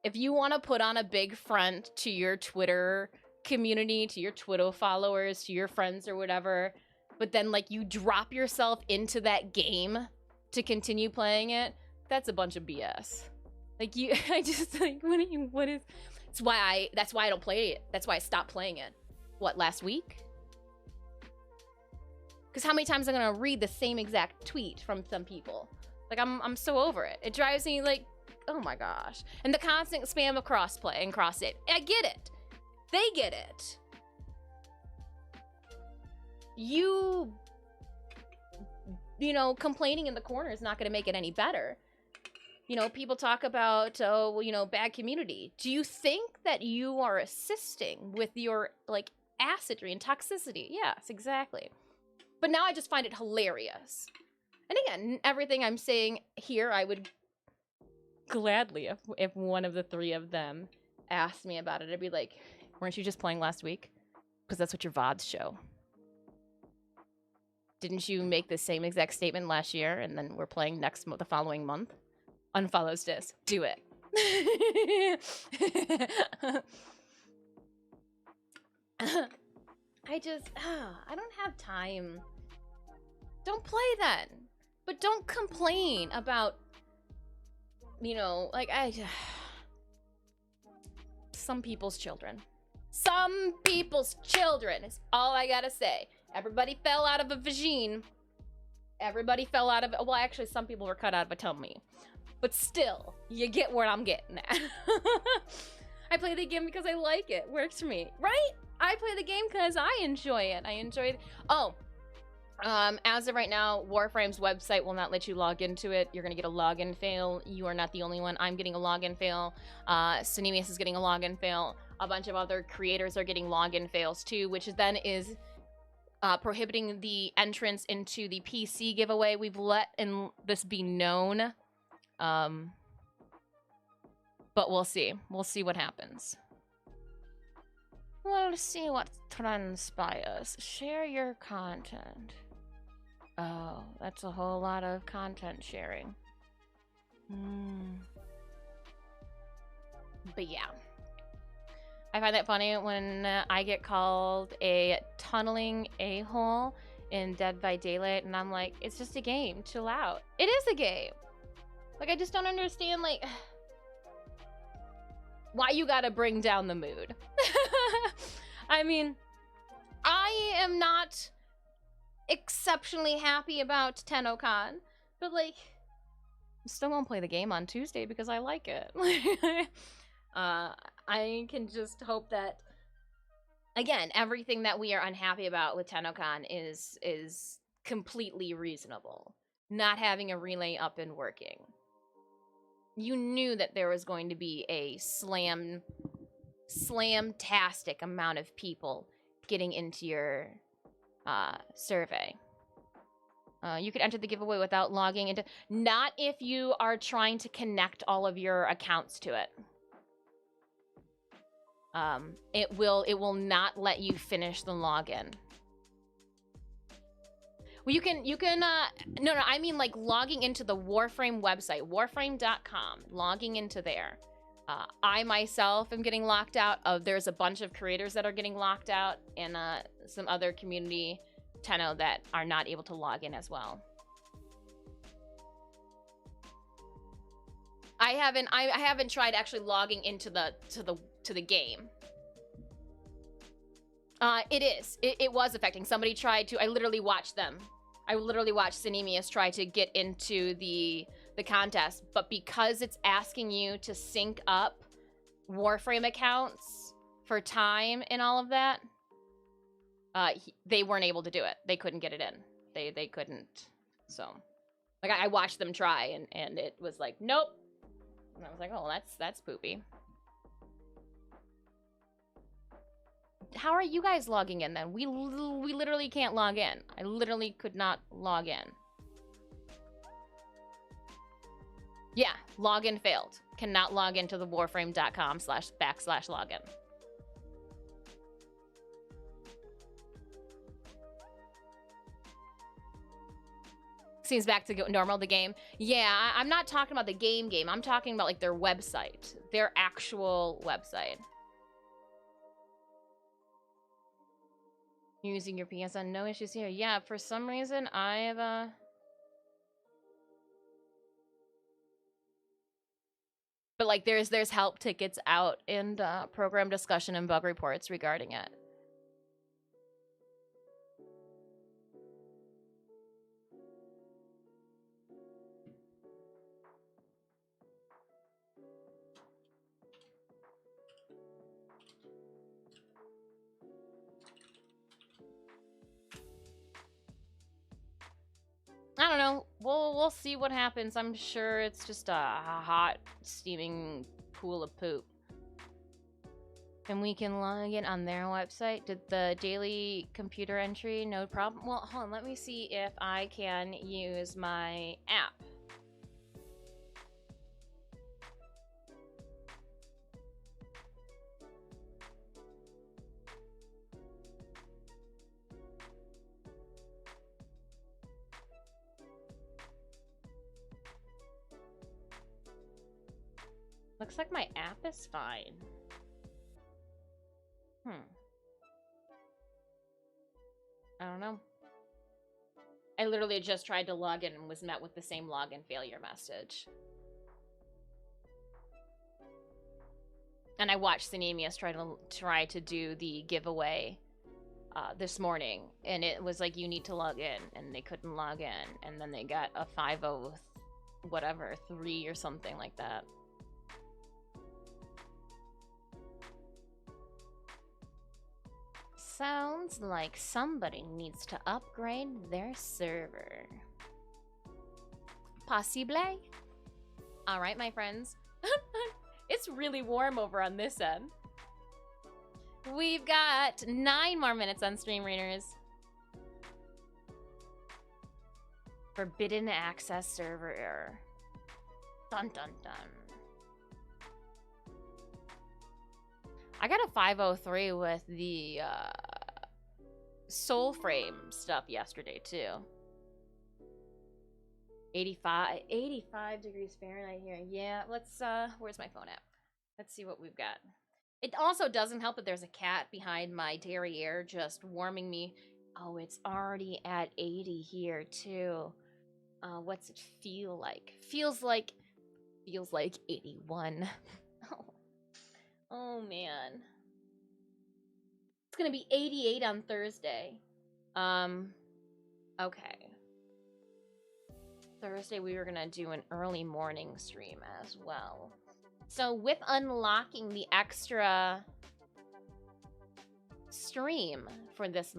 If you want to put on a big front to your Twitter community, to your Twitter followers, to your friends or whatever, but then like you drop yourself into that game to continue playing it, that's a bunch of BS. Like I just like, that's why I don't play it. That's why I stopped playing it. What, last week? Because how many times am I gonna read the same exact tweet from some people? Like I'm so over it. It drives me like, oh my gosh. And the constant spam of crossplay and cross-save. I get it. They get it. You know, complaining in the corner is not going to make it any better. You know, people talk about, oh, you know, bad community. Do you think that you are assisting with your, like, acidry and toxicity? Yes, exactly. But now I just find it hilarious. And again, everything I'm saying here, I would gladly, if one of the three of them asked me about it, I'd be like, weren't you just playing last week? Because that's what your VODs show. Didn't you make the same exact statement last year and then we're playing the following month? Unfollows this. Do it. I don't have time. Don't play then. But don't complain about, you know, like some people's children. Some people's children is all I gotta say. Everybody fell out of a vagine. Everybody fell out of, well, actually, some people were cut out of a tummy. But still, you get where I'm getting at. I play the game because I like it. Works for me, right? I play the game because I enjoy it. I enjoy it. Oh, as of right now, Warframe's website will not let you log into it. You're gonna get a login fail. You are not the only one. I'm getting a login fail. Cinemius is getting a login fail. A bunch of other creators are getting login fails too, which then is prohibiting the entrance into the PC giveaway. We've let this be known. But we'll see. We'll see what happens. We'll see what transpires. Share your content. Oh, that's a whole lot of content sharing. But yeah. I find that funny when I get called a tunneling a-hole in Dead by Daylight, and I'm like, it's just a game. Chill out. It is a game. Like, I just don't understand, like, why you gotta bring down the mood. I mean, I am not exceptionally happy about Tennocon, but, like, I'm still gonna play the game on Tuesday because I like it. I can just hope that, again, everything that we are unhappy about with Tennocon is completely reasonable. Not having a relay up and working. You knew that there was going to be a slam-tastic amount of people getting into your survey. You could enter the giveaway without logging into... Not if you are trying to connect all of your accounts to it. It will not let you finish the login. Well, you can, no, I mean like logging into the Warframe website, warframe.com, logging into there. I myself am getting locked out. There's a bunch of creators that are getting locked out, and some other community Tenno that are not able to log in as well. I haven't tried actually logging into the game. It was affecting. Somebody tried to. I literally watched them. I literally watched Cinemius try to get into the contest, but because it's asking you to sync up Warframe accounts for time and all of that, they weren't able to do it. They couldn't get it in. They couldn't. So, like, I watched them try, and it was like, nope. And I was like, oh, that's poopy. How are you guys logging in then? We literally can't log in. I literally could not log in. Yeah, login failed. Cannot log into the warframe.com/login. Seems back to normal, the game. Yeah, I'm not talking about the game. I'm talking about like their website. Their actual website. Using your PSN, no issues here. Yeah, for some reason I've but like there's help tickets out and program discussion and bug reports regarding it. I don't know. We'll see what happens. I'm sure it's just a hot, steaming pool of poop. And we can log in on their website. Did the daily computer entry? No problem. Well, hold on. Let me see if I can use my app. Looks like my app is fine. I don't know. I literally just tried to log in and was met with the same login failure message. And I watched Cinemius try to do the giveaway this morning, and it was like, you need to log in, and they couldn't log in, and then they got a 5-0 whatever 3 or something like that. Sounds like somebody needs to upgrade their server. Possible? Alright, my friends. It's really warm over on this end. We've got 9 more minutes on Stream Readers. Forbidden access server error. Dun dun dun. I got a 503 with the soul frame stuff yesterday too. 85 degrees Fahrenheit here. Yeah, let's where's my phone app? Let's see what we've got. It also doesn't help that there's a cat behind my derriere just warming me. Oh, it's already at 80 here too. What's it feel like? Feels like 81. Oh man. It's gonna be 88 on Thursday. Okay. Thursday we were gonna do an early morning stream as well. So with unlocking the extra stream for this,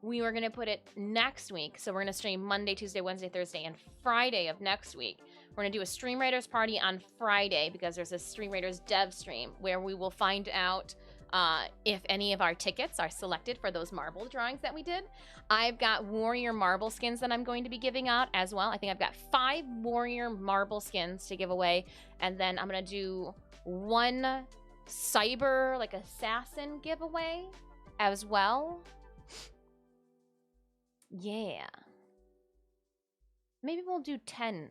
we were gonna put it next week. So we're gonna stream Monday, Tuesday, Wednesday, Thursday, and Friday of next week. We're gonna do a Stream Raiders party on Friday because there's a Stream Raiders dev stream where we will find out if any of our tickets are selected for those marble drawings that we did. I've got warrior marble skins that I'm going to be giving out as well. I think I've got 5 warrior marble skins to give away, and then I'm gonna do 1 cyber like assassin giveaway as well. Yeah, maybe we'll do 10.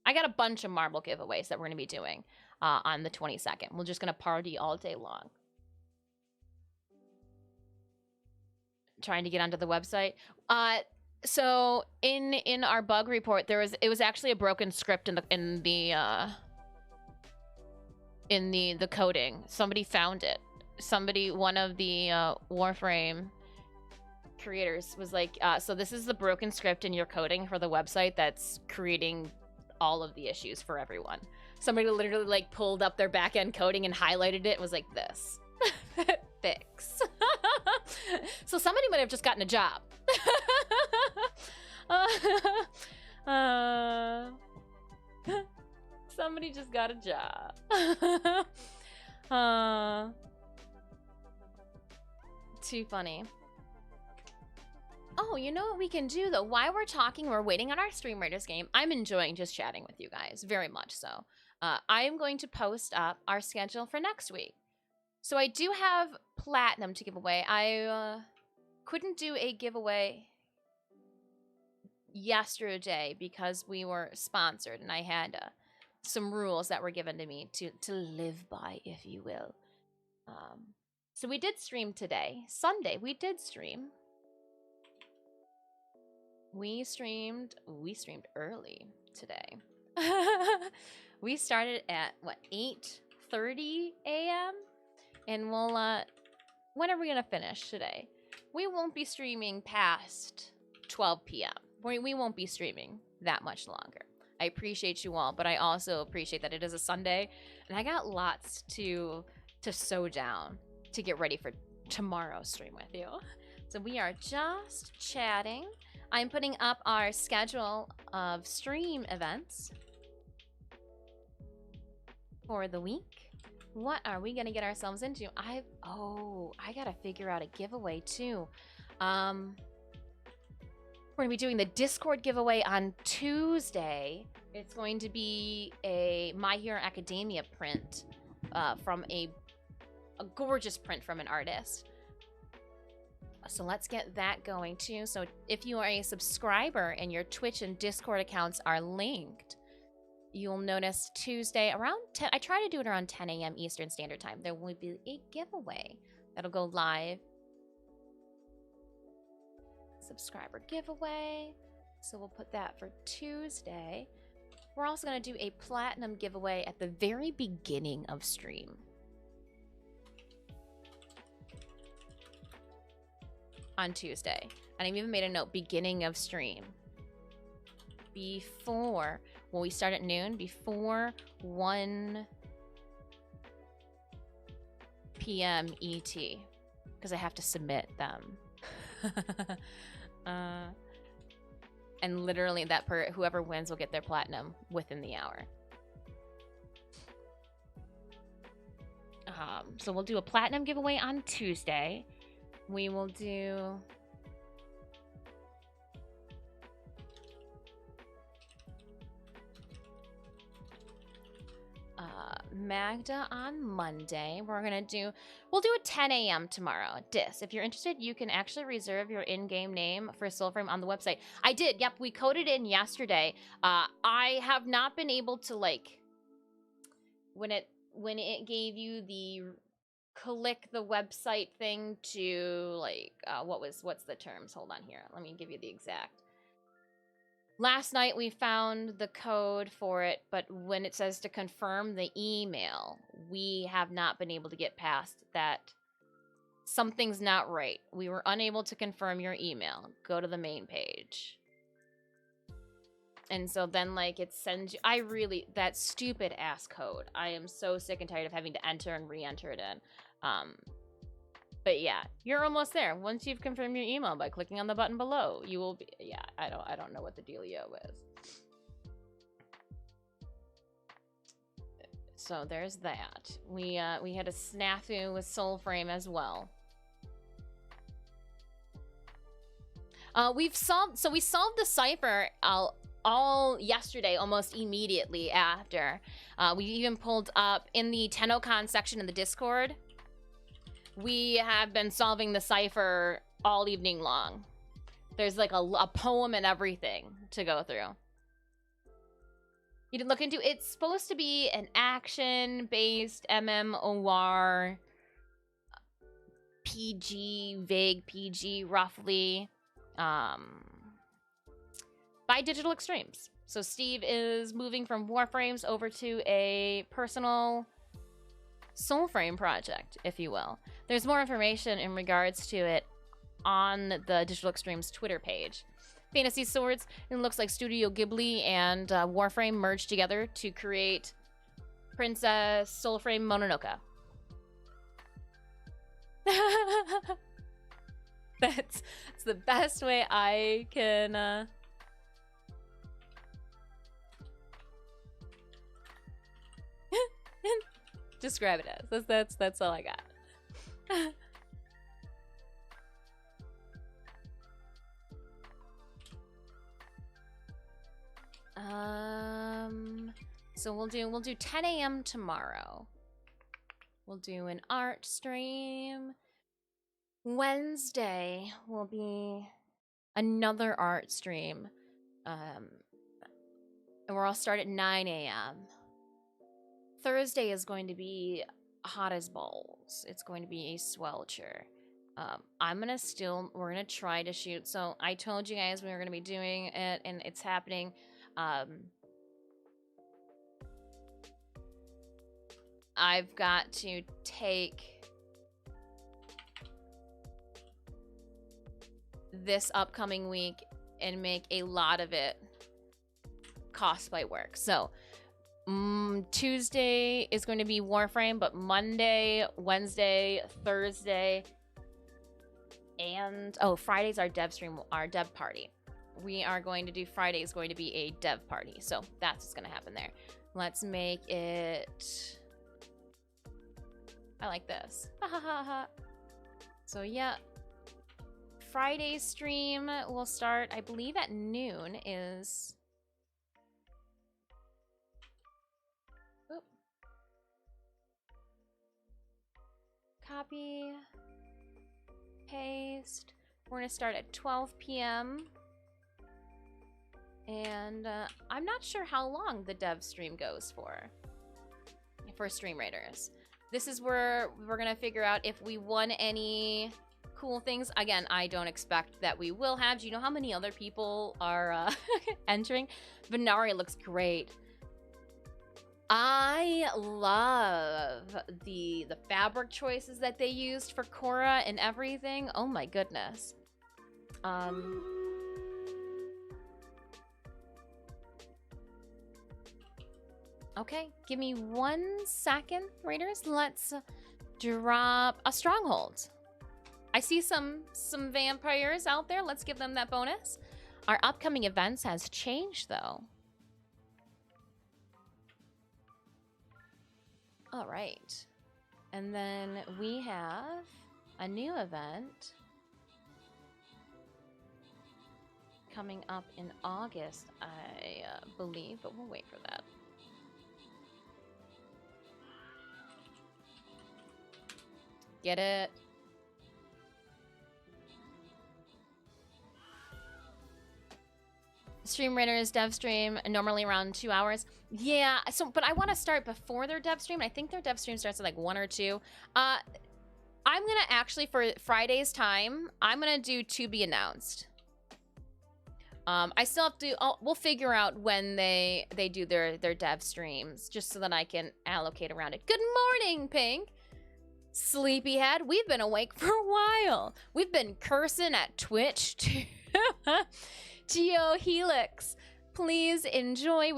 I got a bunch of marble giveaways that we're gonna be doing on the 22nd. We're just gonna party all day long. Trying to get onto the website. So in our bug report, it was actually a broken script in the coding. Somebody found it. One of the Warframe creators was like, so this is the broken script in your coding for the website that's creating all of the issues for everyone. Somebody literally like pulled up their back-end coding and highlighted it and was like, this. Fix. So somebody might have just gotten a job. Somebody just got a job. Too funny. Oh, you know what we can do though? While we're talking, we're waiting on our Stream Raiders game. I'm enjoying just chatting with you guys, very much so. I am going to post up our schedule for next week. So I do have platinum to give away. I couldn't do a giveaway yesterday because we were sponsored and I had some rules that were given to me to live by, if you will. So we did stream today. Sunday, we did stream. We streamed early today. We started at, what, 8:30 a.m.? And we'll, when are we going to finish today? We won't be streaming past 12 p.m. We won't be streaming that much longer. I appreciate you all, but I also appreciate that it is a Sunday, and I got lots to sew down to get ready for tomorrow's stream with you. So we are just chatting. I'm putting up our schedule of stream events for the week. What are we gonna get ourselves into? I gotta figure out a giveaway too. We're gonna be doing the Discord giveaway on Tuesday. It's going to be a My Hero Academia print from a gorgeous print from an artist. So let's get that going too. So if you are a subscriber and your Twitch and Discord accounts are linked, you'll notice Tuesday around 10, I try to do it around 10 a.m. Eastern Standard Time. There will be a giveaway that'll go live. Subscriber giveaway. So we'll put that for Tuesday. We're also going to do a platinum giveaway at the very beginning of stream. On Tuesday. And I've even made a note, beginning of stream. Before, well, we start at noon, before 1 p.m. ET, because I have to submit them. And literally whoever wins will get their platinum within the hour. So we'll do a platinum giveaway on Tuesday. We will do Magda on Monday. We'll do a 10 a.m. tomorrow at Dis. If you're interested, you can actually reserve your in-game name for Soulframe on the website. I did. Yep, we coded in yesterday. I have not been able to like when it gave you the click the website thing to like what's the terms? Hold on here. Let me give you the exact. Last night we found the code for it, but when it says to confirm the email, we have not been able to get past that. Something's not right. We were unable to confirm your email. Go to the main page. And so then like it sends you, that stupid ass code. I am so sick and tired of having to enter and re-enter it in. But yeah, you're almost there. Once you've confirmed your email by clicking on the button below, you will be. Yeah, I don't know what the dealio is. So there's that. We had a snafu with Soulframe as well. We solved the cipher all yesterday, almost immediately after. We even pulled up in the Tennocon section in the Discord. We have been solving the cipher all evening long. There's like a poem and everything to go through. You didn't look into it's supposed to be an action-based MMOR PG, vague PG roughly, by Digital Extremes. So Steve is moving from Warframes over to a personal Soulframe project, if you will. There's more information in regards to it on the Digital Extremes Twitter page. Fantasy Swords, it looks like Studio Ghibli and Warframe merged together to create Princess Soulframe Mononoke. That's the best way I can describe it as. That's all I got. So we'll do 10 a.m. tomorrow. We'll do an art stream. Wednesday will be another art stream. And we'll all start at 9 a.m. Thursday is going to be hot as balls. It's going to be a swelcher. We're gonna try to shoot. So I told you guys we were gonna be doing it, and it's happening. I've got to take this upcoming week and make a lot of it cosplay work. So Tuesday is going to be Warframe, but Monday, Wednesday, Thursday, and Friday's our dev stream, our dev party. We are going to do Friday's going to be a dev party, so that's what's going to happen there. Let's make it. I like this. So yeah, Friday's stream will start, I believe, at noon. Is copy, paste. We're gonna start at 12 p.m. And I'm not sure how long the dev stream goes for Stream Raiders. This is where we're gonna figure out if we won any cool things. Again, I don't expect that we will have. Do you know how many other people are entering? Venari looks great. I love the fabric choices that they used for Korra and everything. Oh my goodness. Okay, give me 1 second, Raiders. Let's drop a stronghold. I see some vampires out there. Let's give them that bonus. Our upcoming events has changed though. All right. And then we have a new event coming up in August, I believe, but we'll wait for that. Get it? Stream Raiders dev stream normally around 2 hours. Yeah, so but I want to start before their dev stream. I think their dev stream starts at like 1 or 2. I'm gonna actually, for Friday's time, I'm gonna do to be announced. I still have to. We'll figure out when they do their dev streams, just so that I can allocate around it. Good morning, Pink. Sleepyhead. We've been awake for a while. We've been cursing at Twitch too. Geo Helix, please enjoy.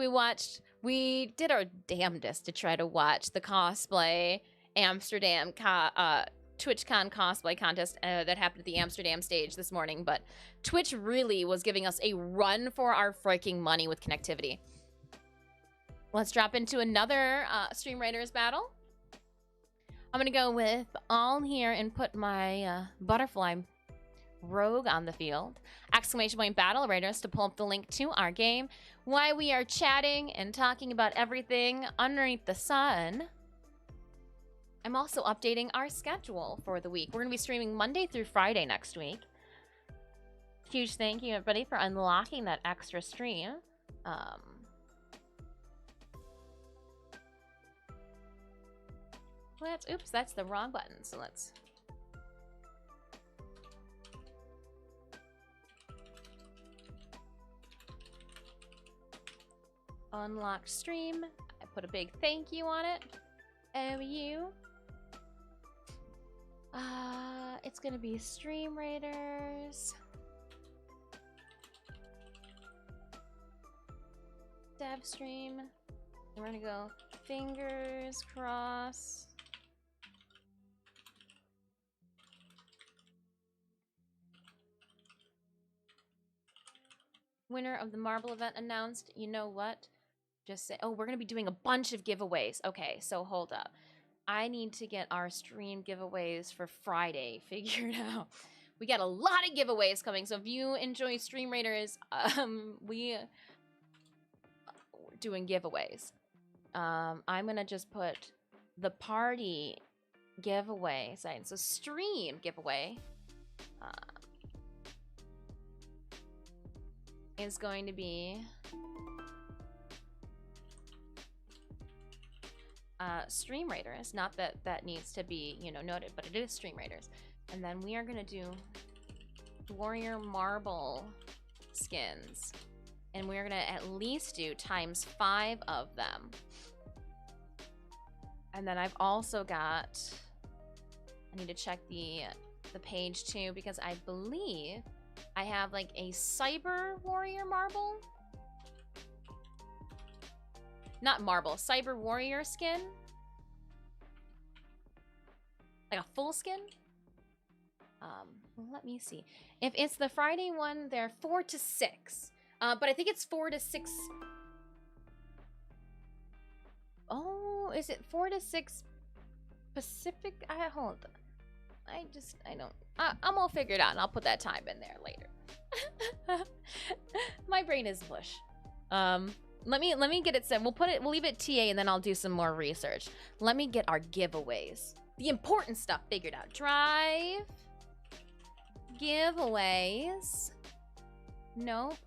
We did our damnedest to try to watch the cosplay Amsterdam TwitchCon cosplay contest that happened at the Amsterdam stage this morning, but Twitch really was giving us a run for our freaking money with connectivity. Let's drop into another Stream Raiders battle. I'm gonna go with all here and put my butterfly rogue on the field. Exclamation point battle raiders to pull up the link to our game. While we are chatting and talking about everything underneath the sun, I'm also updating our schedule for the week. We're going to be streaming Monday through Friday next week. Huge thank you, everybody, for unlocking that extra stream. Oops, that's the wrong button, so let's... Unlock stream. I put a big thank you on it. OU. It's gonna be Stream Raiders. Dev stream. And we're gonna go fingers crossed. Winner of the marble event announced. You know what? Just say, oh, we're going to be doing a bunch of giveaways. Okay, so hold up. I need to get our stream giveaways for Friday figured out. We got a lot of giveaways coming, so if you enjoy Stream Raiders, we're doing giveaways. I'm going to just put the party giveaway sign. So stream giveaway is going to be... Stream Raiders. Not that that needs to be, you know, noted, but it is Stream Raiders. And then we are gonna do Warrior Marble skins. And we're gonna at least do ×5 of them. And then I've also got... I need to check the page too, because I believe I have like a Cyber Warrior Marble. Not marble, Cyber Warrior skin. Like a full skin. Let me see. If it's the Friday one, they're 4 to 6. But I think it's 4 to 6. Oh, is it 4 to 6 Pacific? Hold on. I don't. I'm gonna figure it out, and I'll put that time in there later. My brain is mush. Let me get it set. We'll leave it TA, and then I'll do some more research. Let me get our giveaways. The important stuff figured out. Drive. Giveaways. Nope.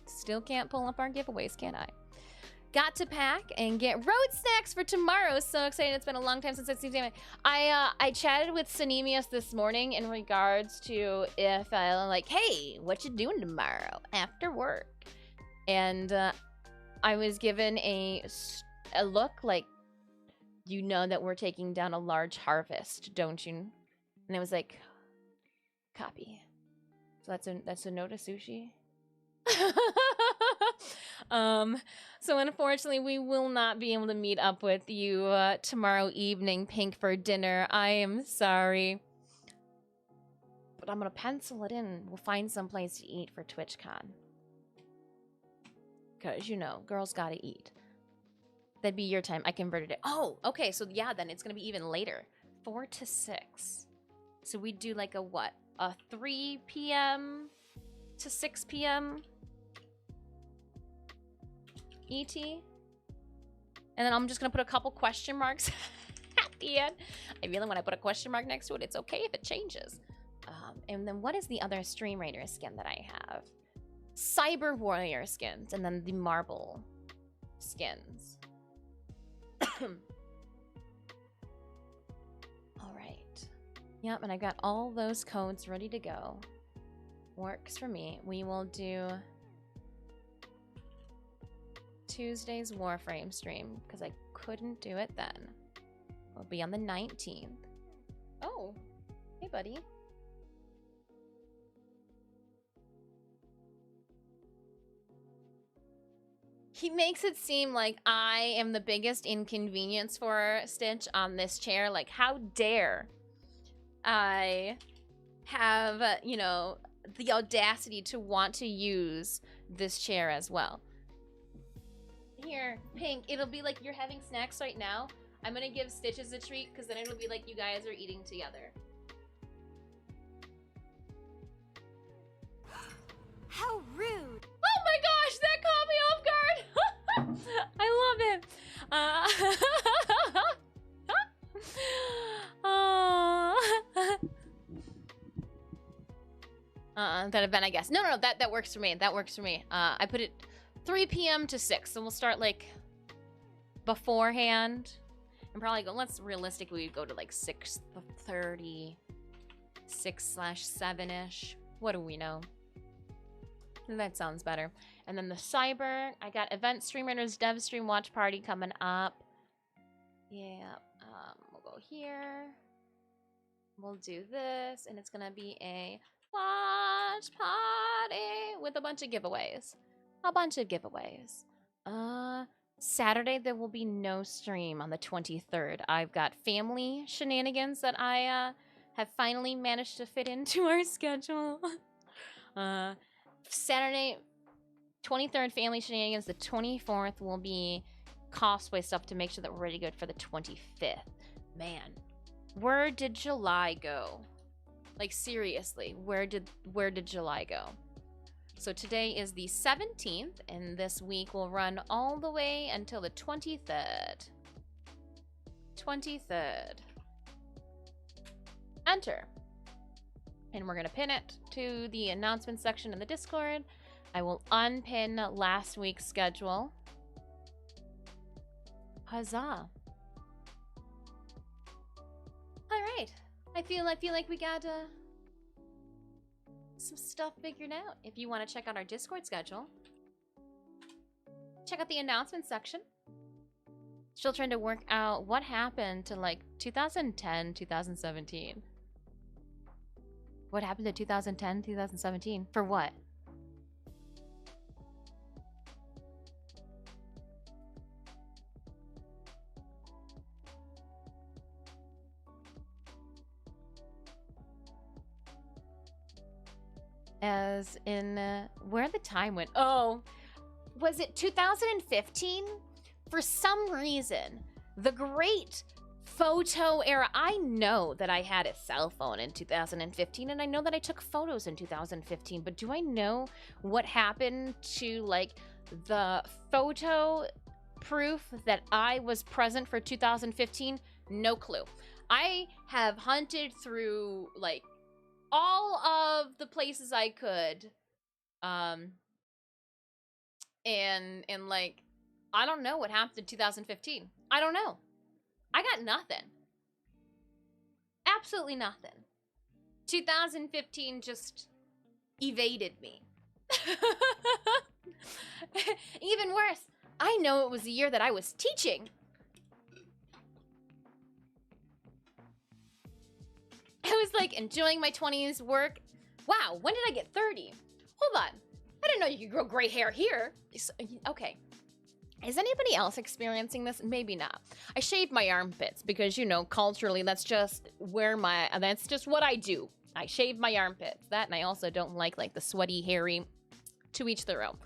Still can't pull up our giveaways, can I? Got to pack and get road snacks for tomorrow. So excited. It's been a long time since I've seen him. I chatted with Sinemius this morning in regards to if like, hey, what you doing tomorrow after work? And I was given a look like, you know that we're taking down a large harvest, don't you? And I was like, copy. So that's a no to sushi. So unfortunately we will not be able to meet up with you tomorrow evening, Pink, for dinner. I am sorry, but I'm gonna pencil it in. We'll find some place to eat for TwitchCon, because you know girls gotta eat. That'd be your time. I converted it. Oh, okay, so yeah, then it's gonna be even later. 4 to 6. So we do like a what, a 3 p.m. to 6 p.m. ET. And then I'm just gonna put a couple question marks at 15. I feel like when I put a question mark next to it, it's okay if it changes. And then what is the other Stream Raider skin that I have? Cyber Warrior skins, and then the Marble skins. All right. Yep, and I got all those codes ready to go. Works for me. We will do Tuesday's Warframe stream because I couldn't do it then. It'll be on the 19th. Oh, hey, buddy. He makes it seem like I am the biggest inconvenience for Stitch on this chair. Like, how dare I have, you know, the audacity to want to use this chair as well. Here, Pink, it'll be like you're having snacks right now. I'm gonna give Stitches a treat because then it'll be like you guys are eating together. How rude! Oh my gosh, that caught me off guard! I love it. That event, I guess. No, that works for me. That works for me. I put it 3 p.m. to 6, so we'll start like beforehand, and probably go. Let's realistically go to like 6:30, 6/7ish. What do we know? That sounds better. And then the Cyber, I got Event Streamers Dev Stream Watch Party coming up. Yeah, we'll go here. We'll do this, and it's gonna be a watch party with a bunch of giveaways. Saturday there will be no stream on the 23rd. I've got family shenanigans that I have finally managed to fit into our schedule. Saturday 23rd family shenanigans. The 24th will be cosplay stuff to make sure that we're ready to go for the 25th. Man, where did July go? Like, seriously, where did July go? So today is the 17th, and this week will run all the way until the 23rd. 23rd. Enter. And we're going to pin it to the announcement section in the Discord. I will unpin last week's schedule. Huzzah. All right. I feel like we got some stuff figured out. If you want to check out our Discord schedule, check out the announcement section. Still trying to work out what happened to like 2010, 2017. What happened to 2010, 2017? For what? As in, where the time went. Oh, was it 2015? For some reason, the great photo era. I know that I had a cell phone in 2015, and I know that I took photos in 2015, but do I know what happened to, like, the photo proof that I was present for 2015? No clue. I have hunted through, like, all of the places I could, and like, I don't know what happened in 2015. I don't know. I got nothing. Absolutely nothing. 2015 just evaded me. Even worse, I know it was the year that I was teaching. I was like enjoying my 20s work. Wow, when did I get 30? Hold on. I didn't know you could grow gray hair here. Okay. Is anybody else experiencing this? Maybe not. I shave my armpits because, you know, culturally that's just that's just what I do. I shave my armpits. That, and I also don't like the sweaty, hairy, to each their own.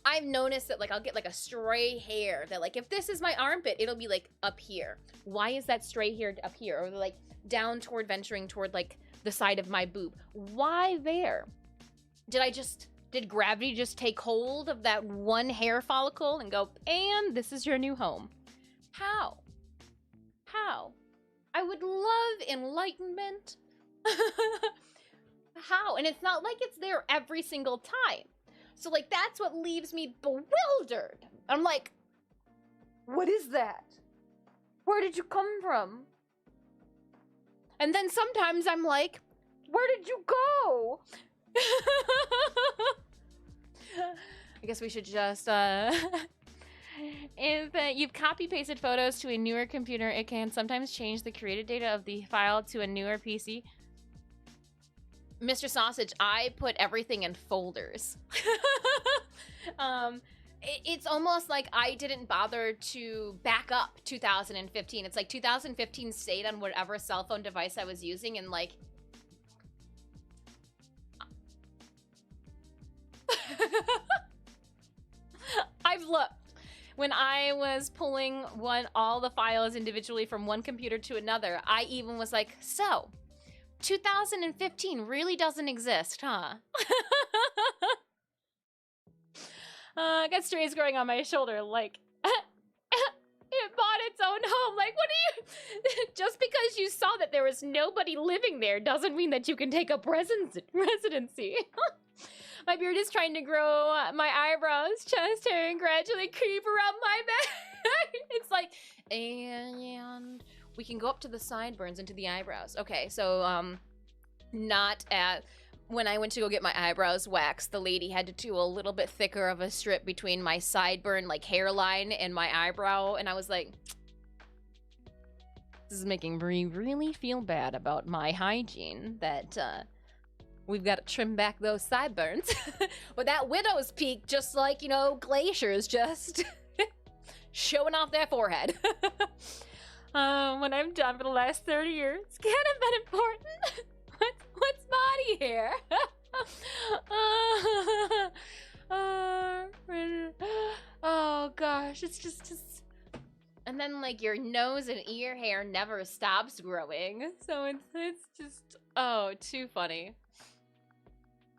I've noticed that, like, I'll get like a stray hair that, like, if this is my armpit, it'll be like up here. Why is that stray hair up here? Or like down toward venturing toward like the side of my boob. Why there? Did gravity just take hold of that one hair follicle and go, and this is your new home? How? I would love enlightenment. How? And it's not like it's there every single time. So like that's what leaves me bewildered. I'm like, what is that? Where did you come from? And then sometimes I'm like, where did you go? I guess we should just, if you've copy-pasted photos to a newer computer, it can sometimes change the created data of the file to a newer PC. Mr. Sausage, I put everything in folders. It's almost like I didn't bother to back up 2015. It's like 2015 stayed on whatever cell phone device I was using, and like... I've looked. When I was pulling all the files individually from one computer to another, I even was like, so, 2015 really doesn't exist, huh? I got strays growing on my shoulder, like, it bought its own home. Like, what are you... Just because you saw that there was nobody living there doesn't mean that you can take up residency. My beard is trying to grow my eyebrows, chest hair, and gradually creep around my back. It's like, and we can go up to the sideburns into the eyebrows. Okay, so, not at... When I went to go get my eyebrows waxed, the lady had to do a little bit thicker of a strip between my sideburn, like, hairline and my eyebrow, and I was like, this is making me really feel bad about my hygiene, that, we've got to trim back those sideburns. But that widow's peak, just like, you know, glaciers just showing off their forehead. When I'm done for the last 30 years, can't have been important. What's body hair? Oh gosh, it's just... And then like your nose and ear hair never stops growing. So it's just, oh, too funny.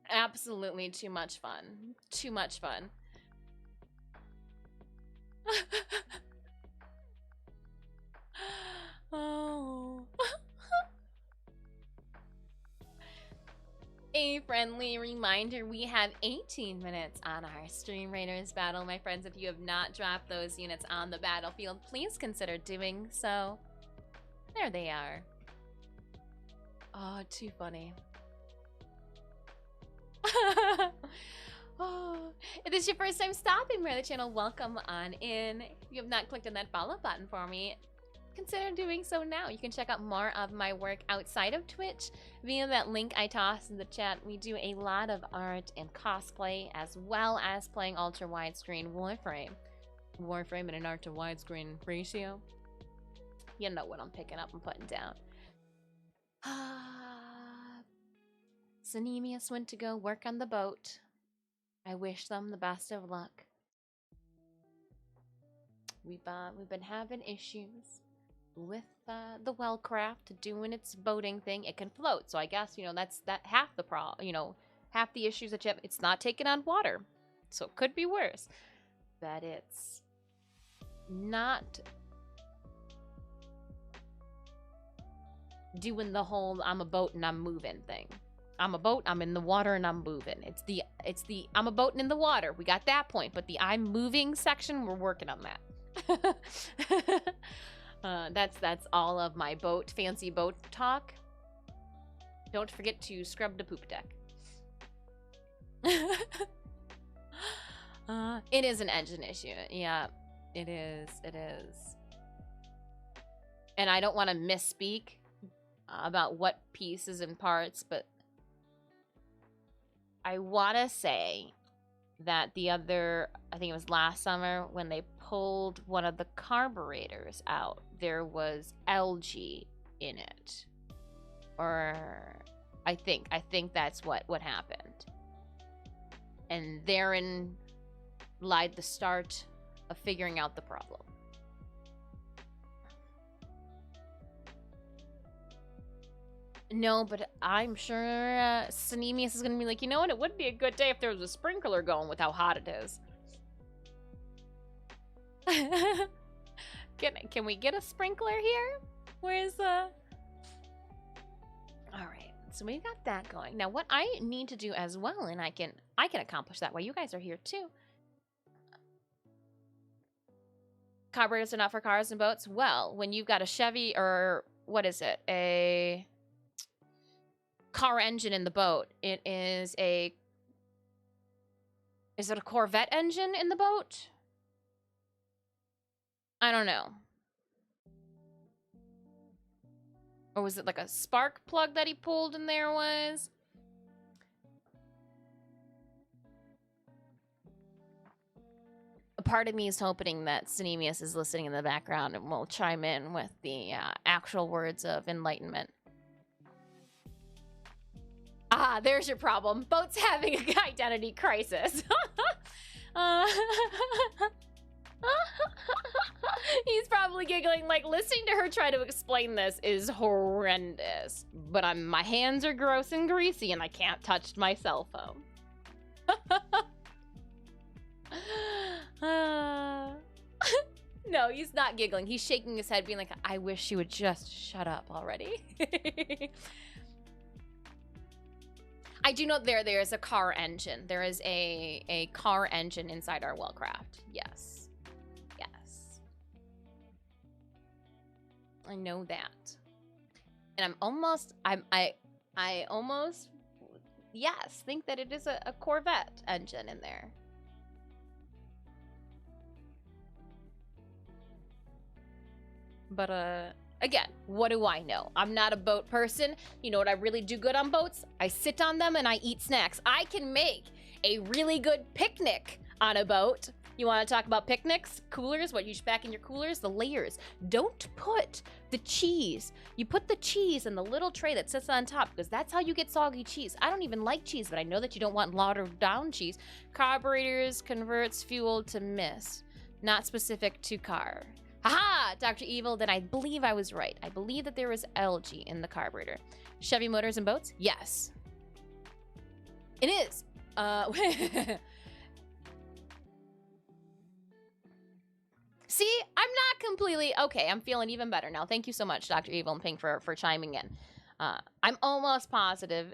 Absolutely too much fun. Too much fun. Oh. A friendly reminder, we have 18 minutes on our Stream Raiders battle. My friends, if you have not dropped those units on the battlefield, please consider doing so. There they are. Oh, too funny. Oh, if this is your first time stopping by the channel, welcome on in. If you have not clicked on that follow button for me, consider doing so now. You can check out more of my work outside of Twitch via that link I tossed in the chat. We do a lot of art and cosplay, as well as playing ultra widescreen Warframe. Warframe in an art to widescreen ratio. You know what I'm picking up and putting down. Sanemius went to go work on the boat. I wish them the best of luck. We've been having issues with the Wellcraft doing its boating thing. It can float, so I guess, you know, that's half the problem. You know, half the issues that you have. It's not taking on water, so it could be worse. But it's not doing the whole I'm a boat and I'm moving thing. I'm a boat, I'm in the water, and I'm moving. It's the I'm a boat and in the water. We got that point, but the I'm moving section, we're working on that. That's all of my fancy boat talk. Don't forget to scrub the poop deck. It is an engine issue. Yeah, it is. It is. And I don't want to misspeak about what pieces and parts, but I want to say that the other, I think it was last summer, when they pulled one of the carburetors out, there was algae in it. Or I think that's what happened. And therein lied the start of figuring out the problem. No, but I'm sure Sanemius is going to be like, you know what? It would be a good day if there was a sprinkler going with how hot it is. Can we get a sprinkler here? Where's the... All right, so we've got that going. Now, what I need to do as well, and I can accomplish that while you guys are here too. Carburetors are not for cars and boats. Well, when you've got a Chevy or what is it? A car engine in the boat. It is a... Is it a Corvette engine in the boat? I don't know. Or was it like a spark plug that he pulled and there was? A part of me is hoping that Cinemius is listening in the background and will chime in with the actual words of enlightenment. Ah, there's your problem. Boat's having an identity crisis. He's probably giggling, like, listening to her try to explain this is horrendous. But my hands are gross and greasy and I can't touch my cell phone. No, he's not giggling. He's shaking his head being like, I wish you would just shut up already. I do know there is a car engine. There is a car engine inside our wellcraft. Yes. Yes. I know that. And I almost, yes, think that it is a Corvette engine in there. But, again, what do I know? I'm not a boat person. You know what I really do good on boats? I sit on them and I eat snacks. I can make a really good picnic on a boat. You want to talk about picnics? Coolers? What you pack in your coolers? The layers. Don't put the cheese. You put the cheese in the little tray that sits on top because that's how you get soggy cheese. I don't even like cheese, but I know that you don't want watered down cheese. Carburetors converts fuel to mist. Not specific to car. Haha, Dr. Evil, then I believe I was right. I believe that there was algae in the carburetor. Chevy motors and boats? Yes. It is. See, I'm not completely... Okay, I'm feeling even better now. Thank you so much, Dr. Evil and Pink, for chiming in. I'm almost positive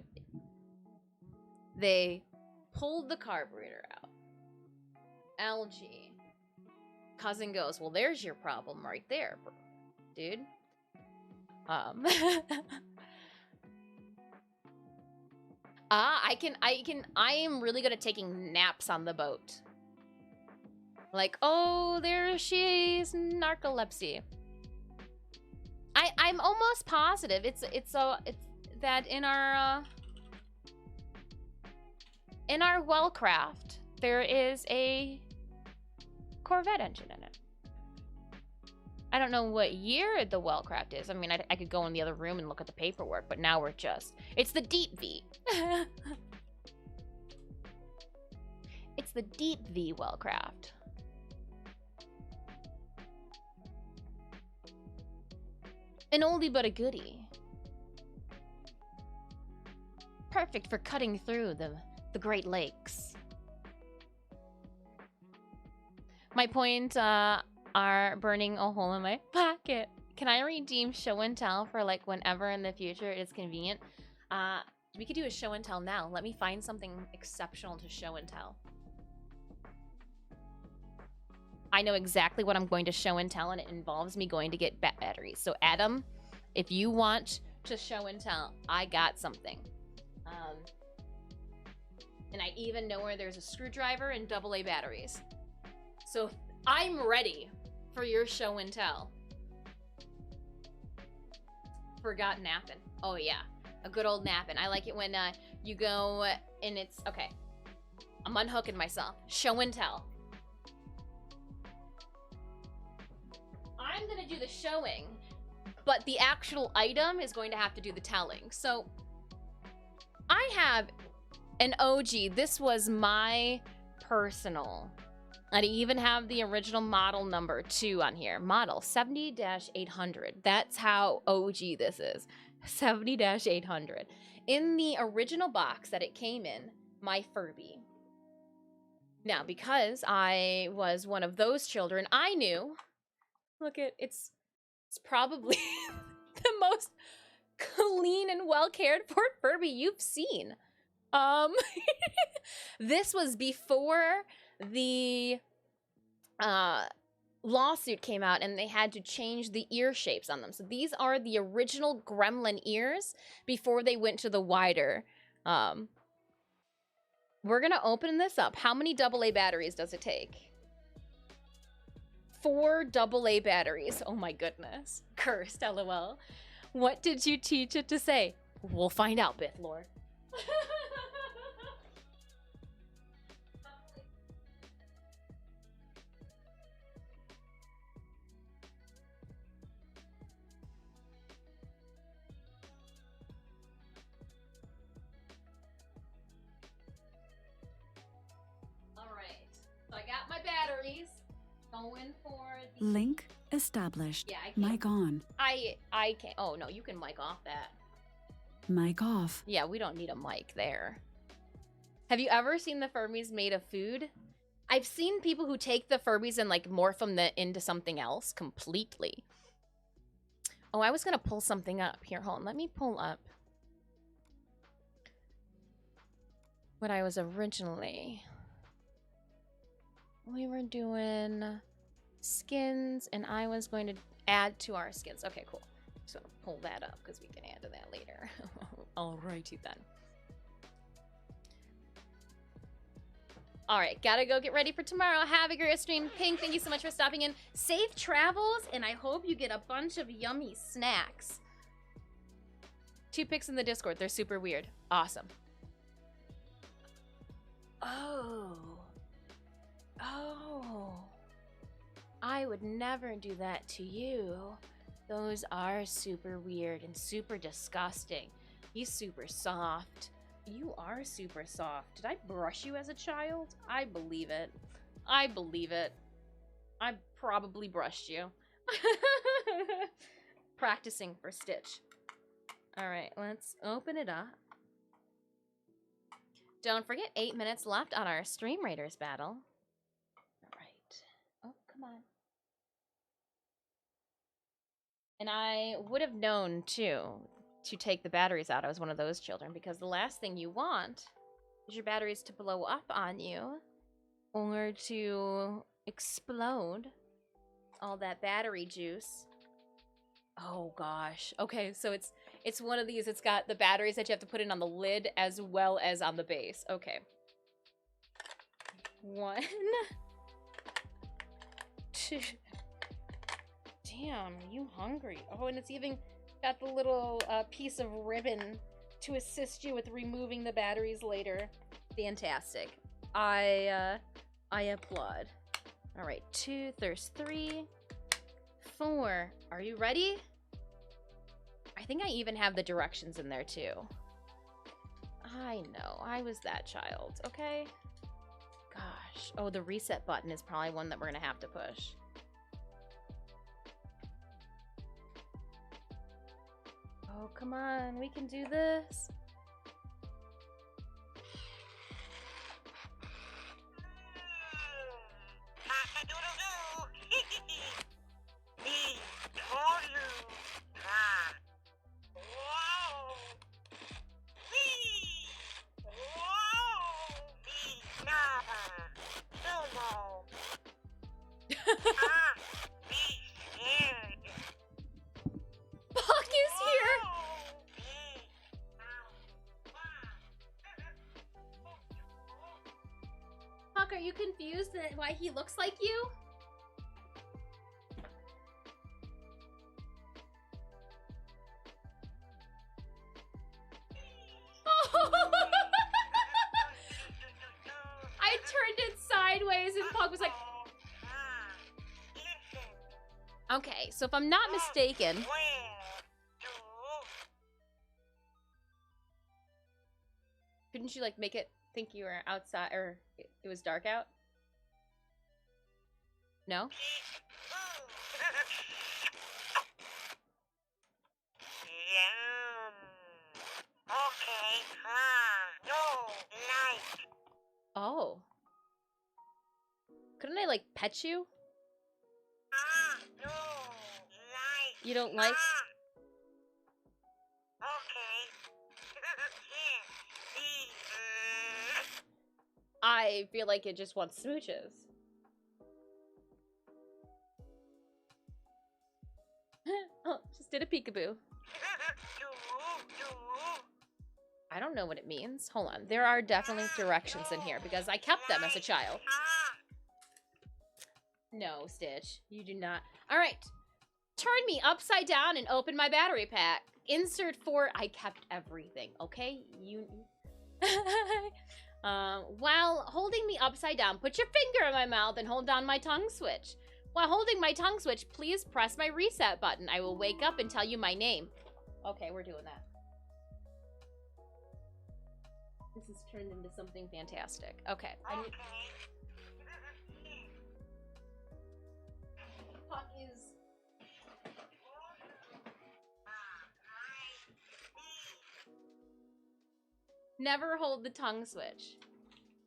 they pulled the carburetor out. Algae. Cousin goes, well, there's your problem right there, dude. I am really good at taking naps on the boat. Like, oh, there she's narcolepsy. I'm almost positive it's that in our wellcraft there is a Corvette engine in it. I don't know what year the wellcraft is. I mean, I could go in the other room and look at the paperwork, but now it's the Deep V. It's the Deep V wellcraft. An oldie but a goodie. Perfect for cutting through the Great Lakes. My points are burning a hole in my pocket. Can I redeem show and tell for like whenever in the future it is convenient? We could do a show and tell now. Let me find something exceptional to show and tell. I know exactly what I'm going to show and tell, and it involves me going to get batteries. So Adam, if you want to show and tell, I got something. And I even know where there's a screwdriver and AA batteries. So I'm ready for your show and tell. Forgot napping. Oh yeah, a good old napping. I like it when you go and it's, okay. I'm unhooking myself. Show and tell. I'm gonna do the showing, but the actual item is going to have to do the telling. So I have an OG. This was my personal. I even have the original model number 2 on here. Model 70-800. That's how OG this is. 70-800. In the original box that it came in, my Furby. Now, because I was one of those children, I knew. Look at it's probably the most clean and well cared for Furby you've seen. This was before the lawsuit came out and they had to change the ear shapes on them. So these are the original gremlin ears before they went to the wider. We're gonna open this up. How many AA batteries does it take? 4 AA batteries. Oh my goodness. Cursed, LOL. What did you teach it to say? We'll find out, Bithlord. So I got my batteries. Going for the... Link established. Yeah, I can't. Mic on. I can't. Oh, no, you can mic off that. Mic off. Yeah, we don't need a mic there. Have you ever seen the Furbies made of food? I've seen people who take the Furbies and like morph them into something else completely. Oh, I was going to pull something up. Here, hold on. Let me pull up what I was originally... We were doing skins, and I was going to add to our skins. Okay, cool. So pull that up because we can add to that later. Alrighty then. All right, gotta go get ready for tomorrow. Have a great stream. Pink, thank you so much for stopping in. Safe travels, and I hope you get a bunch of yummy snacks. 2 pics in the Discord. They're super weird. Awesome. Oh, I would never do that to you. Those are super weird and super disgusting. He's super soft. You are super soft. Did I brush you as a child? I believe it. I believe it. I probably brushed you. Practicing for Stitch. All right, let's open it up. Don't forget, 8 minutes left on our Stream Raiders battle. Oh, come on. And I would have known, too, to take the batteries out. I was one of those children, because the last thing you want is your batteries to blow up on you or to explode all that battery juice. Oh, gosh. Okay, so it's one of these. It's got the batteries that you have to put in on the lid as well as on the base. Okay. 1... Damn, are you hungry? Oh, and it's even got the little piece of ribbon to assist you with removing the batteries later. Fantastic. I applaud. All right, 2, there's 3, 4. Are you ready? I think I even have the directions in there too. I know, I was that child, okay? Gosh. Oh, the reset button is probably one that we're gonna have to push. Oh, come on. We can do this. Puck is here! Puck, are you confused at why he looks like you? I turned it sideways and Puck was like... Okay, so if I'm not mistaken... Couldn't you, like, make it think you were outside, or it was dark out? No? Oh. Couldn't I, like, pet you? You don't like? I feel like it just wants smooches. Oh, just did a peekaboo. I don't know what it means. Hold on. There are definitely directions in here because I kept them as a child. No, Stitch. You do not. All right. Turn me upside down and open my battery pack. Insert 4. I kept everything, okay? While holding me upside down, put your finger in my mouth and hold down my tongue switch. While holding my tongue switch, please press my reset button. I will wake up and tell you my name. Okay, we're doing that. This has turned into something fantastic. Okay. Puck is... Never hold the tongue switch.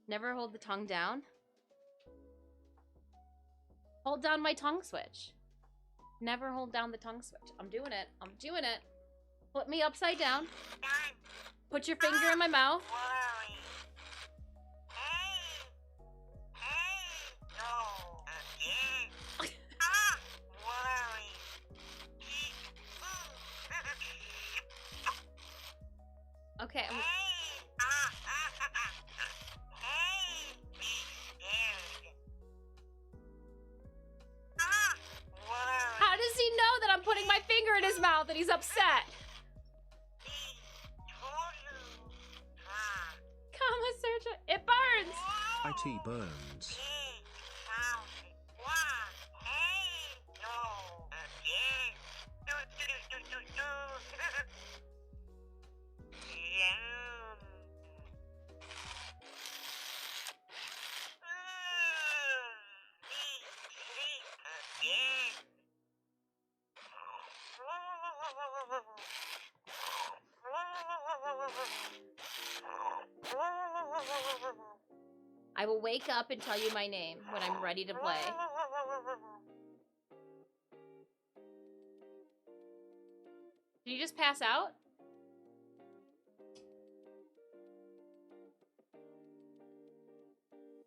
Never hold the tongue down. Hold down my tongue switch. Never hold down the tongue switch. I'm doing it. I'm doing it. Put me upside down. Put your finger in my mouth. Okay. How does he know that I'm putting my finger in his mouth and he's upset? Comma search. It burns. IT burns. I will wake up and tell you my name when I'm ready to play. Did you just pass out?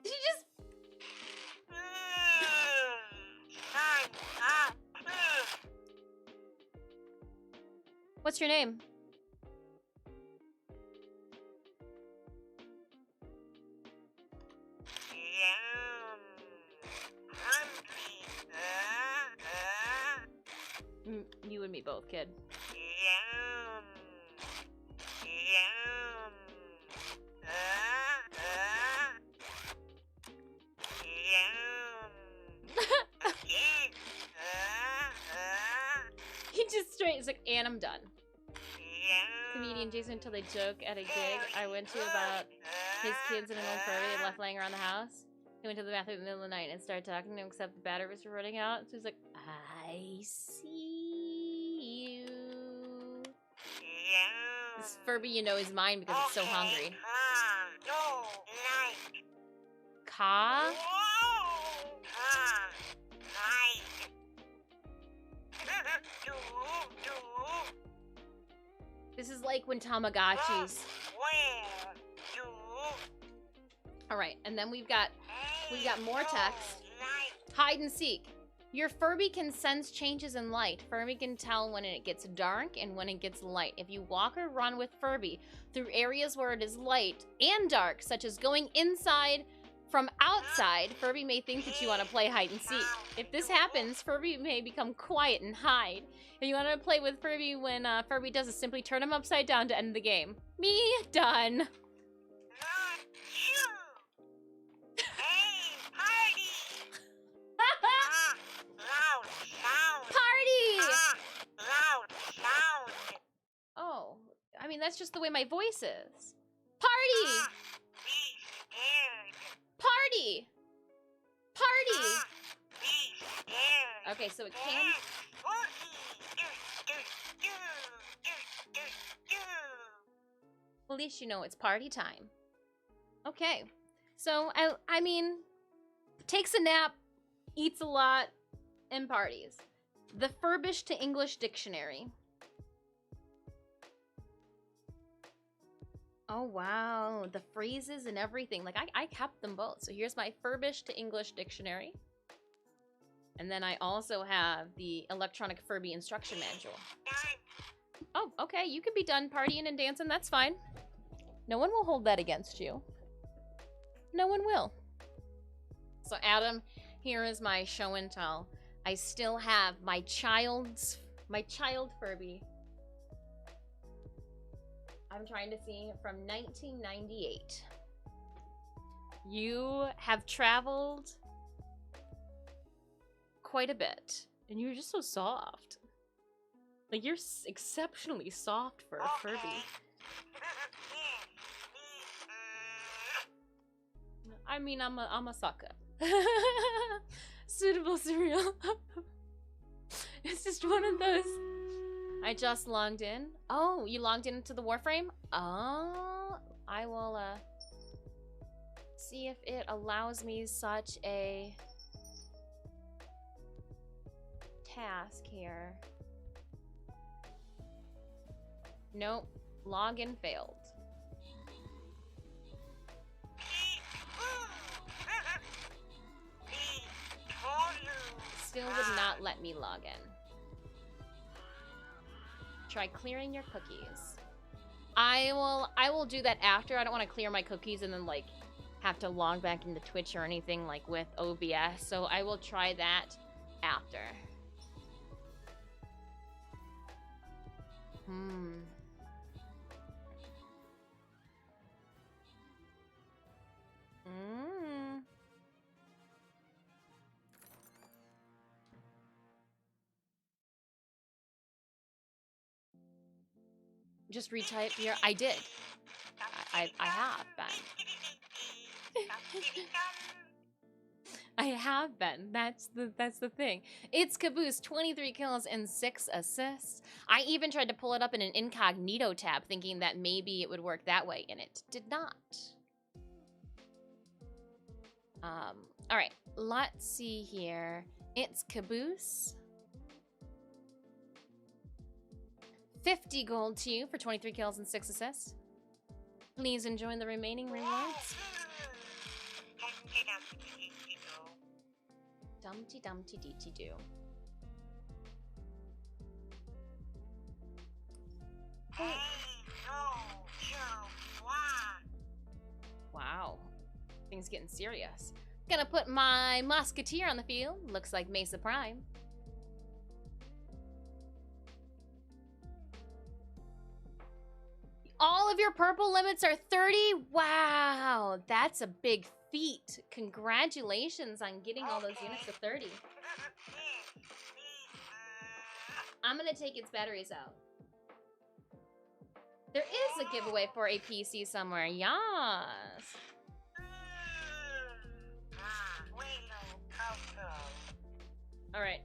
Did you just... What's your name? You and me both, kid. He just straight is like, and I'm done. Comedian Jason told a joke at a gig I went to about his kids and an old furry they left laying around the house. He went to the bathroom in the middle of the night and started talking to him, except the batteries were running out. So he's like, I see you. This Furby, you know, is mine because it's so hungry. Ka? This is like when Tamagotchis. Alright, and then we've got more text. Hide and seek. Your Furby can sense changes in light. Furby can tell when it gets dark and when it gets light. If you walk or run with Furby through areas where it is light and dark, such as going inside from outside, Furby may think that you want to play hide and seek. If this happens, Furby may become quiet and hide. If you want to play with Furby when Furby does it, simply turn him upside down to end the game. Me done. Oh, I mean, that's just the way my voice is. Party! Party! Party! Okay, so it can... Well, at least you know it's party time. Okay. So, I mean, takes a nap, eats a lot, and parties. The Furbish to English Dictionary. Oh, wow. The phrases and everything. Like, I kept them both. So here's my Furbish to English dictionary. And then I also have the electronic Furby instruction manual. Oh, okay. You can be done partying and dancing. That's fine. No one will hold that against you. No one will. So, Adam, here is my show and tell. I still have my child Furby. I'm trying to see from 1998. You have traveled quite a bit, and you're just so soft. Like, you're exceptionally soft for a Furby. I mean, I'm a sucker. Suitable cereal. It's just one of those. I just logged in. Oh, you logged into the Warframe? Oh, I will see if it allows me such a task here. Nope, login failed. Still would not let me log in. Try clearing your cookies. I will do that after. I don't want to clear my cookies and then like have to log back into Twitch or anything like with OBS. So I will try that after. Just retype here. I did. I have been. I have been. That's the thing. It's Caboose, 23 kills and 6 assists. I even tried to pull it up in an incognito tab, thinking that maybe it would work that way, and it did not. All right. Let's see here. It's Caboose. 50 gold to you for 23 kills and 6 assists. Please enjoy the remaining rewards. Dumpty dumpty deety doo. Wow. Things getting serious. Gonna put my musketeer on the field. Looks like Mesa Prime. All of your purple limits are 30? Wow, that's a big feat. Congratulations on getting all those units to 30. I'm gonna take its batteries out. There is a giveaway for a PC somewhere, yes. All right.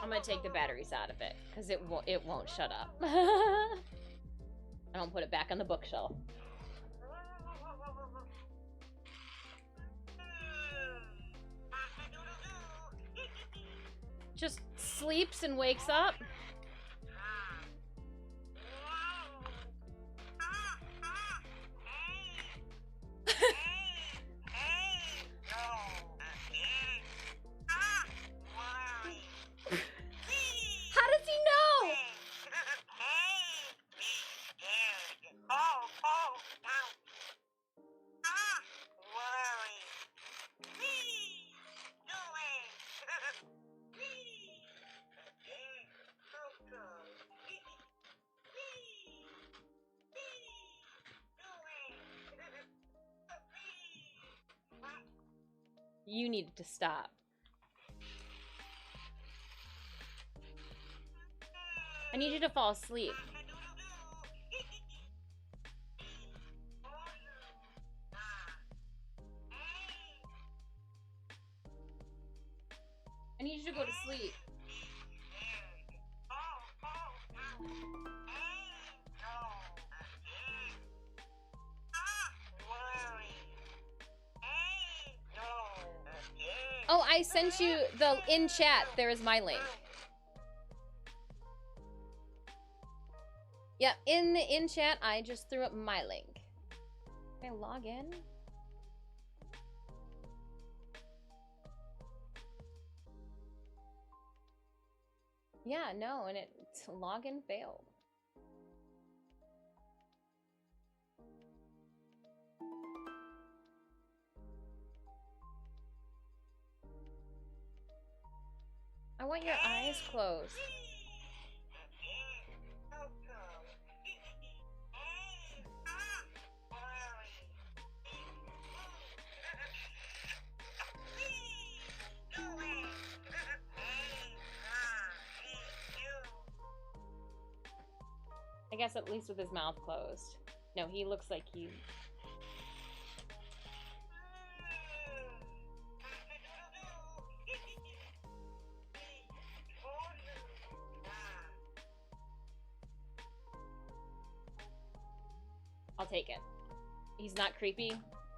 I'm gonna take the batteries out of it because it won't shut up. I don't put it back on the bookshelf. Just sleeps and wakes up. How does he know? You needed to stop. I need you to fall asleep. I need you to go to sleep. Oh, I sent you in chat. There is my link. Yeah, in chat, I just threw up my link. Can I log in? Yeah, no, and it's login failed. I want your eyes closed. I guess at least with his mouth closed. No, he looks like he... I'll take it. He's not creepy.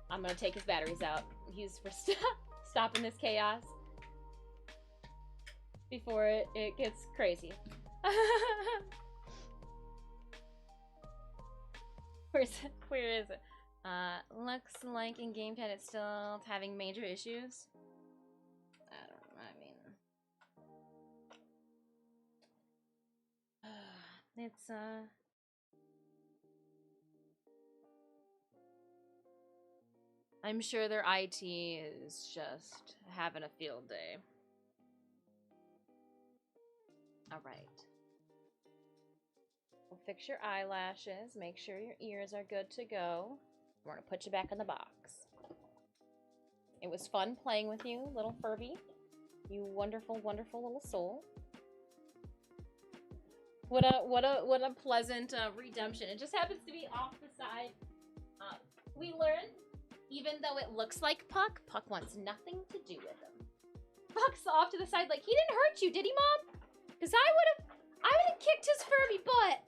I'm gonna take his batteries out. He's for stopping this chaos before it gets crazy. Where is it? Looks like in GameChat it's still having major issues. It's I'm sure their IT is just having a field day. All right. We'll fix your eyelashes, make sure your ears are good to go. We're gonna put you back in the box. It was fun playing with you, little Furby. You wonderful, wonderful little soul. What a pleasant redemption. It just happens to be off the side. We learned, even though it looks like Puck, Puck wants nothing to do with him. Puck's off to the side like, he didn't hurt you, did he, Mom? Because I would have kicked his Furby butt.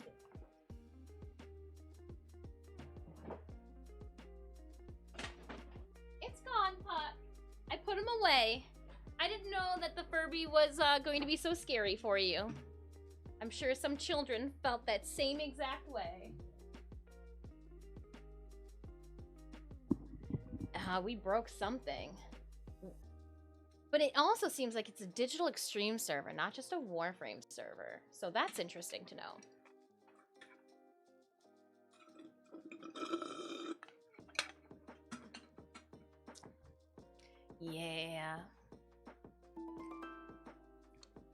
It's gone, Puck. I put him away. I didn't know that the Furby was going to be so scary for you. I'm sure some children felt that same exact way. We broke something. But it also seems like it's a digital extreme server, not just a Warframe server. So that's interesting to know. Yeah.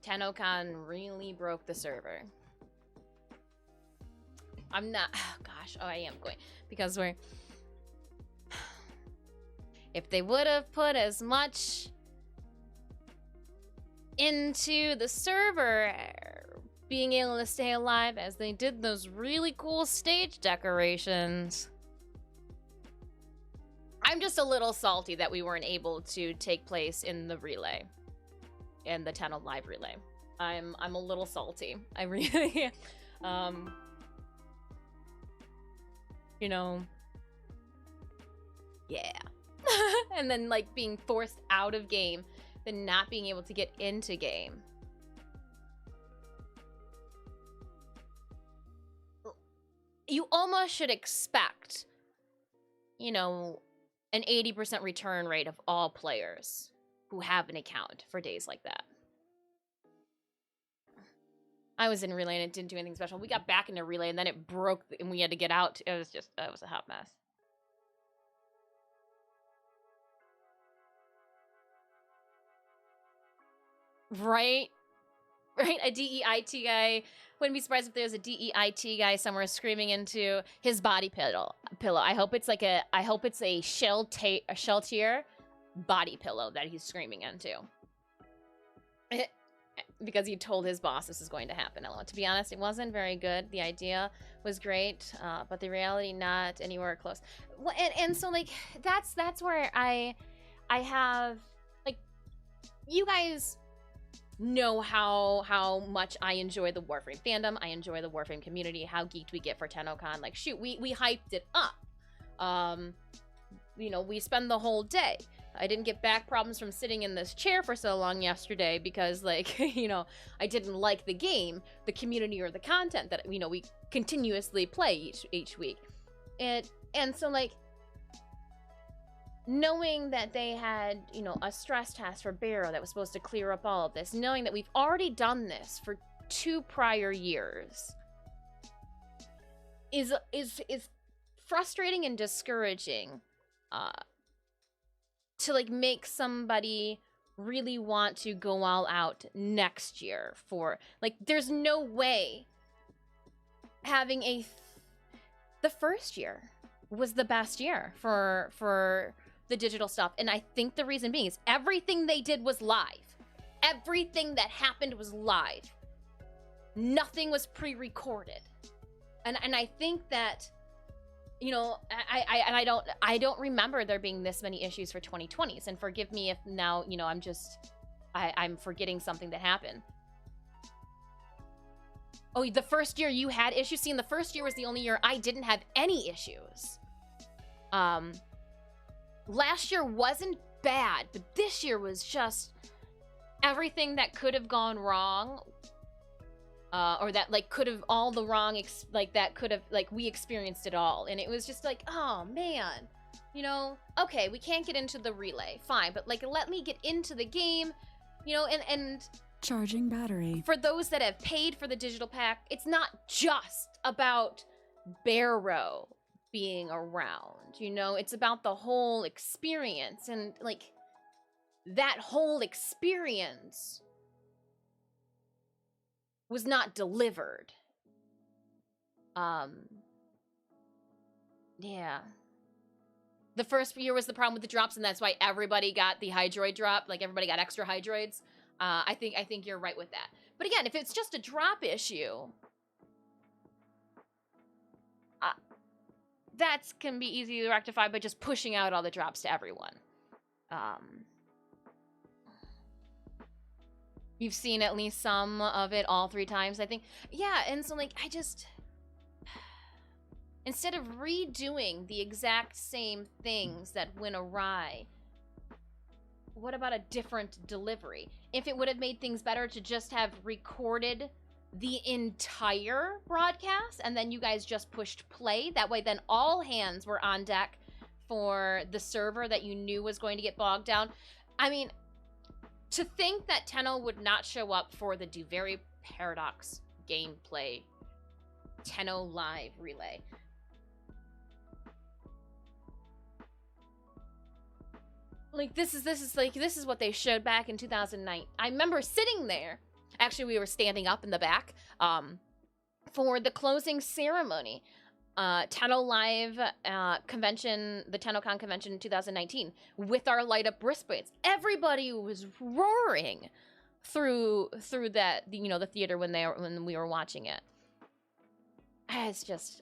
Tennocon really broke the server. I'm not... Oh, gosh. Oh, I am going. Because we're... If they would have put as much into the server being able to stay alive as they did those really cool stage decorations. I'm just a little salty that we weren't able to take place in the relay. In the Tenno live relay. I'm a little salty. I really you know, yeah. And then like being forced out of game, then not being able to get into game. You almost should expect, you know, an 80% return rate of all players who have an account for days like that. I was in relay and it didn't do anything special. We got back into relay and then it broke and we had to get out. It was a hot mess. Right? Right? A DEIT guy. Wouldn't be surprised if there's a DEIT guy somewhere screaming into his body pillow. I hope it's like a shell tier body pillow that he's screaming into. Because he told his boss this is going to happen. To be honest, it wasn't very good. The idea was great, but the reality not anywhere close. Well, and so like that's where I have like, you guys know how much I enjoy the Warframe fandom. I enjoy the Warframe community. How geeked we get for Tennocon. Like shoot, we hyped it up. You know, we spend the whole day. I didn't get back problems from sitting in this chair for so long yesterday because, like, you know, I didn't like the game, the community, or the content that, you know, we continuously play each week. And so, like, knowing that they had, you know, a stress test for Barrow that was supposed to clear up all of this, knowing that we've already done this for 2 prior years is frustrating and discouraging to, like, make somebody really want to go all out next year for, like, there's no way having the first year was the best year for the digital stuff. And I think the reason being is everything they did was live. Everything that happened was live. Nothing was pre-recorded. And I think that, you know, I don't remember there being this many issues for 2020s. And forgive me if now, you know, I'm forgetting something that happened. Oh, the first year you had issues? See, and the first year was the only year I didn't have any issues. Last year wasn't bad, but this year was just everything that could have gone wrong, or that, like, could have all the wrong, that could have, like, we experienced it all. And it was just like, oh man, you know, okay, we can't get into the relay, fine, but, like, let me get into the game, you know, and charging battery. For those that have paid for the digital pack, it's not just about Barrow being around, you know, it's about the whole experience. And, like, that whole experience was not delivered. Yeah. The first year was the problem with the drops, and that's why everybody got the Hydroid drop, like, everybody got extra Hydroids. I think you're right with that. But again, if it's just a drop issue, that can be easy to rectify by just pushing out all the drops to everyone. You've seen at least some of it all 3 times, I think. Yeah, and so, like, I just... Instead of redoing the exact same things that went awry, what about a different delivery? If it would have made things better to just have recorded the entire broadcast and then you guys just pushed play, that way then all hands were on deck for the server that you knew was going to get bogged down. I mean, to think that Tenno would not show up for the Do Very Paradox gameplay Tenno live relay. Like, this is what they showed back in 2009. I remember sitting there. Actually, we were standing up in the back for the closing ceremony. Tenno Live convention, the Tennocon convention in 2019, with our light up wristbands. Everybody was roaring through that, you know, the theater when we were watching it. It's just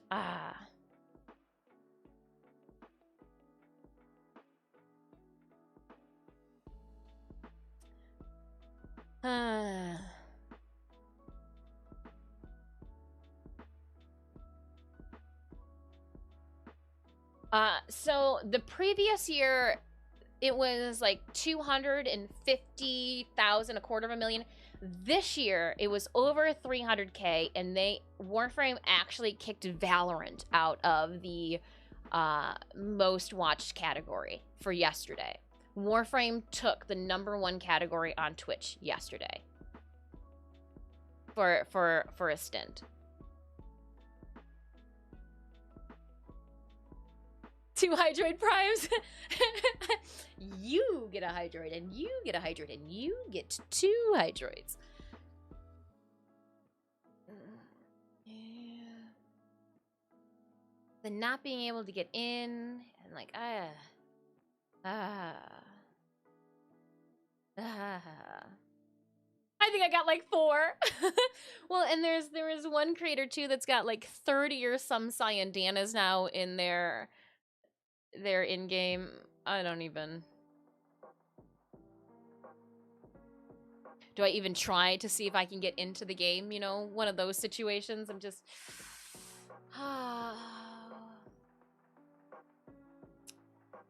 so the previous year, it was like 250,000, $250,000. This year, it was over 300K, and Warframe actually kicked Valorant out of the most watched category for yesterday. Warframe took the #1 category on Twitch yesterday for a stint. 2 Hydroid Primes. You get a Hydroid, and you get a Hydroid, and you get 2 Hydroids. Yeah. The not being able to get in, and like, I think I got like 4. Well, and there is one creator too that's got like 30 or some Cyandanas now in their in-game. I don't even... Do I even try to see if I can get into the game? You know, one of those situations. I'm just...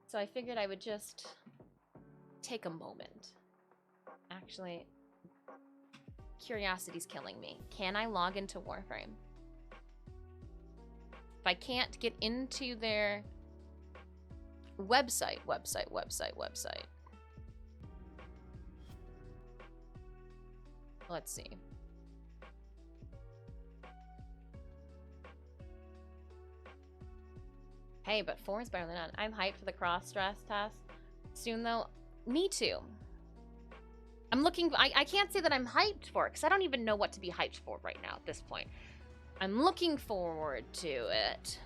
So I figured I would just take a moment. Actually, curiosity's killing me. Can I log into Warframe? If I can't get into their website. Let's see. Hey, but 4 is better than none. I'm hyped for the cross-dress test soon, though. Me too. I'm looking... I can't say that I'm hyped for it, because I don't even know what to be hyped for right now at this point. I'm looking forward to it.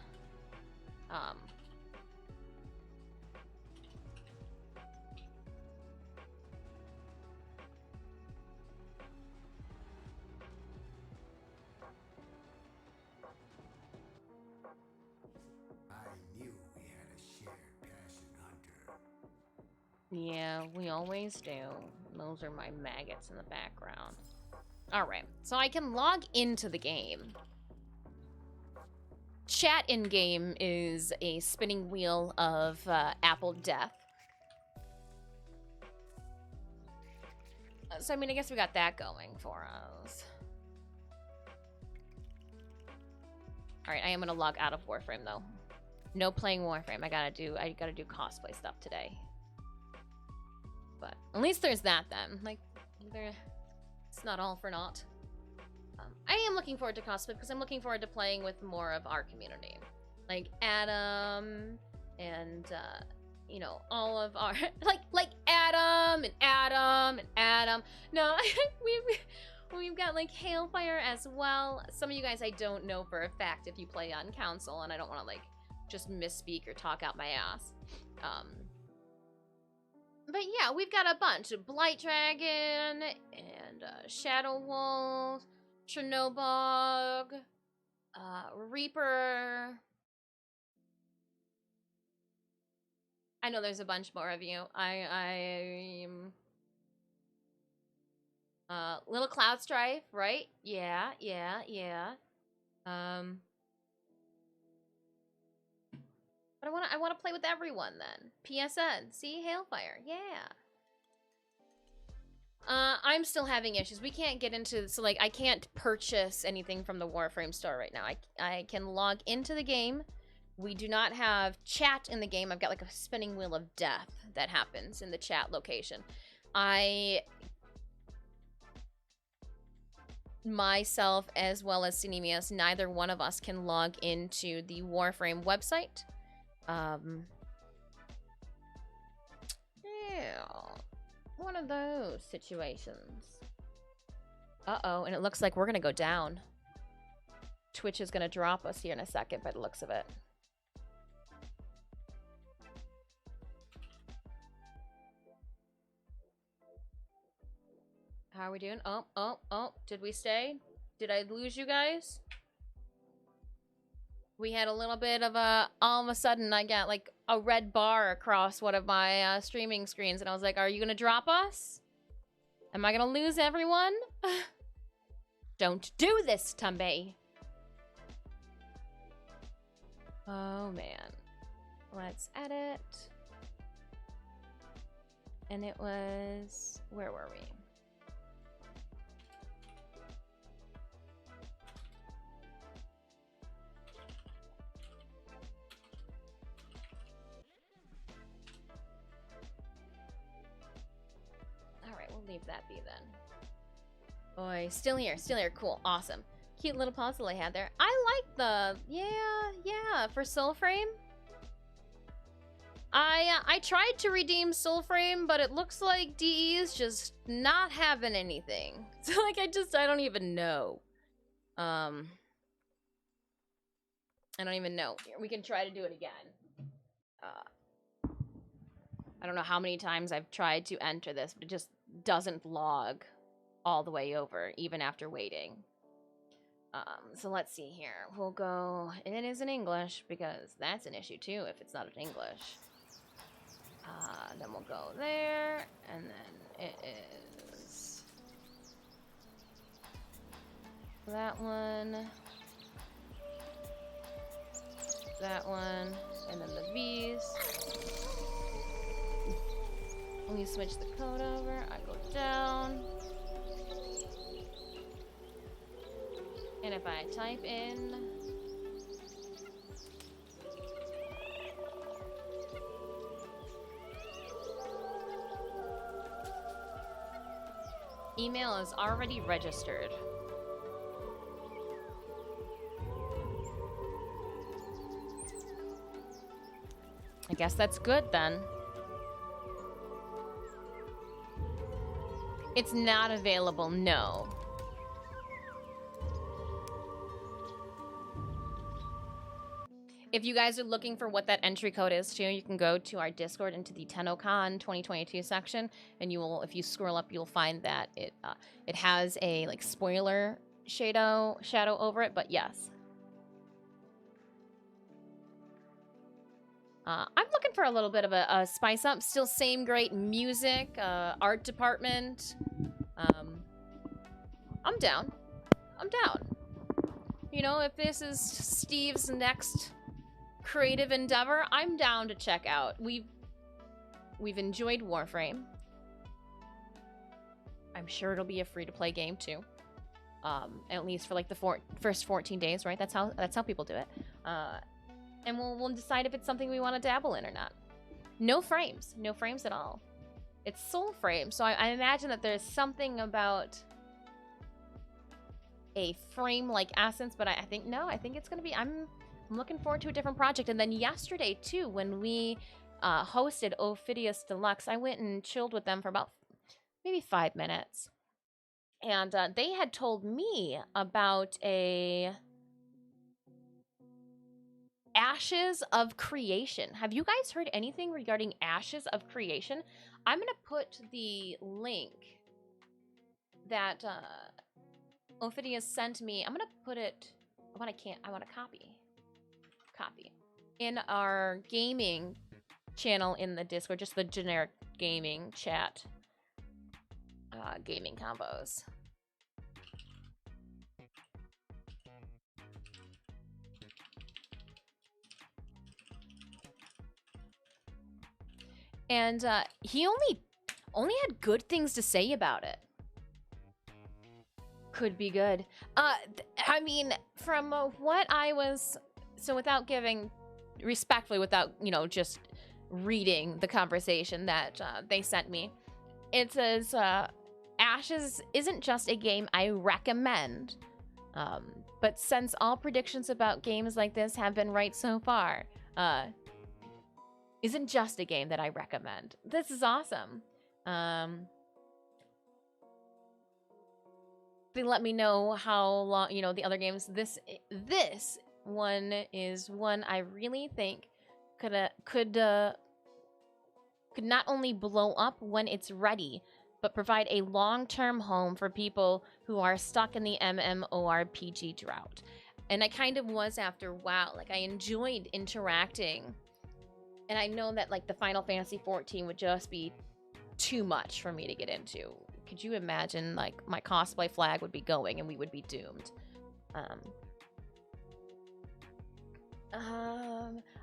Yeah, we always do. Those are my maggots in the background. Alright, so I can log into the game. Chat in-game is a spinning wheel of apple death. So, I mean, I guess we got that going for us. Alright, I am gonna log out of Warframe, though. No playing Warframe. I gotta do cosplay stuff today. But at least there's that then. Like, it's not all for naught. I am looking forward to cosplay because I'm looking forward to playing with more of our community. Like Adam and, you know, all of our... like Adam and Adam and Adam. No, we've got, like, Hailfire as well. Some of you guys I don't know for a fact if you play on console, and I don't want to, like, just misspeak or talk out my ass. But yeah, we've got a bunch. Blight Dragon, and Shadow Wolf, Chernobog, Reaper. I know there's a bunch more of you. I'm... Little Cloud Strife, right? Yeah. But I want to play with everyone then. PSN, see, Hailfire, yeah. I'm still having issues. We can't get into, so like I can't purchase anything from the Warframe store right now. I can log into the game. We do not have chat in the game. I've got like a spinning wheel of death that happens in the chat location. Myself as well as Cinemius, neither one of us can log into the Warframe website. Yeah, one of those situations. Uh-oh, and it looks like we're gonna go down. Twitch is gonna drop us here in a second by the looks of it. How are we doing? Oh, did we stay? Did I lose you guys? We had a little bit of a, all of a sudden I got like a red bar across one of my streaming screens and I was like, are you gonna drop us? Am I gonna lose everyone? Don't do this to me. Oh man. Let's edit. And it was, where were we? Leave that be then. Boy, still here, cool, awesome. Cute little puzzle I had there. I like the, yeah, for Soulframe. I tried to redeem Soulframe, but it looks like DE is just not having anything. So like, I don't even know. I don't even know. Here, we can try to do it again. I don't know how many times I've tried to enter this, but it just doesn't log all the way over, even after waiting. So let's see here. We'll go, and it is in English, because that's an issue too, if it's not in English. Then we'll go there, and then it is that one, and then the V's. Let me switch the code over. I go down. And if I type in email is already registered. I guess that's good then. It's not available, no. If you guys are looking for what that entry code is too, you can go to our Discord into the Tennocon 2022 section, and you will, if you scroll up, you'll find that it has a like spoiler shadow over it. But yes, I'm looking for a little bit of a spice up. Still same great music, art department. I'm down. I'm down. You know, if this is Steve's next creative endeavor, I'm down to check out. We've enjoyed Warframe. I'm sure it'll be a free-to-play game too. At least for like the first 14 days, right? That's how people do it. And we'll decide if it's something we want to dabble in or not. No frames at all. It's soul frame, so I imagine that there's something about a frame-like essence, but I think it's gonna be. I'm looking forward to a different project. And then yesterday too, when we hosted Ophidius Deluxe, I went and chilled with them for about maybe 5 minutes, and they had told me about a Ashes of Creation. Have you guys heard anything regarding Ashes of Creation? I'm gonna put the link that Ophidius sent me. I'm gonna put it. I want to copy in our gaming channel in the Discord, just the generic gaming chat, gaming combos. And he only had good things to say about it. Could be good. I mean, from what I was, so without giving, respectfully, without, you know, just reading the conversation that they sent me, it says, Ashes isn't just a game I recommend, but since all predictions about games like this have been right so far, isn't just a game that I recommend. This is awesome. They let me know how long, you know, the other games. This one is one I really think could not only blow up when it's ready, but provide a long-term home for people who are stuck in the MMORPG drought. And I kind of was after WoW. Like, I enjoyed interacting. And I know that, like, the Final Fantasy 14 would just be too much for me to get into. Could you imagine, like, my cosplay flag would be going and we would be doomed?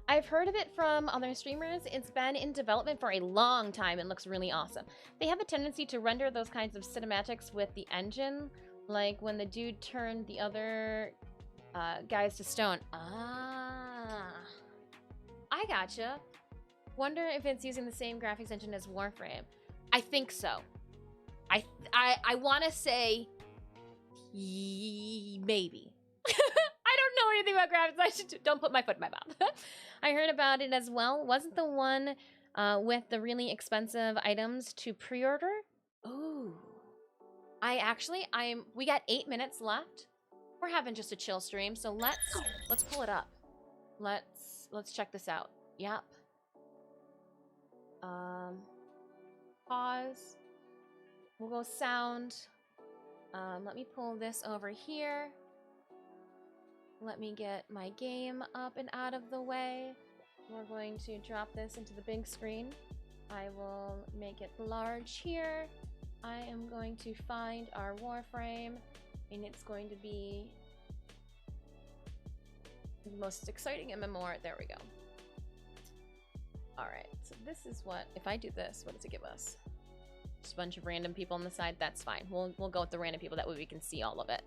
I've heard of it from other streamers. It's been in development for a long time and looks really awesome. They have a tendency to render those kinds of cinematics with the engine, like when the dude turned the other guys to stone. Ah, I gotcha. Wonder if it's using the same graphics engine as Warframe. I think so. I want to say maybe. I don't know anything about graphics. Don't put my foot in my mouth. I heard about it as well. Wasn't the one with the really expensive items to pre-order? Ooh. We got 8 minutes left. We're having just a chill stream, so let's pull it up. Let's check this out. Yep. Pause. We'll go sound. Let me pull this over here. Let me get my game up and out of the way. We're going to drop this into the big screen. I will make it large here. I am going to find our Warframe, and it's going to be the most exciting MMOR. There we go. Alright, so this is what, if I do this, what does it give us? Just a bunch of random people on the side, that's fine. We'll go with the random people, that way we can see all of it.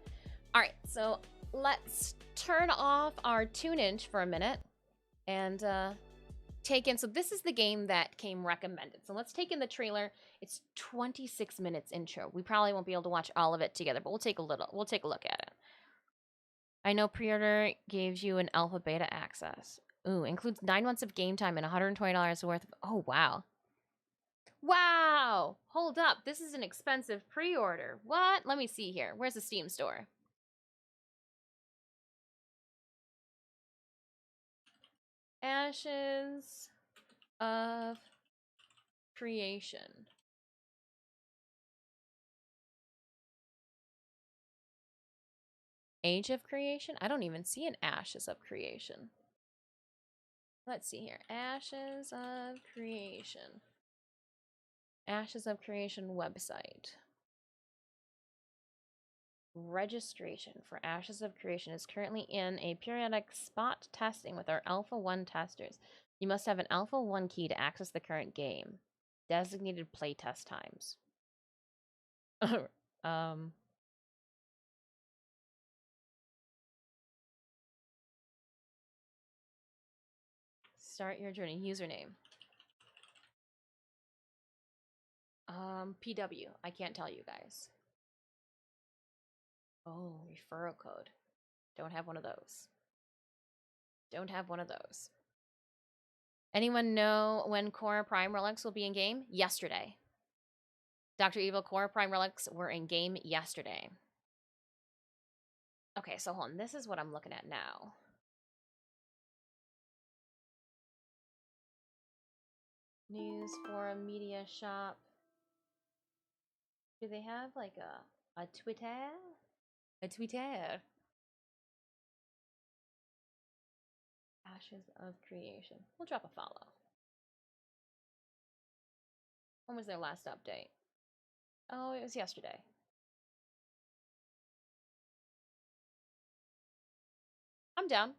Alright, so let's turn off our tune-in for a minute and take in, so this is the game that came recommended. So let's take in the trailer. It's 26 minutes intro. We probably won't be able to watch all of it together, but we'll take a look at it. I know pre-order gives you an alpha beta access. Ooh, includes 9 months of game time and $120 worth of, oh wow. Wow! Hold up, this is an expensive pre-order. What? Let me see here. Where's the Steam store? Ashes of Creation. Age of Creation? I don't even see an Ashes of Creation. Let's see here. Ashes of Creation. Ashes of Creation website. Registration for Ashes of Creation is currently in a periodic spot testing with our Alpha 1 testers. You must have an Alpha 1 key to access the current game. Designated playtest times. Start your journey. Username. PW. I can't tell you guys. Oh, referral code. Don't have one of those. Don't have one of those. Anyone know when Core Prime Relics will be in game? Yesterday. Dr. Evil, Core Prime Relics were in game yesterday. Okay, so hold on. This is what I'm looking at now. News, forum, media, shop. Do they have like a Twitter? A Twitter. Ashes of Creation. We'll drop a follow. When was their last update? Oh, it was yesterday. I'm down.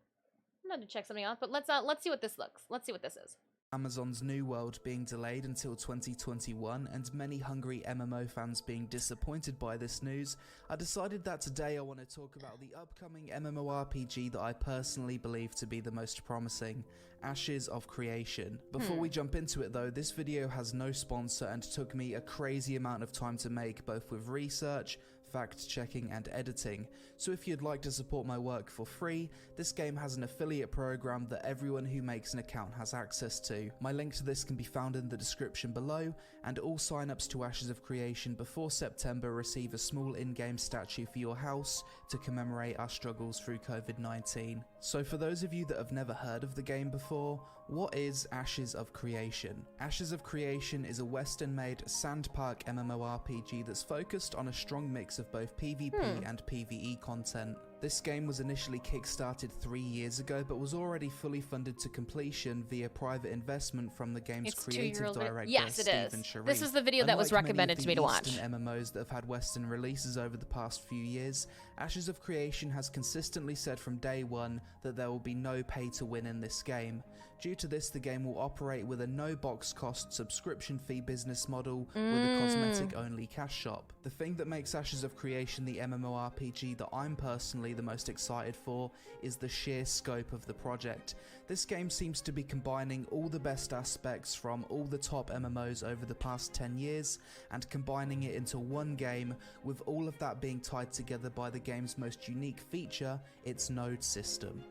I'm down to check something out, but let's see what this looks. Let's see what this is. Amazon's New World being delayed until 2021 and many hungry MMO fans being disappointed by this news, I decided that today I want to talk about the upcoming MMORPG that I personally believe to be the most promising, Ashes of Creation. Before we jump into it though, this video has no sponsor and took me a crazy amount of time to make, both with research, fact-checking and editing, so if you'd like to support my work for free, this game has an affiliate program that everyone who makes an account has access to. My link to this can be found in the description below, and all sign-ups to Ashes of Creation before September receive a small in-game statue for your house to commemorate our struggles through COVID-19. So for those of you that have never heard of the game before, what is Ashes of Creation? Ashes of Creation is a Western-made sandpark MMORPG that's focused on a strong mix of both PvP and PvE content. This game was initially kickstarted 3 years ago, but was already fully funded to completion via private investment from the game's creative director, yes, it Stephen is. Sharif. This is the video that was recommended to me to watch. Eastern MMOs that have had Western releases over the past few years, Ashes of Creation has consistently said from day one that there will be no pay to win in this game. Due to this, the game will operate with a no box cost subscription fee business model with a cosmetic only cash shop. The thing that makes Ashes of Creation the MMORPG that I'm personally the most excited for is the sheer scope of the project. This game seems to be combining all the best aspects from all the top MMOs over the past 10 years and combining it into one game, with all of that being tied together by the game's most unique feature, its node system.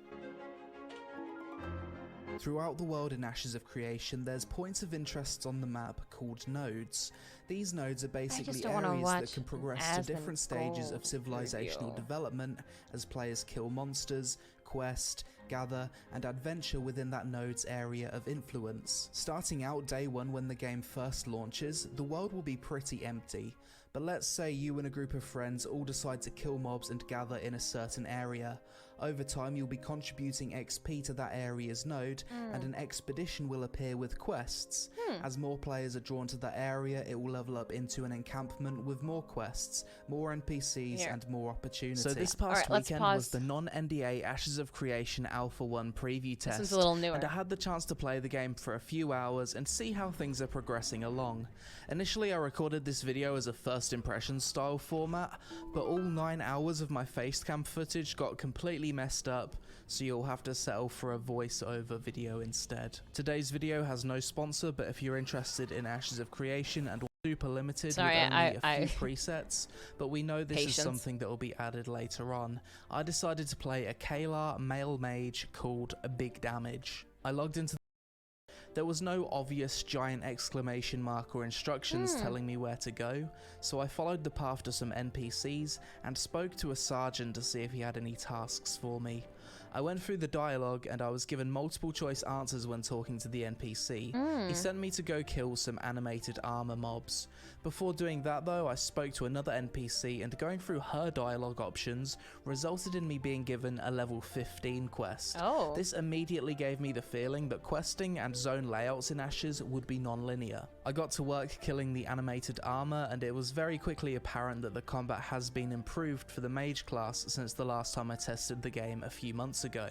Throughout the world in Ashes of Creation, there's points of interest on the map called nodes. These nodes are basically areas that can progress to different stages of civilizational development as players kill monsters, quest, gather, and adventure within that node's area of influence. Starting out day one when the game first launches, the world will be pretty empty. But let's say you and a group of friends all decide to kill mobs and gather in a certain area. Over time, you'll be contributing XP to that area's node, and an expedition will appear with quests. As more players are drawn to that area, it will level up into an encampment with more quests, more NPCs, and more opportunity. So this past weekend was the non-NDA Ashes of Creation Alpha 1 preview test, This is a little newer. and I had the chance to play the game for a few hours and see how things are progressing along. Initially I recorded this video as a first impression style format, but all 9 hours of my facecam footage got completely messed up, so you'll have to settle for a voiceover video instead. Today's video has no sponsor, but if you're interested in Ashes of Creation and super limited with only a few presets, but we know this is something that will be added later on, I decided to play a Kalar male mage called Big Damage. I logged into there was no obvious giant exclamation mark or instructions telling me where to go, so I followed the path to some NPCs and spoke to a sergeant to see if he had any tasks for me. I went through the dialogue and I was given multiple choice answers when talking to the NPC. He sent me to go kill some animated armor mobs. Before doing that though, I spoke to another NPC and going through her dialogue options resulted in me being given a level 15 quest. This immediately gave me the feeling that questing and zone layouts in Ashes would be non-linear. I got to work killing the animated armor and it was very quickly apparent that the combat has been improved for the mage class since the last time I tested the game a few months ago.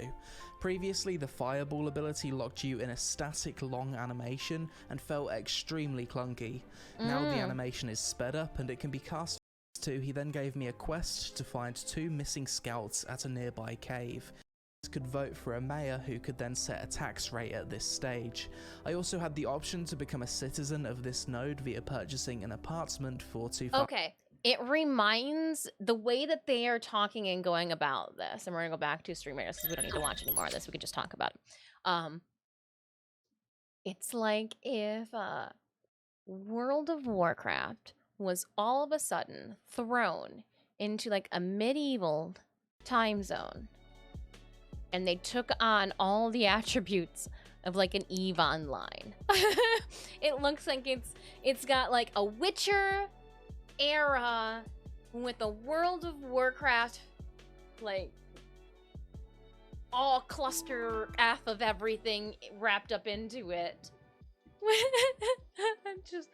Previously, the fireball ability locked you in a static long animation and felt extremely clunky. Now the animation is sped up and it can be cast to. He then gave me a quest to find 2 missing scouts at a nearby cave. Could vote for a mayor who could then set a tax rate at this stage. I also had the option to become a citizen of this node via purchasing an apartment for 2,000. Okay. It reminds the way that they are talking and going about this, and we're gonna go back to StreamBeats because we don't need to watch any more of this. We can just talk about it. It's like if World of Warcraft was all of a sudden thrown into like a medieval time zone, and they took on all the attributes of like an EVE Online. It looks like it's got like a Witcher era with a World of Warcraft like all cluster F of everything wrapped up into it. Just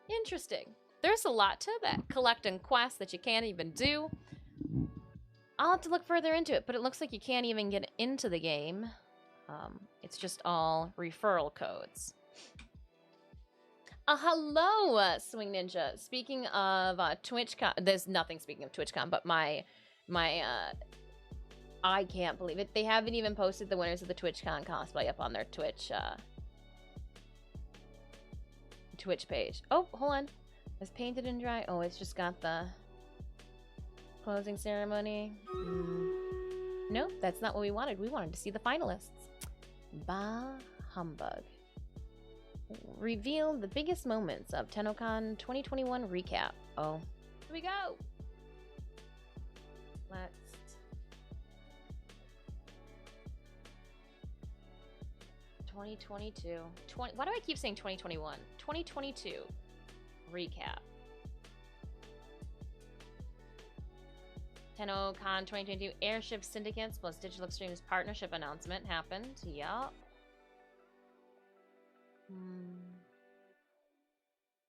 interesting. There's a lot to that. Collecting quests that you can't even do. I'll have to look further into it, but it looks like you can't even get into the game. It's just all referral codes. Hello, Swing Ninja. Speaking of TwitchCon, there's nothing speaking of TwitchCon, but my I can't believe it. They haven't even posted the winners of the TwitchCon cosplay up on their Twitch page. Oh, hold on. It's painted and dry. Oh, it's just got the closing ceremony. Nope, that's not what we wanted. We wanted to see the finalists. Bah humbug. Reveal the biggest moments of Tennocon 2021 recap. Oh, here we go. Let's 2022. Why do I keep saying 2021? 2022 recap. Tennocon 2022 Airship Syndicates plus Digital Extremes partnership announcement happened. Yup.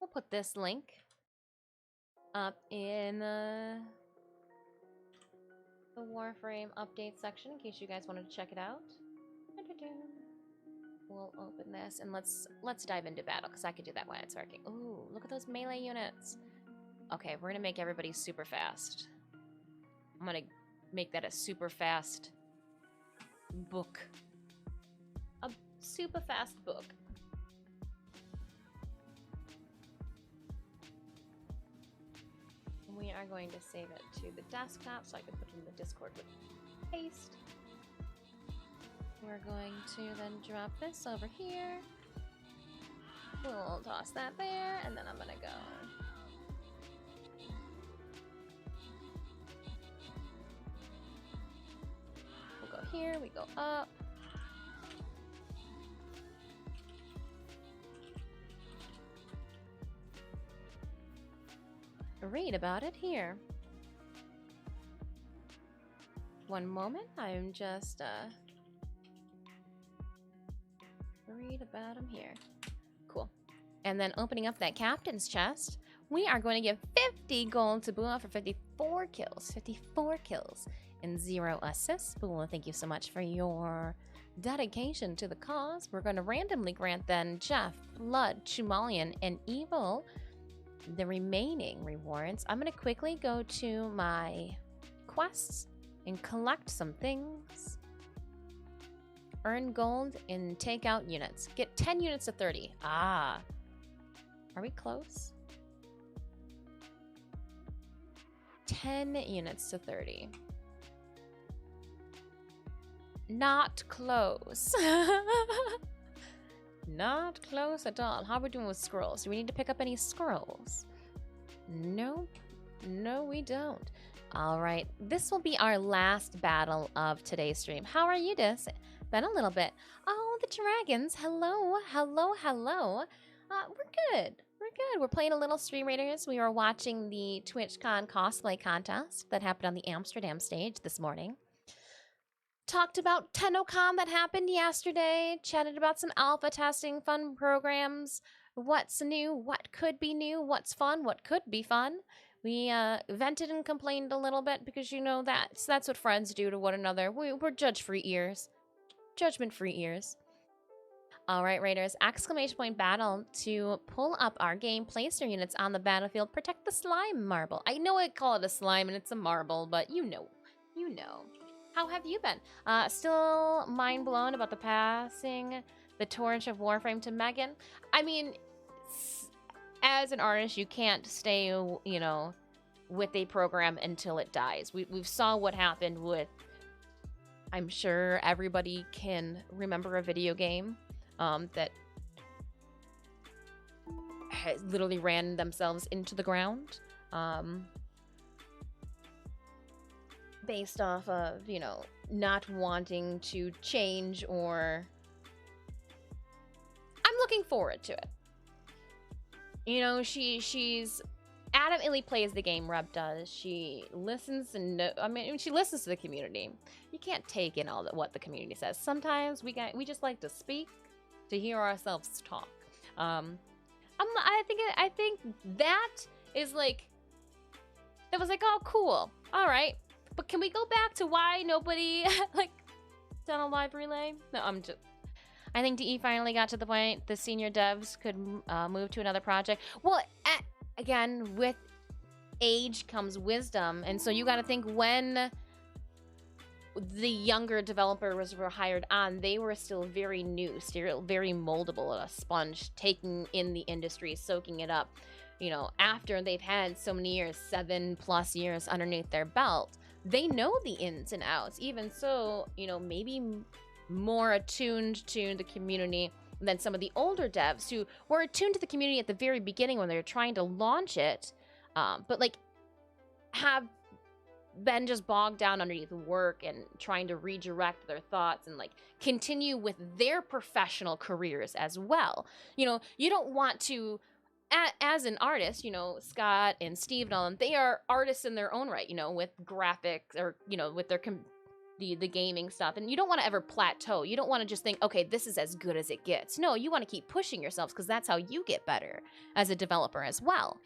We'll put this link up in the Warframe update section in case you guys wanted to check it out. We'll open this and let's dive into battle because I could do that while it's working. Ooh, look at those melee units. Okay, we're gonna make everybody super fast. I'm gonna make that a super fast book. A super fast book. We are going to save it to the desktop so I can put it in the Discord with paste. We're going to then drop this over here. We'll toss that there, and then I'm gonna go. We'll go here, we go up. Read about it here. One moment, I'm just read about him here. Cool. And then opening up that captain's chest, we are going to give 50 gold to Bua for 54 kills. 54 kills and 0 assists. Well, thank you so much for your dedication to the cause. We're going to randomly grant then Jeff, Blood, Chumalian, and Evil the remaining rewards. I'm going to quickly go to my quests and collect some things. Earn gold and take out units. Get 10 units to 30. Ah. Are we close? 10 units to 30. Not close. Not close at all. How are we doing with scrolls? Do we need to pick up any scrolls? Nope. No, we don't. All right. This will be our last battle of today's stream. How are you, Dis? Been a little bit. Oh, the dragons. Hello. Hello. Hello. We're good. We're good. We're playing a little Stream Raiders. We are watching the TwitchCon Cosplay contest that happened on the Amsterdam stage this morning. Talked about Tennocon that happened yesterday. Chatted about some alpha testing, fun programs. What's new? What could be new? What's fun? What could be fun? We vented and complained a little bit because, you know, that's what friends do to one another. We're judge-free ears. Judgment-free ears. All right, Raiders. Exclamation point battle to pull up our game. Place your units on the battlefield. Protect the slime marble. I know I call it a slime and it's a marble, but you know. You know. How have you been? Still mind blown about the passing the torch of Warframe to Megan. I mean, as an artist, you can't stay, you know, with a program until it dies. We've saw what happened with, I'm sure everybody can remember a video game that has literally ran themselves into the ground. Based off of, you know, not wanting to change or... I'm looking forward to it. You know, she's adamantly plays the game, Reb does. She listens and she listens to the community. You can't take in all what the community says. Sometimes we just like to speak to hear ourselves talk. I think that is like, it was like, oh, cool. All right. But can we go back to why nobody like done a live relay? No, I think DE finally got to the point the senior devs could move to another project. Well, again, with age comes wisdom, and so you got to think when the younger developers were hired on, they were still very new, still very moldable, a sponge, taking in the industry, soaking it up. You know, after they've had so many years, 7+ years underneath their belt, they know the ins and outs. Even so, you know, maybe more attuned to the community than some of the older devs who were attuned to the community at the very beginning when they were trying to launch it, but like have been just bogged down underneath work and trying to redirect their thoughts and like continue with their professional careers as well. You know, you don't want to, as an artist, you know, Scott and Steve and all them, they are artists in their own right, you know, with graphics or, you know, with their the gaming stuff, and you don't want to ever plateau. You don't want to just think, okay, this is as good as it gets. No, you want to keep pushing yourselves because that's how you get better as a developer as well.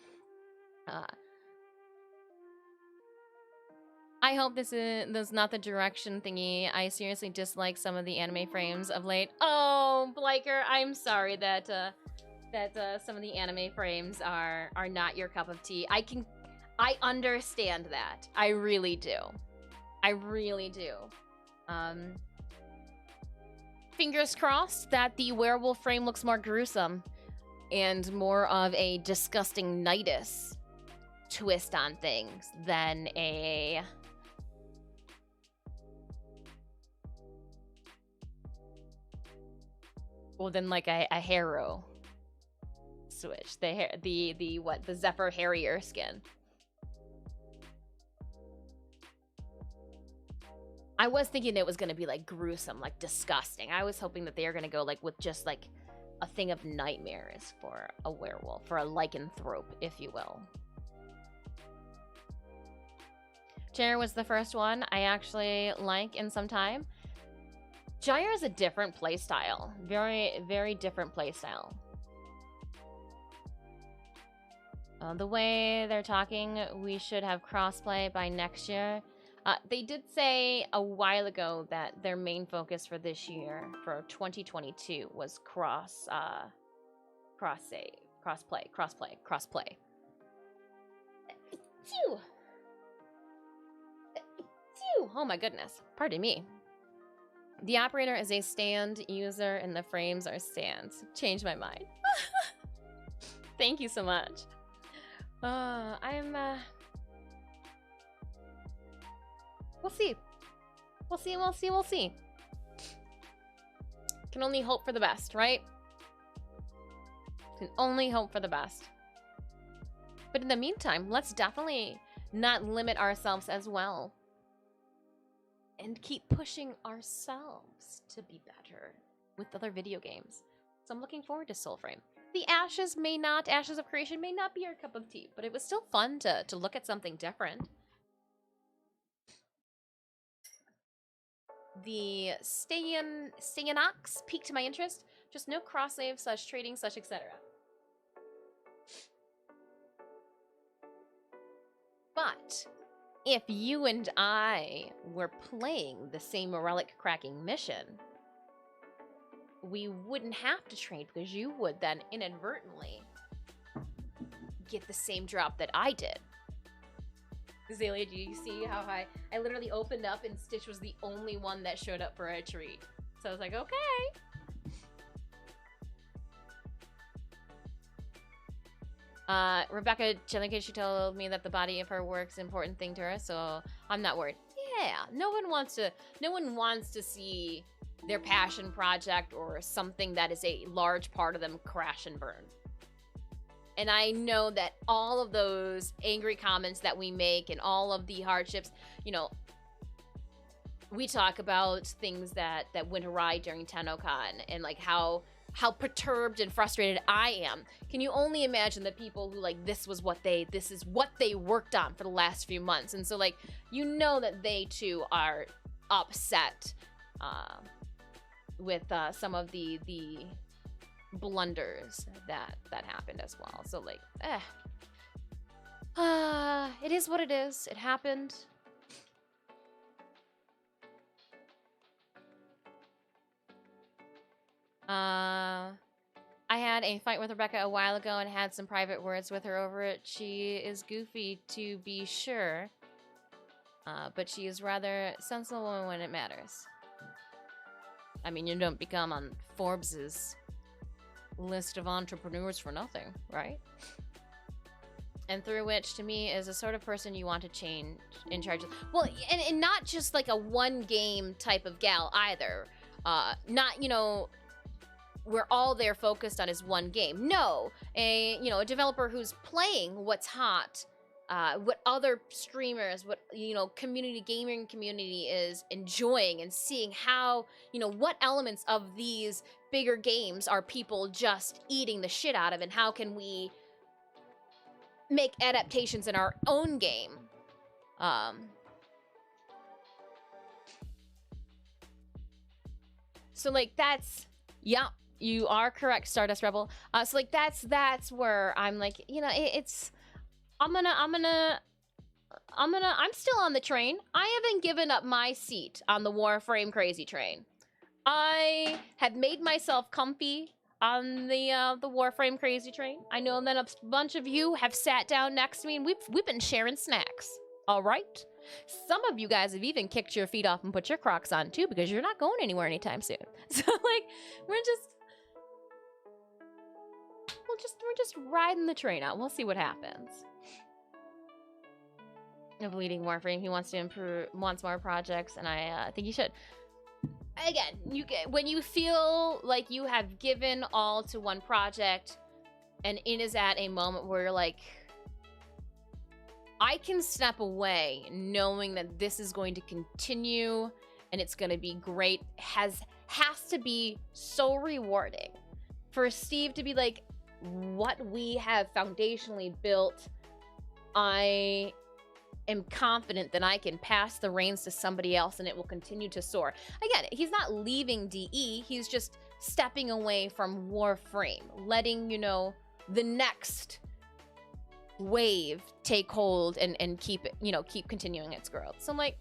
I hope this is not the direction thingy. I seriously dislike some of the anime frames of late. Oh, Bliker, I'm sorry that some of the anime frames are not your cup of tea. I understand that. I really do. I really do. Fingers crossed that the werewolf frame looks more gruesome and more of a disgusting nidus twist on things than a... well, than like a Harrow switch. The Zephyr Harrier skin. I was thinking it was going to be like gruesome, like disgusting. I was hoping that they are going to go like with just like a thing of nightmares for a werewolf, for a lycanthrope, if you will. Jair was the first one I actually like in some time. Jair is a different playstyle. Very, very different playstyle. The way they're talking, we should have crossplay by next year. They did say a while ago that their main focus for this year, for 2022, was crossplay. Phew. Phew. Oh my goodness. Pardon me. The operator is a stand user and the frames are stands. Changed my mind. Thank you so much. We'll see. We'll see. Can only hope for the best, right? Can only hope for the best. But in the meantime, let's definitely not limit ourselves as well. And keep pushing ourselves to be better with other video games. So I'm looking forward to Soulframe. The Ashes of Creation may not be our cup of tea, but it was still fun to look at something different. The Stayanox piqued my interest. Just no cross-save, /trading, etc. But if you and I were playing the same relic cracking mission, we wouldn't have to trade because you would then inadvertently get the same drop that I did. Azalea, do you see how I literally opened up and Stitch was the only one that showed up for a treat? So I was like, okay. Rebecca Jellyfish, she told me that the body of her work's an important thing to her, so I'm not worried. Yeah, no one wants to see their passion project or something that is a large part of them crash and burn. And I know that all of those angry comments that we make and all of the hardships, you know, we talk about things that went awry during Tennocon and like how perturbed and frustrated I am. Can you only imagine the people who like this is what they worked on for the last few months? And so like you know that they too are upset with some of the blunders that happened as well. So like it is what it is. It happened. I had a fight with Rebecca a while ago and had some private words with her over it. She is goofy to be sure, but she is rather sensible when it matters. I mean, you don't become on Forbes's list of entrepreneurs for nothing, right? And through which, to me, is a sort of person you want to change in charge of. Well, and not just like a one game type of gal either. Not, you know, we're all there focused on is one game. No, a developer who's playing what's hot, what other streamers, what, you know, gaming community is enjoying and seeing how, you know, what elements of these bigger games are people just eating the shit out of and how can we make adaptations in our own game. So like that's, yeah, you are correct, Stardust Rebel. So like that's where I'm like, you know, I'm still on the train. I haven't given up my seat on the Warframe crazy train. I have made myself comfy on the Warframe crazy train. I know that a bunch of you have sat down next to me and we've been sharing snacks. All right. Some of you guys have even kicked your feet off and put your Crocs on too because you're not going anywhere anytime soon. So like we're just riding the train out. We'll see what happens. A bleeding Warframe. He wants to wants more projects, and I think he should. Again, when you feel like you have given all to one project, and it is at a moment where you're like, I can step away knowing that this is going to continue and it's going to be great, has to be so rewarding for Steve to be like, what we have foundationally built, I am confident that I can pass the reins to somebody else and it will continue to soar. Again, he's not leaving DE, he's just stepping away from Warframe, letting, you know, the next wave take hold and keep it, you know, keep continuing its growth. So I'm like,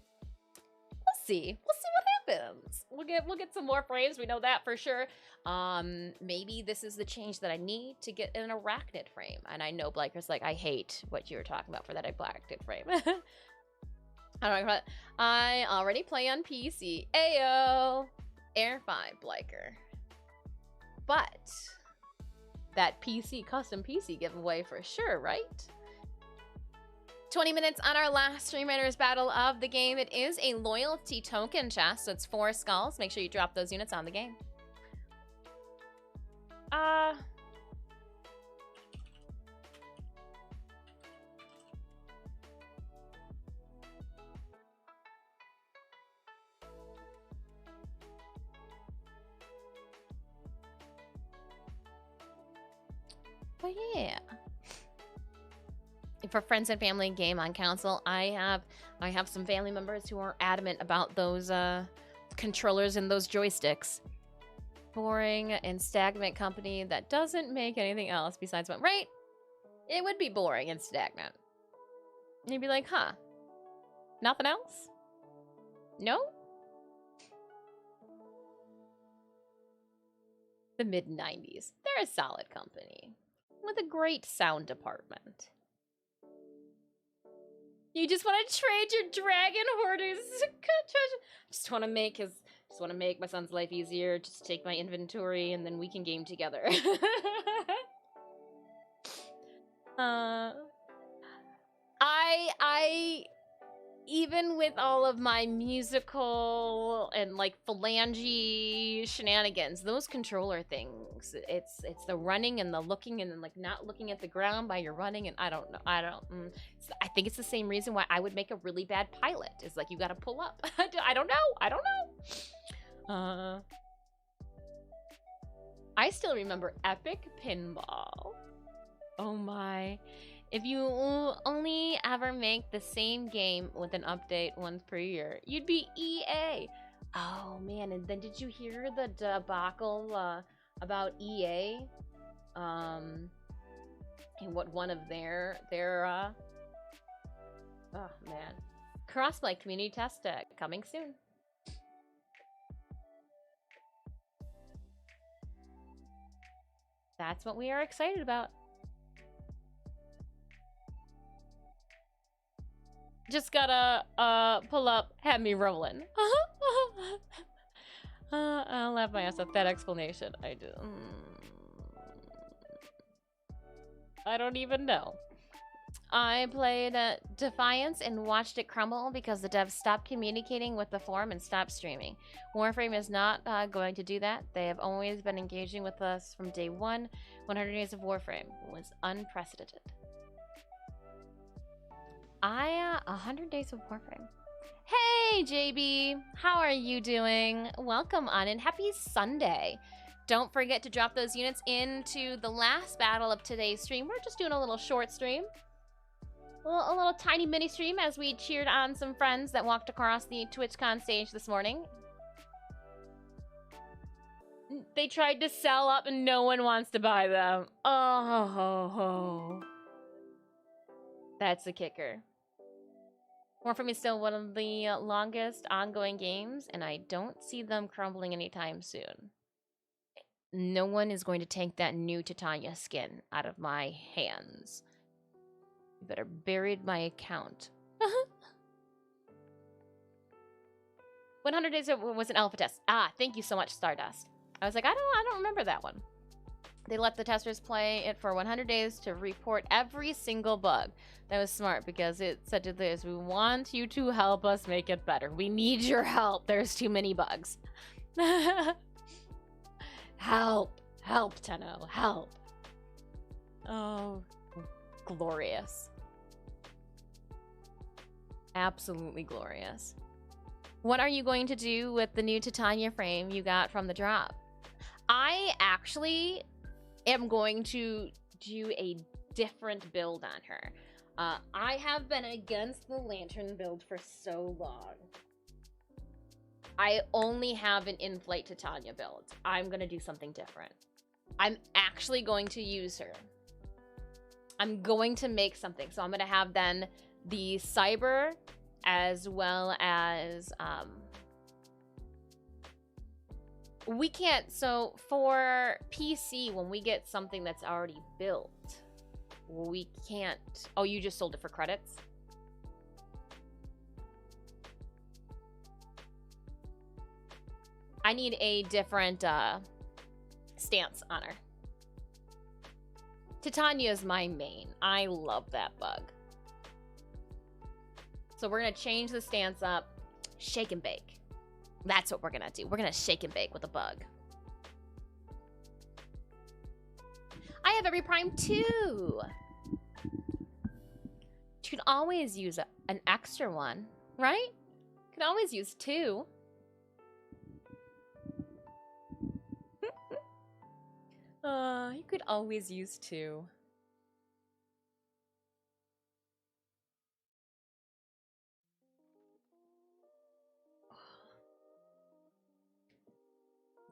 see. We'll see what happens. We'll get some more frames. We know that for sure. Maybe this is the change that I need to get an arachnid frame. And I know Bliker's like, I hate what you were talking about for that arachnid frame. I already play on PC. Ayo! Air 5, Bliker. But that PC, custom PC giveaway for sure, right? 20 minutes on our last Stream Raiders battle of the game. It is a loyalty token chest, so it's 4 skulls. Make sure you drop those units on the game. But yeah. For friends and family game on console, I have some family members who are adamant about those controllers and those joysticks. Boring and stagnant company that doesn't make anything else besides what, right? It would be boring and stagnant. You'd be like, huh? Nothing else? No? The mid-90s. They're a solid company with a great sound department. You just want to trade your dragon hoarders. Just want to make my son's life easier. Just take my inventory and then we can game together. I even with all of my musical and like phalange shenanigans, those controller things, it's the running and the looking and then like not looking at the ground while you're running, and I don't know. I think it's the same reason why I would make a really bad pilot. Is like you got to pull up. I don't know. I still remember Epic Pinball. Oh my. If you only ever make the same game with an update once per year, you'd be EA. Oh man, and then did you hear the debacle about EA? And what one of their oh man. Crossplay community test coming soon. That's what we are excited about. Just gotta pull up, have me rolling. I'll laugh my ass off that explanation. I don't even know. I played Defiance and watched it crumble because the devs stopped communicating with the forum and stopped streaming. Warframe is not going to do that. They have always been engaging with us from day one. 100 Days of Warframe was unprecedented. 100 Days of Warframe. Hey, JB. How are you doing? Welcome on and happy Sunday. Don't forget to drop those units into the last battle of today's stream. We're just doing a little short stream. A little tiny mini stream as we cheered on some friends that walked across the TwitchCon stage this morning. They tried to sell up and no one wants to buy them. Oh. That's the kicker. Warframe is still one of the longest ongoing games, and I don't see them crumbling anytime soon. No one is going to take that new Titania skin out of my hands. You better bury my account. 100 Days was an alpha test. Thank you so much, Stardust. I was like, I don't remember that one. They let the testers play it for 100 days to report every single bug. That was smart because it said to this, we want you to help us make it better. We need your help. There's too many bugs. Help. Help, Tenno. Help. Oh, glorious. Absolutely glorious. What are you going to do with the new Titania frame you got from the drop? I actually am going to do a different build on her. I have been against the lantern build for so long. I only have an in-flight Titania build. I'm gonna do something different. I'm actually going to use her. I'm going to make something. So I'm gonna have then the cyber as well as We can't. So for PC, when we get something that's already built, we can't. Oh, you just sold it for credits? I need a different stance on her. Titania is my main. I love that bug. So we're gonna change the stance up. Shake and bake. That's what we're gonna do. We're gonna shake and bake with a bug. I have every prime too. You can always use an extra one, right? You can always use 2. You could always use 2.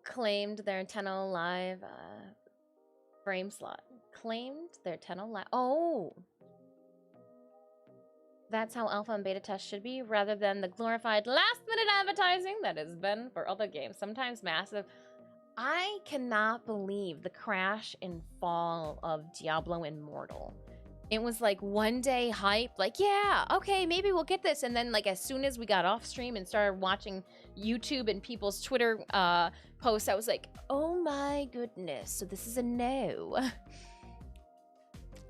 Claimed their Tenno live frame slot. Claimed their Tenno live. Oh! That's how alpha and beta tests should be, rather than the glorified last-minute advertising that has been for other games. Sometimes massive. I cannot believe the crash and fall of Diablo Immortal. It was like one day hype, like, yeah, okay, maybe we'll get this. And then like as soon as we got off stream and started watching YouTube and people's Twitter posts, I was like, oh my goodness, so this is a no.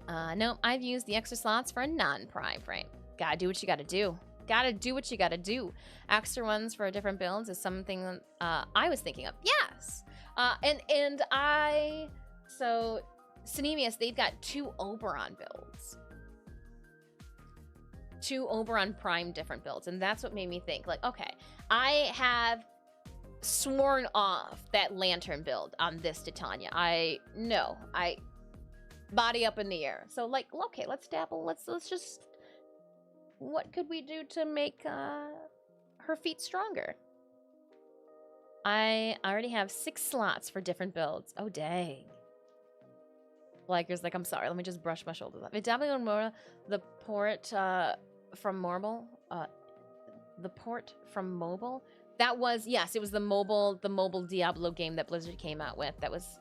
No, I've used the extra slots for a non-prime frame. Gotta do what you gotta do. Gotta do what you gotta do. Extra ones for different builds is something I was thinking of. Yes. So Cinemius, they've got 2 Oberon builds. 2 Oberon Prime different builds. And that's what made me think, like, okay, I have sworn off that Lantern build on this Titania. Body up in the air. So like, okay, let's dabble. Let's just, what could we do to make her feet stronger? I already have 6 slots for different builds. Oh, dang. Liker's like, I'm sorry, let me just brush my shoulders off. Definitely on Mora, the port from Mobile. The port from mobile. That was, yes, it was the mobile Diablo game that Blizzard came out with. That was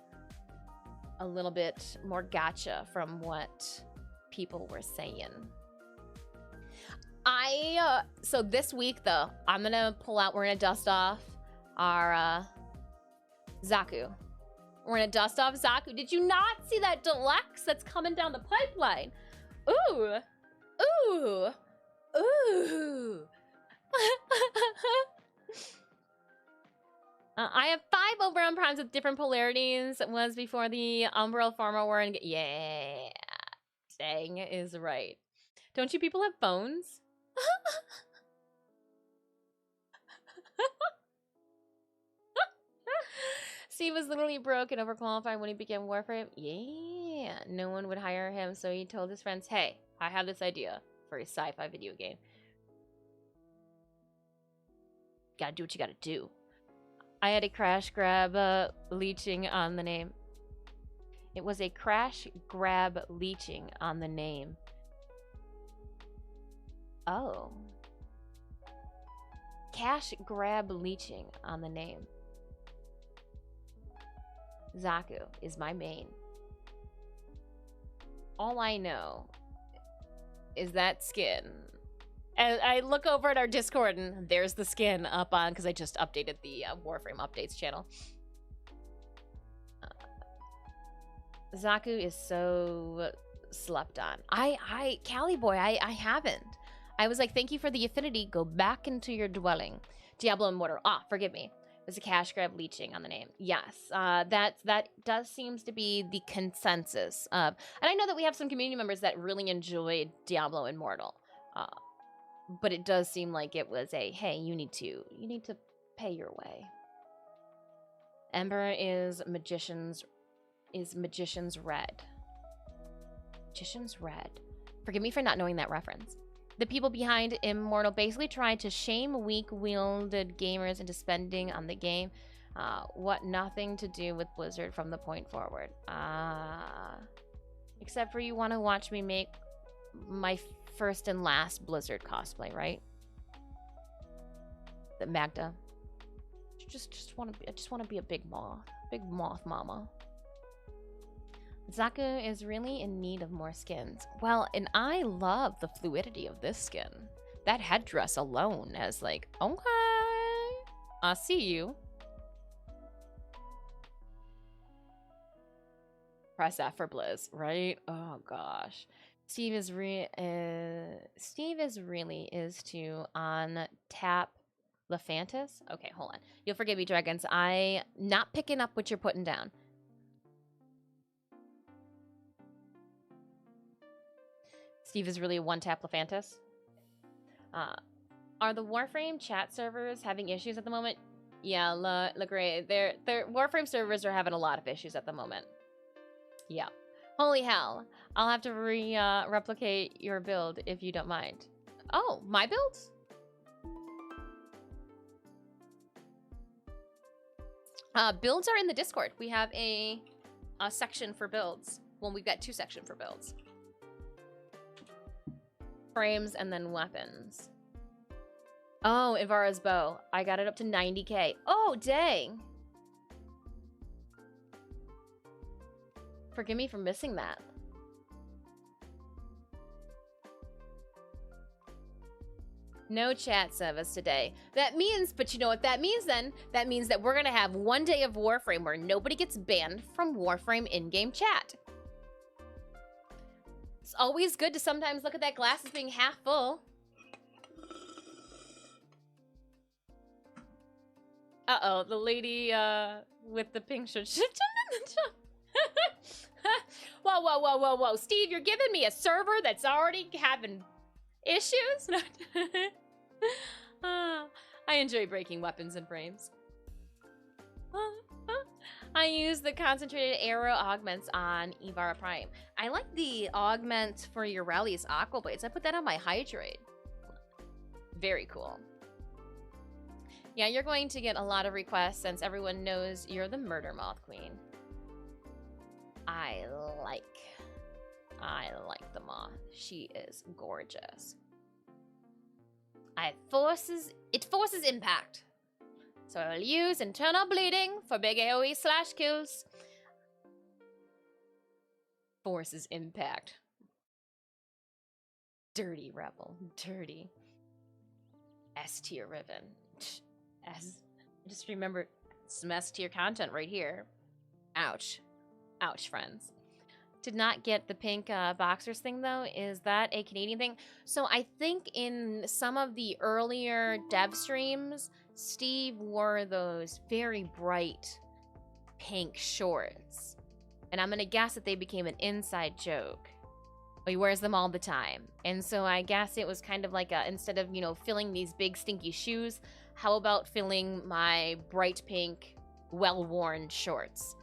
a little bit more gacha from what people were saying. So this week though, I'm gonna pull out, we're gonna dust off our Zaku. We're gonna dust off Zaku. Did you not see that deluxe that's coming down the pipeline? Ooh. Ooh. Ooh. I have 5 Oberon Primes with different polarities. It was before the Umbrella Farmer War. And yeah. Dang is right. Don't you people have phones? Steve was literally broke and overqualified when he began Warframe. Yeah, no one would hire him, so he told his friends, hey, I have this idea for a sci-fi video game. Gotta do what you gotta do. I had a crash grab leeching on the name. It was a crash grab leeching on the name. Oh. Cash grab leeching on the name. Zaku is my main. All I know is that skin. And I look over at our Discord and there's the skin up on, because I just updated the Warframe updates channel. Zaku is so slept on. Cali boy, I haven't. I was like, thank you for the affinity. Go back into your dwelling. Diablo Immortal. Forgive me. There's a cash grab leeching on the name. Yes, that does seems to be the consensus. And I know that we have some community members that really enjoyed Diablo Immortal. But it does seem like it was a, hey, you need to pay your way. Ember is Magician's Red. Magician's Red. Forgive me for not knowing that reference. The people behind Immortal basically tried to shame weak-wielded gamers into spending on the game. What nothing to do with Blizzard from the point forward. Except for you want to watch me make my first and last Blizzard cosplay, right? The Magda. I just want to be a big moth mama. Zaku is really in need of more skins. Well, and I love the fluidity of this skin. That headdress alone has like, okay, I see you. Press F for Blizz, right? Oh gosh. Steve is really to on tap Lephantis. Okay, hold on. You'll forgive me, dragons. I not picking up what you're putting down. Steve is really a one-tap Lephantis. Are the Warframe chat servers having issues at the moment? Yeah, LeGray. Their Warframe servers are having a lot of issues at the moment. Yeah. Holy hell. I'll have to replicate your build if you don't mind. Oh, my builds? Builds are in the Discord. We have a section for builds. Well, we've got 2 sections for builds. Frames and then weapons. Oh, Ivara's bow. I got it up to 90k. Oh, dang. Forgive me for missing that. No chat service today. That means, but you know what that means then? That means that we're gonna have 1 day of Warframe where nobody gets banned from Warframe in-game chat. It's always good to sometimes look at that glass as being half full. Uh-oh, the lady with the pink shirt. Whoa, whoa, whoa, whoa, whoa. Steve, you're giving me a server that's already having issues? I enjoy breaking weapons and frames. I use the concentrated arrow augments on Ivara Prime. I like the augment for your Rally's Aqua Blades. I put that on my Hydrate. Very cool. Yeah, you're going to get a lot of requests since everyone knows you're the Murder Moth Queen. I like the moth. She is gorgeous. It forces impact. So I'll use internal bleeding for big AoE / kills. Forces impact. Dirty rebel. Dirty. S tier ribbon. Just remember some S tier content right here. Ouch. Ouch, friends. Did not get the pink boxers thing though. Is that a Canadian thing? So I think in some of the earlier dev streams, Steve wore those very bright pink shorts. And I'm gonna guess that they became an inside joke. He wears them all the time. And so I guess it was kind of like instead of, filling these big stinky shoes, how about filling my bright pink, well-worn shorts?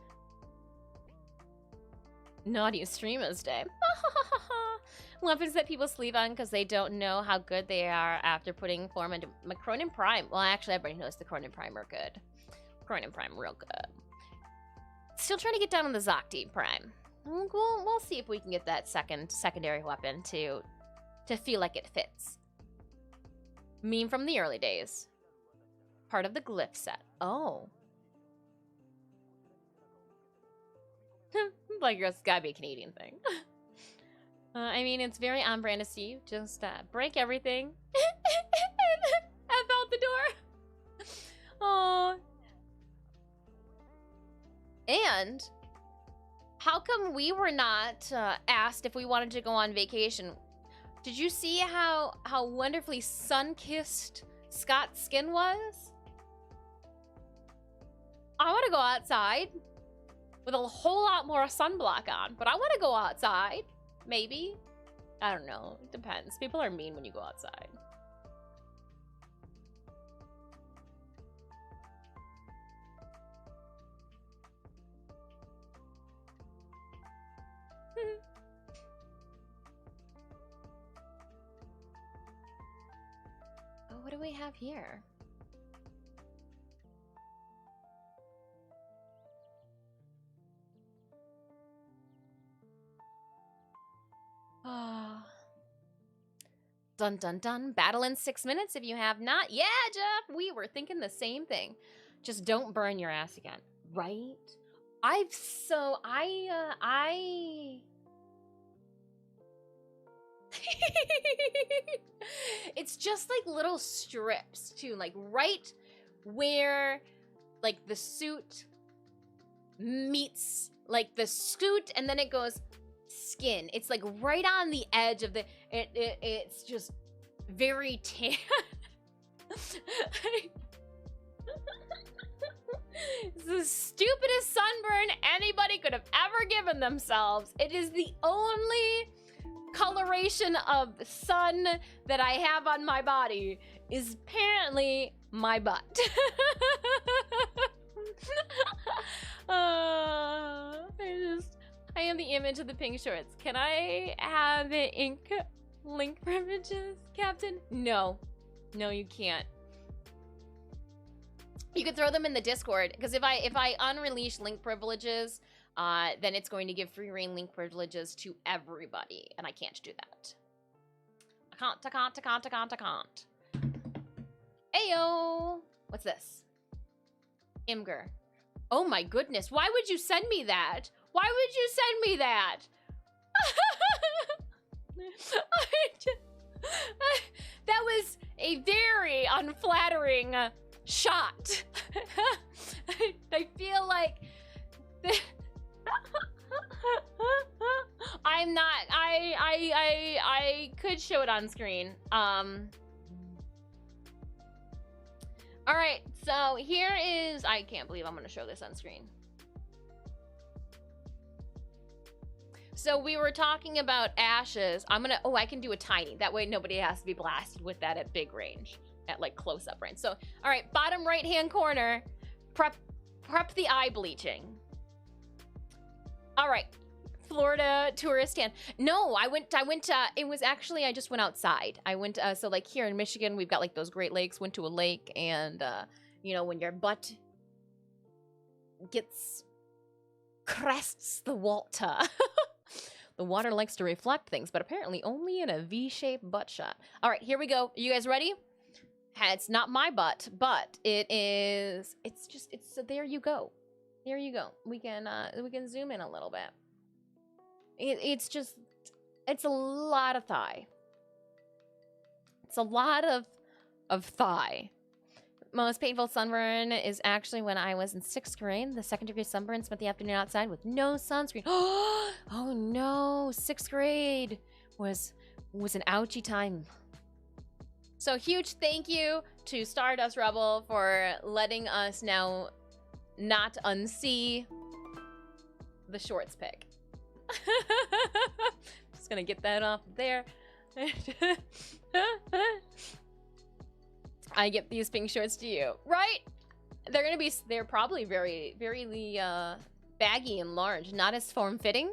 Naughty Streamers Day. Weapons that people sleep on because they don't know how good they are after putting form into Macronin Prime. Well, actually, everybody knows the Cronin Prime are good. Cronin Prime, real good. Still trying to get down on the Zocti Prime. We'll see if we can get that secondary weapon to feel like it fits. Meme from the early days. Part of the glyph set. Oh. Like, it's gotta be a Canadian thing. I mean, it's very on brand to Steve. Just break everything. F out the door. Oh. And how come we were not asked if we wanted to go on vacation? Did you see how wonderfully sun-kissed Scott's skin was? I want to go outside with a whole lot more sunblock on, but I want to go outside. Maybe. I don't know. It depends. People are mean when you go outside. Oh, what do we have here? Dun dun dun. Battle in 6 minutes if you have not. Yeah, Jeff, we were thinking the same thing. Just don't burn your ass again, right? It's just like little strips too, like right where like the suit meets like the suit, and then it goes skin. It's like right on the edge of the it's just very tan. It's the stupidest sunburn anybody could have ever given themselves. It is the only coloration of sun that I have on my body is apparently my butt. I am the image of the pink shorts. Can I have the ink link privileges, Captain? No, you can't. You could throw them in the Discord, because if I unleash link privileges, then it's going to give free reign link privileges to everybody, and I can't do that. I can't. Ayo! What's this? Imgur. Oh my goodness, why would you send me that? Why would you send me that? That was a very unflattering shot. I feel like I'm not. I could show it on screen. All right, so here is. I can't believe I'm gonna show this on screen. So we were talking about ashes. I'm gonna. Oh, I can do a tiny. That way nobody has to be blasted with that at big range, at like close up range. So, all right, bottom right hand corner. Prep the eye bleaching. All right, Florida tourist tan. No, I went, it was actually, I just went outside. I went, so like here in Michigan, we've got like those Great Lakes, went to a lake, and, you know, when your butt crests the water, the water likes to reflect things, but apparently only in a V-shaped butt shot. All right, here we go. Are you guys ready? It's not my butt, but it is, so there you go. There you go. We can zoom in a little bit. It's a lot of thigh. It's a lot of thigh. Most painful sunburn is actually when I was in 6th grade. The 2nd degree sunburn, spent the afternoon outside with no sunscreen. Oh no, 6th grade was an ouchy time. So huge thank you to Stardust Rebel for letting us now not unsee the shorts pick. Just gonna get that off there. I get these pink shorts to you, right? They're probably very, very baggy and large, not as form-fitting.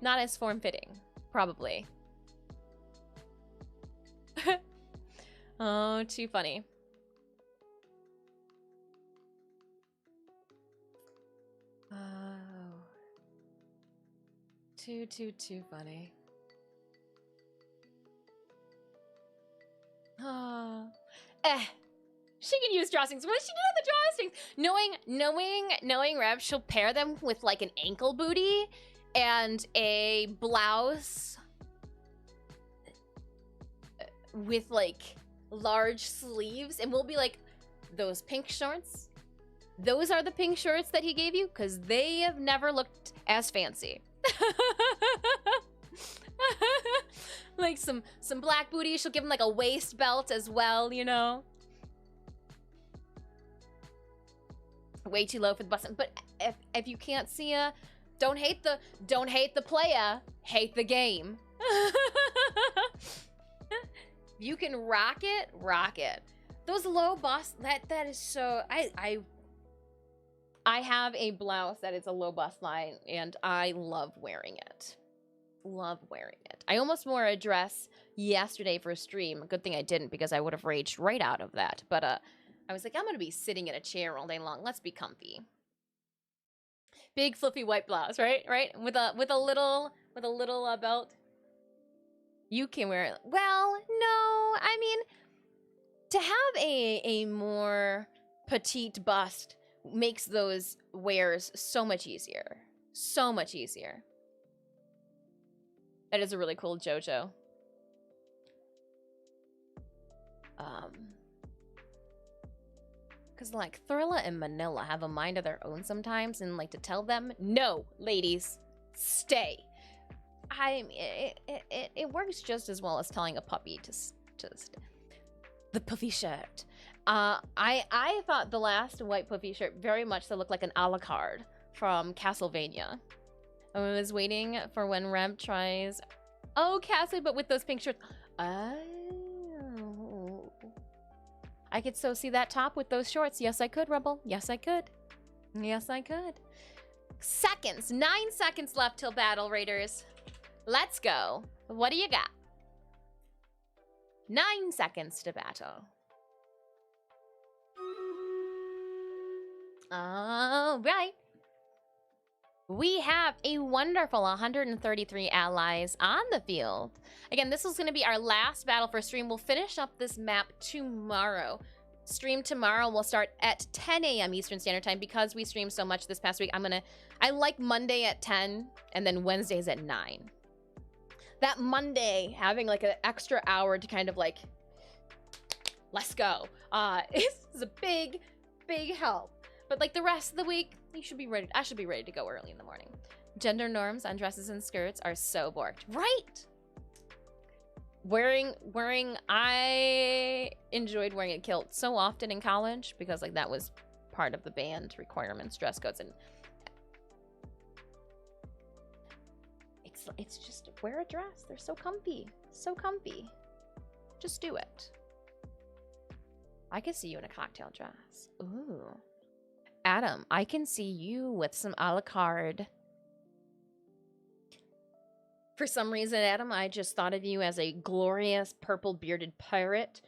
Not as form-fitting, probably. Oh, too funny. Oh. Too funny. Oh. She can use drawstrings. What did she do with the drawstrings? Knowing Rev, she'll pair them with like an ankle booty and a blouse with like large sleeves, and we'll be like, those pink shorts, those are the pink shorts that he gave you, because they have never looked as fancy. Like some black booty. She'll give him like a waist belt as well, you know. Way too low for the button. But if you can't see her, don't hate the player, hate the game. You can rock it. Those low bust, that is so. I have a blouse that is a low bust line, and I love wearing it. I almost wore a dress yesterday for a stream. Good thing I didn't, because I would have raged right out of that. But I was like, I'm gonna be sitting in a chair all day long. Let's be comfy. Big fluffy white blouse, right? With a little belt. You can wear it. Well, no, I mean, To have a more petite bust makes those wears so much easier. So much easier. That is a really cool JoJo. Because, like, Thrilla and Manila have a mind of their own sometimes, and, like, to tell them, no, ladies, stay. It works just as well as telling a puppy to stay. The puffy shirt. I thought the last white puffy shirt very much so looked like an a la carte from Castlevania. I was waiting for when Rem tries, oh, Cassie, but with those pink shirts. Oh. I could so see that top with those shorts. Yes, I could, Rebel. Yes, I could. Yes, I could. Seconds. 9 seconds left till battle, Raiders. Let's go. What do you got? 9 seconds to battle. All right. We have a wonderful 133 allies on the field. Again, this is going to be our last battle for stream. We'll finish up this map tomorrow. Stream tomorrow will start at 10 a.m. Eastern Standard Time because we streamed so much this past week. I like Monday at 10 and then Wednesdays at 9. That Monday, having like an extra hour to kind of like, let's go, is a big, big help. But like the rest of the week, you should be ready. I should be ready to go early in the morning. Gender norms on dresses and skirts are so borked. Right? I enjoyed wearing a kilt so often in college because like that was part of the band requirements, dress codes, and it's just wear a dress. They're so comfy. So comfy. Just do it. I could see you in a cocktail dress. Ooh. Adam, I can see you with some a la carte. For some reason, Adam, I just thought of you as a glorious purple bearded pirate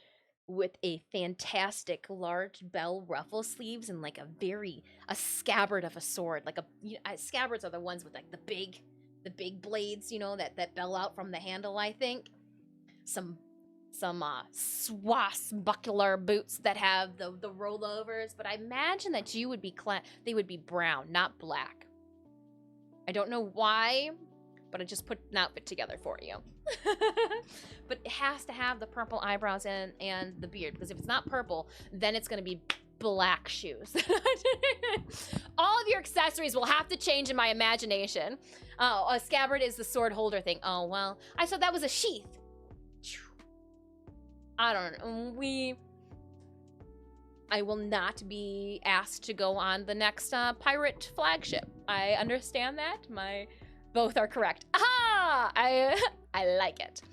with a fantastic large bell ruffle sleeves and like a scabbard of a sword. Like scabbards are the ones with like the big blades, you know, that bell out from the handle, I think. Some swashbuckler boots that have the rollovers, but I imagine that you would be they would be brown, not black. I don't know why, but I just put an outfit together for you. But it has to have the purple eyebrows and the beard, because if it's not purple, then it's going to be black shoes. All of your accessories will have to change in my imagination. Oh, a scabbard is the sword holder thing. Oh, well, I thought that was a sheath. I don't know. I will not be asked to go on the next pirate flagship. I understand that. Both are correct. Ah! I like it.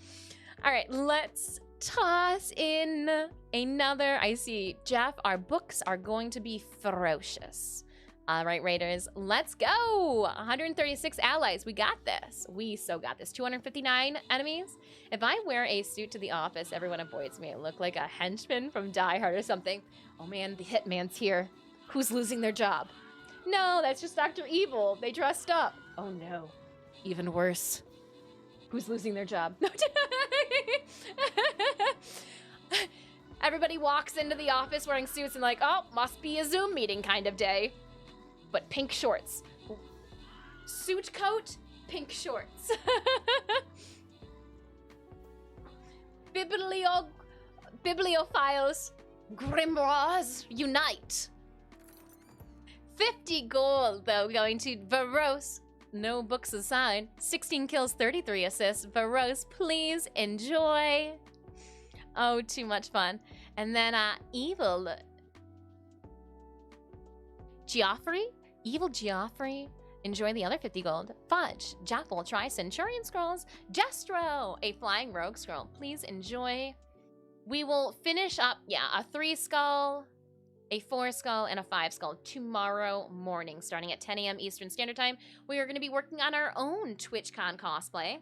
All right, let's toss in another. I see, Jeff, our books are going to be ferocious. All right, Raiders, let's go. 136 allies. We got this. We so got this. 259 enemies. If I wear a suit to the office, everyone avoids me. I look like a henchman from Die Hard or something. Oh man, the hitman's here. Who's losing their job? No, that's just Dr. Evil. They dressed up. Oh no. Even worse. Who's losing their job? Everybody walks into the office wearing suits and like, oh, must be a Zoom meeting kind of day. But pink shorts. Suit coat, pink shorts. Bibliophiles, grimoires, unite. 50 gold, though, going to Varos. No books assigned. 16 kills, 33 assists. Varos, please enjoy. Oh, too much fun. And then Evil Geoffrey? Evil Geoffrey. Enjoy the other 50 gold. Fudge. Jackal, try Centurion Scrolls. Jestro, a Flying Rogue Scroll. Please enjoy. We will finish up, a 3 skull, a 4 skull, and a 5 skull tomorrow morning, starting at 10 a.m. Eastern Standard Time. We are going to be working on our own TwitchCon cosplay.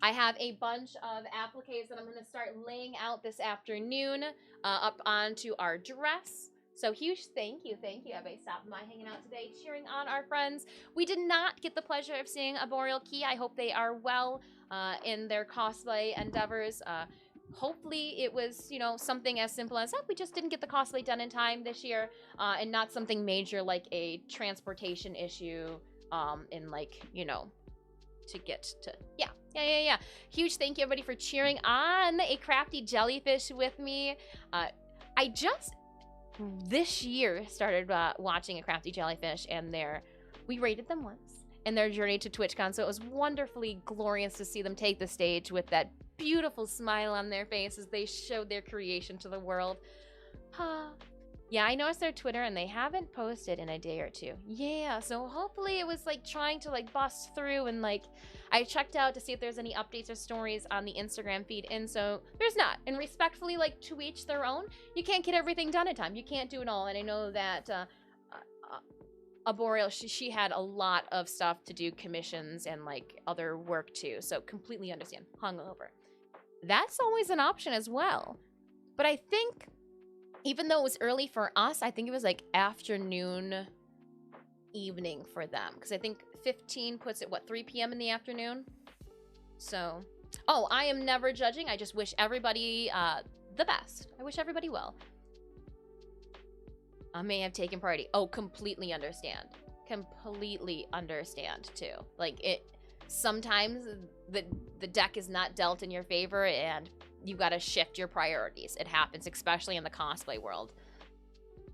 I have a bunch of appliques that I'm going to start laying out this afternoon up onto our dress. So huge thank you. Everybody stopping by, hanging out today, cheering on our friends. We did not get the pleasure of seeing a Boreal Key. I hope they are well in their cosplay endeavors. hopefully it was, you know, something as simple as, oh, we just didn't get the cosplay done in time this year, and not something major like a transportation issue, and like, you know, to get to, yeah. Huge thank you everybody for cheering on a Crafty Jellyfish with me. I just this year started watching a Crafty Jellyfish, and we rated them once in their journey to TwitchCon, so it was wonderfully glorious to see them take the stage with that beautiful smile on their face as they showed their creation to the world. Yeah, I noticed their Twitter and they haven't posted in a day or two. Yeah, so hopefully it was like trying to like bust through, and like I checked out to see if there's any updates or stories on the Instagram feed, and so there's not. And respectfully, like, to each their own. You can't get everything done in time. You can't do it all. And I know that Arboreal, she had a lot of stuff to do, commissions and like other work too. So completely understand. Hungover. That's always an option as well. But I think, even though it was early for us, I think it was like afternoon, evening for them. Because I think 15 puts it, what, 3 p.m. in the afternoon? So, oh, I am never judging. I just wish everybody the best. I wish everybody well. I may have taken priority. Oh, completely understand. Completely understand, too. Like, sometimes the deck is not dealt in your favor, and you gotta shift your priorities. It happens, especially in the cosplay world.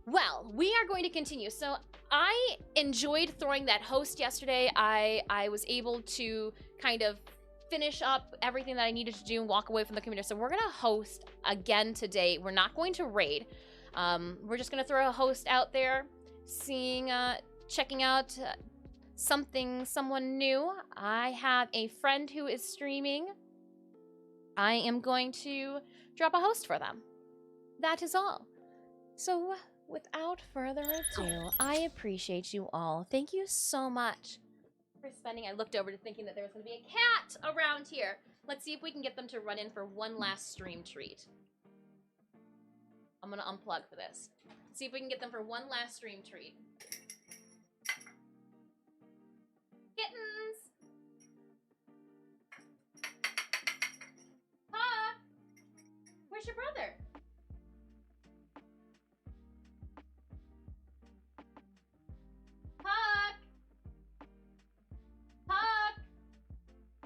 Well, we are going to continue. So I enjoyed throwing that host yesterday. I was able to kind of finish up everything that I needed to do and walk away from the community. So we're gonna host again today. We're not going to raid. We're just gonna throw a host out there, checking out someone new. I have a friend who is streaming. I am going to drop a host for them. That is all. So without further ado, I appreciate you all. Thank you so much for spending. I looked over to thinking that there was going to be a cat around here. Let's see if we can get them to run in for one last stream treat. I'm going to unplug for this. See if we can get them for one last stream treat. Kittens! Puck! Where's your brother? Puck! Puck!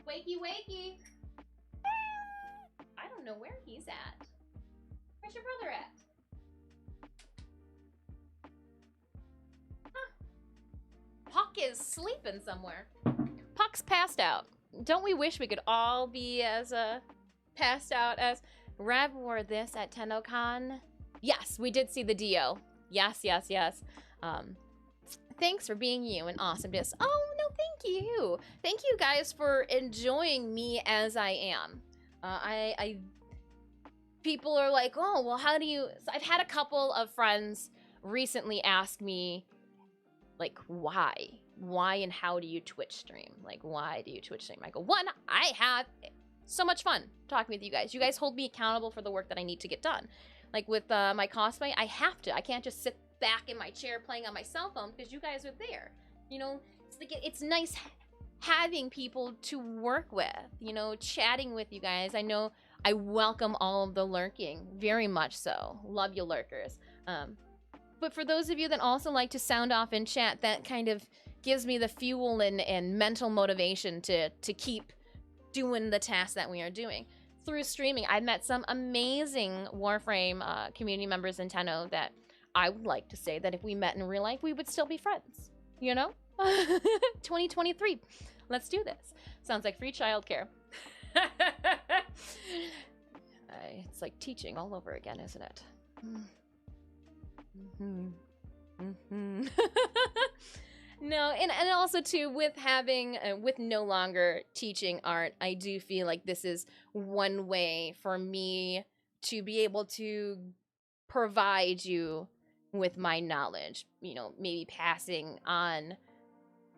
Wakey, wakey! I don't know where he's at. Where's your brother at? Huh. Puck is sleeping somewhere. Puck's passed out. Don't we wish we could all be as passed out as Rev wore this at Tennocon? Yes, we did see the Dio. Yes. Thanks for being you and awesomeness. Oh, no, thank you. Thank you guys for enjoying me as I am. People are like, oh, well, how do you... So I've had a couple of friends recently ask me, like, why? Why and how do you Twitch stream? Like, why do you Twitch stream? I go, one, I have so much fun talking with you guys. You guys hold me accountable for the work that I need to get done. Like with my cosplay, I have to. I can't just sit back in my chair playing on my cell phone because you guys are there. You know, it's like it's nice having people to work with, you know, chatting with you guys. I know I welcome all of the lurking, very much so. Love you lurkers. But for those of you that also like to sound off in chat, that kind of gives me the fuel and mental motivation to keep doing the tasks that we are doing. Through streaming, I've met some amazing Warframe community members in Tenno that I would like to say that if we met in real life, we would still be friends, you know? 2023, let's do this. Sounds like free childcare. It's like teaching all over again, isn't it? No, and also too, with having, with no longer teaching art, I do feel like this is one way for me to be able to provide you with my knowledge, you know, maybe passing on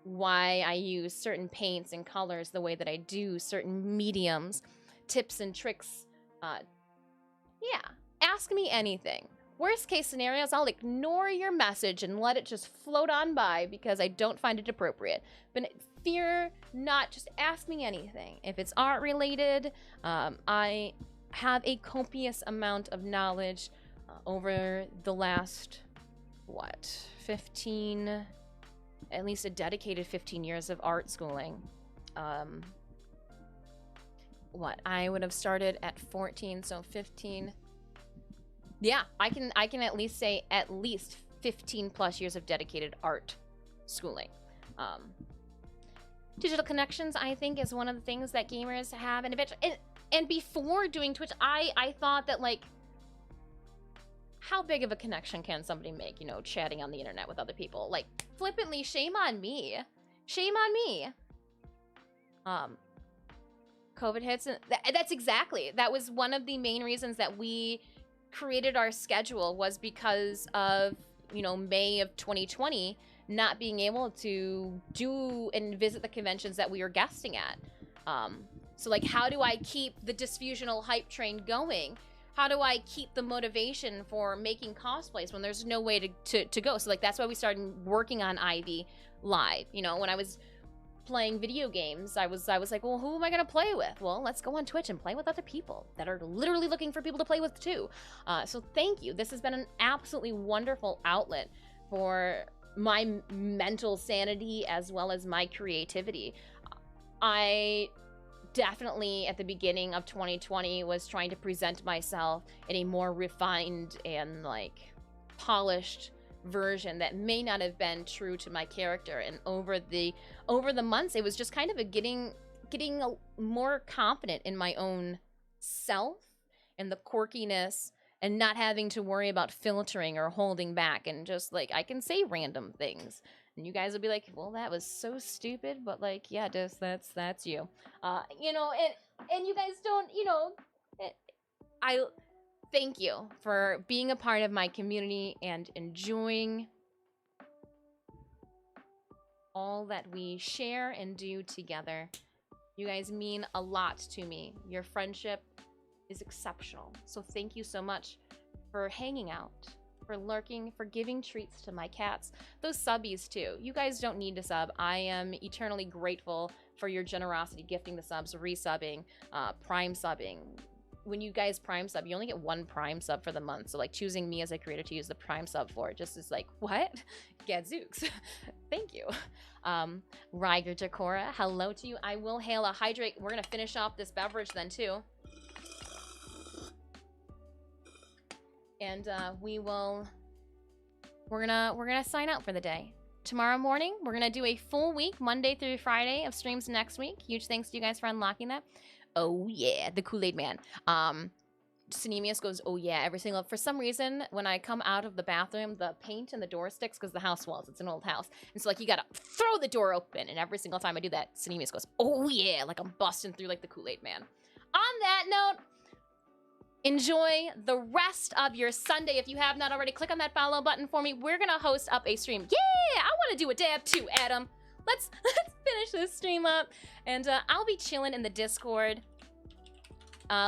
why I use certain paints and colors the way that I do, certain mediums, tips and tricks. Yeah, ask me anything. Worst case scenarios, I'll ignore your message and let it just float on by because I don't find it appropriate. But fear not, just ask me anything. If it's art related, I have a copious amount of knowledge over the last, what, 15, at least a dedicated 15 years of art schooling. I would have started at 14, so 15. Yeah, I can at least say at least 15 plus years of dedicated art schooling. Digital connections, I think, is one of the things that gamers have, and before doing Twitch, I thought that, like, how big of a connection can somebody make, you know, chatting on the internet with other people? Like, flippantly, shame on me. Shame on me. COVID hits, and that was one of the main reasons that we created our schedule, was because of, you know, May of 2020 not being able to do and visit the conventions that we were guesting at. So, like, how do I keep the Disfusional hype train going? How do I keep the motivation for making cosplays when there's no way to go? So, like, that's why we started working on Ivy Live. You know, when I was playing video games, I was like, well, who am I gonna play with? Well, let's go on Twitch and play with other people that are literally looking for people to play with too. So thank you. This has been an absolutely wonderful outlet for my mental sanity as well as my creativity. I definitely, at the beginning of 2020, was trying to present myself in a more refined and, like, polished version that may not have been true to my character. And over the months, it was just kind of a getting more confident in my own self and the quirkiness, and not having to worry about filtering or holding back, and just, like, I can say random things and you guys will be like, well, that was so stupid, but, like, yeah, just that's you. You know, and you guys don't, you know, I thank you for being a part of my community and enjoying all that we share and do together. You guys mean a lot to me. Your friendship is exceptional. So thank you so much for hanging out, for lurking, for giving treats to my cats. Those subbies too. You guys don't need to sub. I am eternally grateful for your generosity, gifting the subs, resubbing, prime subbing. When you guys prime sub, you only get one prime sub for the month. So, like, choosing me as a creator to use the prime sub for it just is like, what? Gadzooks. Thank you. Ryger Jakora, hello to you. I will hail a hydrate. We're gonna finish off this beverage then too. And we're gonna sign out for the day. Tomorrow morning, we're gonna do a full week, Monday through Friday, of streams next week. Huge thanks to you guys for unlocking that. Oh yeah, the Kool-Aid Man. Cinemius goes, oh yeah, every single, for some reason, when I come out of the bathroom, the paint and the door sticks because the house walls, it's an old house. And so, like, you gotta throw the door open, and every single time I do that, Cinemius goes, oh yeah, like I'm busting through like the Kool-Aid Man. On that note, enjoy the rest of your Sunday. If you have not already, click on that follow button for me. We're gonna host up a stream. Yeah, I wanna do a dab too, Adam. Let's finish this stream up. And I'll be chilling in the Discord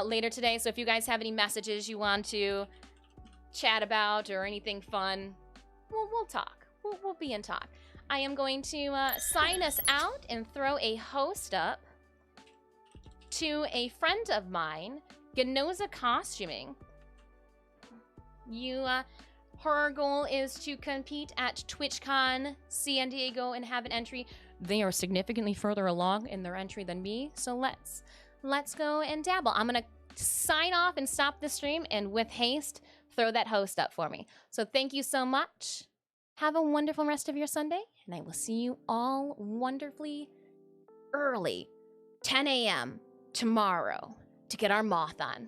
later today. So if you guys have any messages you want to chat about or anything fun, we'll talk. We'll be in talk. I am going to sign us out and throw a host up to a friend of mine, Nikoi Costuming. Her goal is to compete at TwitchCon San Diego and have an entry. They are significantly further along in their entry than me, so let's go and dabble. I'm gonna sign off and stop the stream, and with haste, throw that host up for me. So thank you so much. Have a wonderful rest of your Sunday, and I will see you all wonderfully early, 10 a.m. tomorrow, to get our moth on.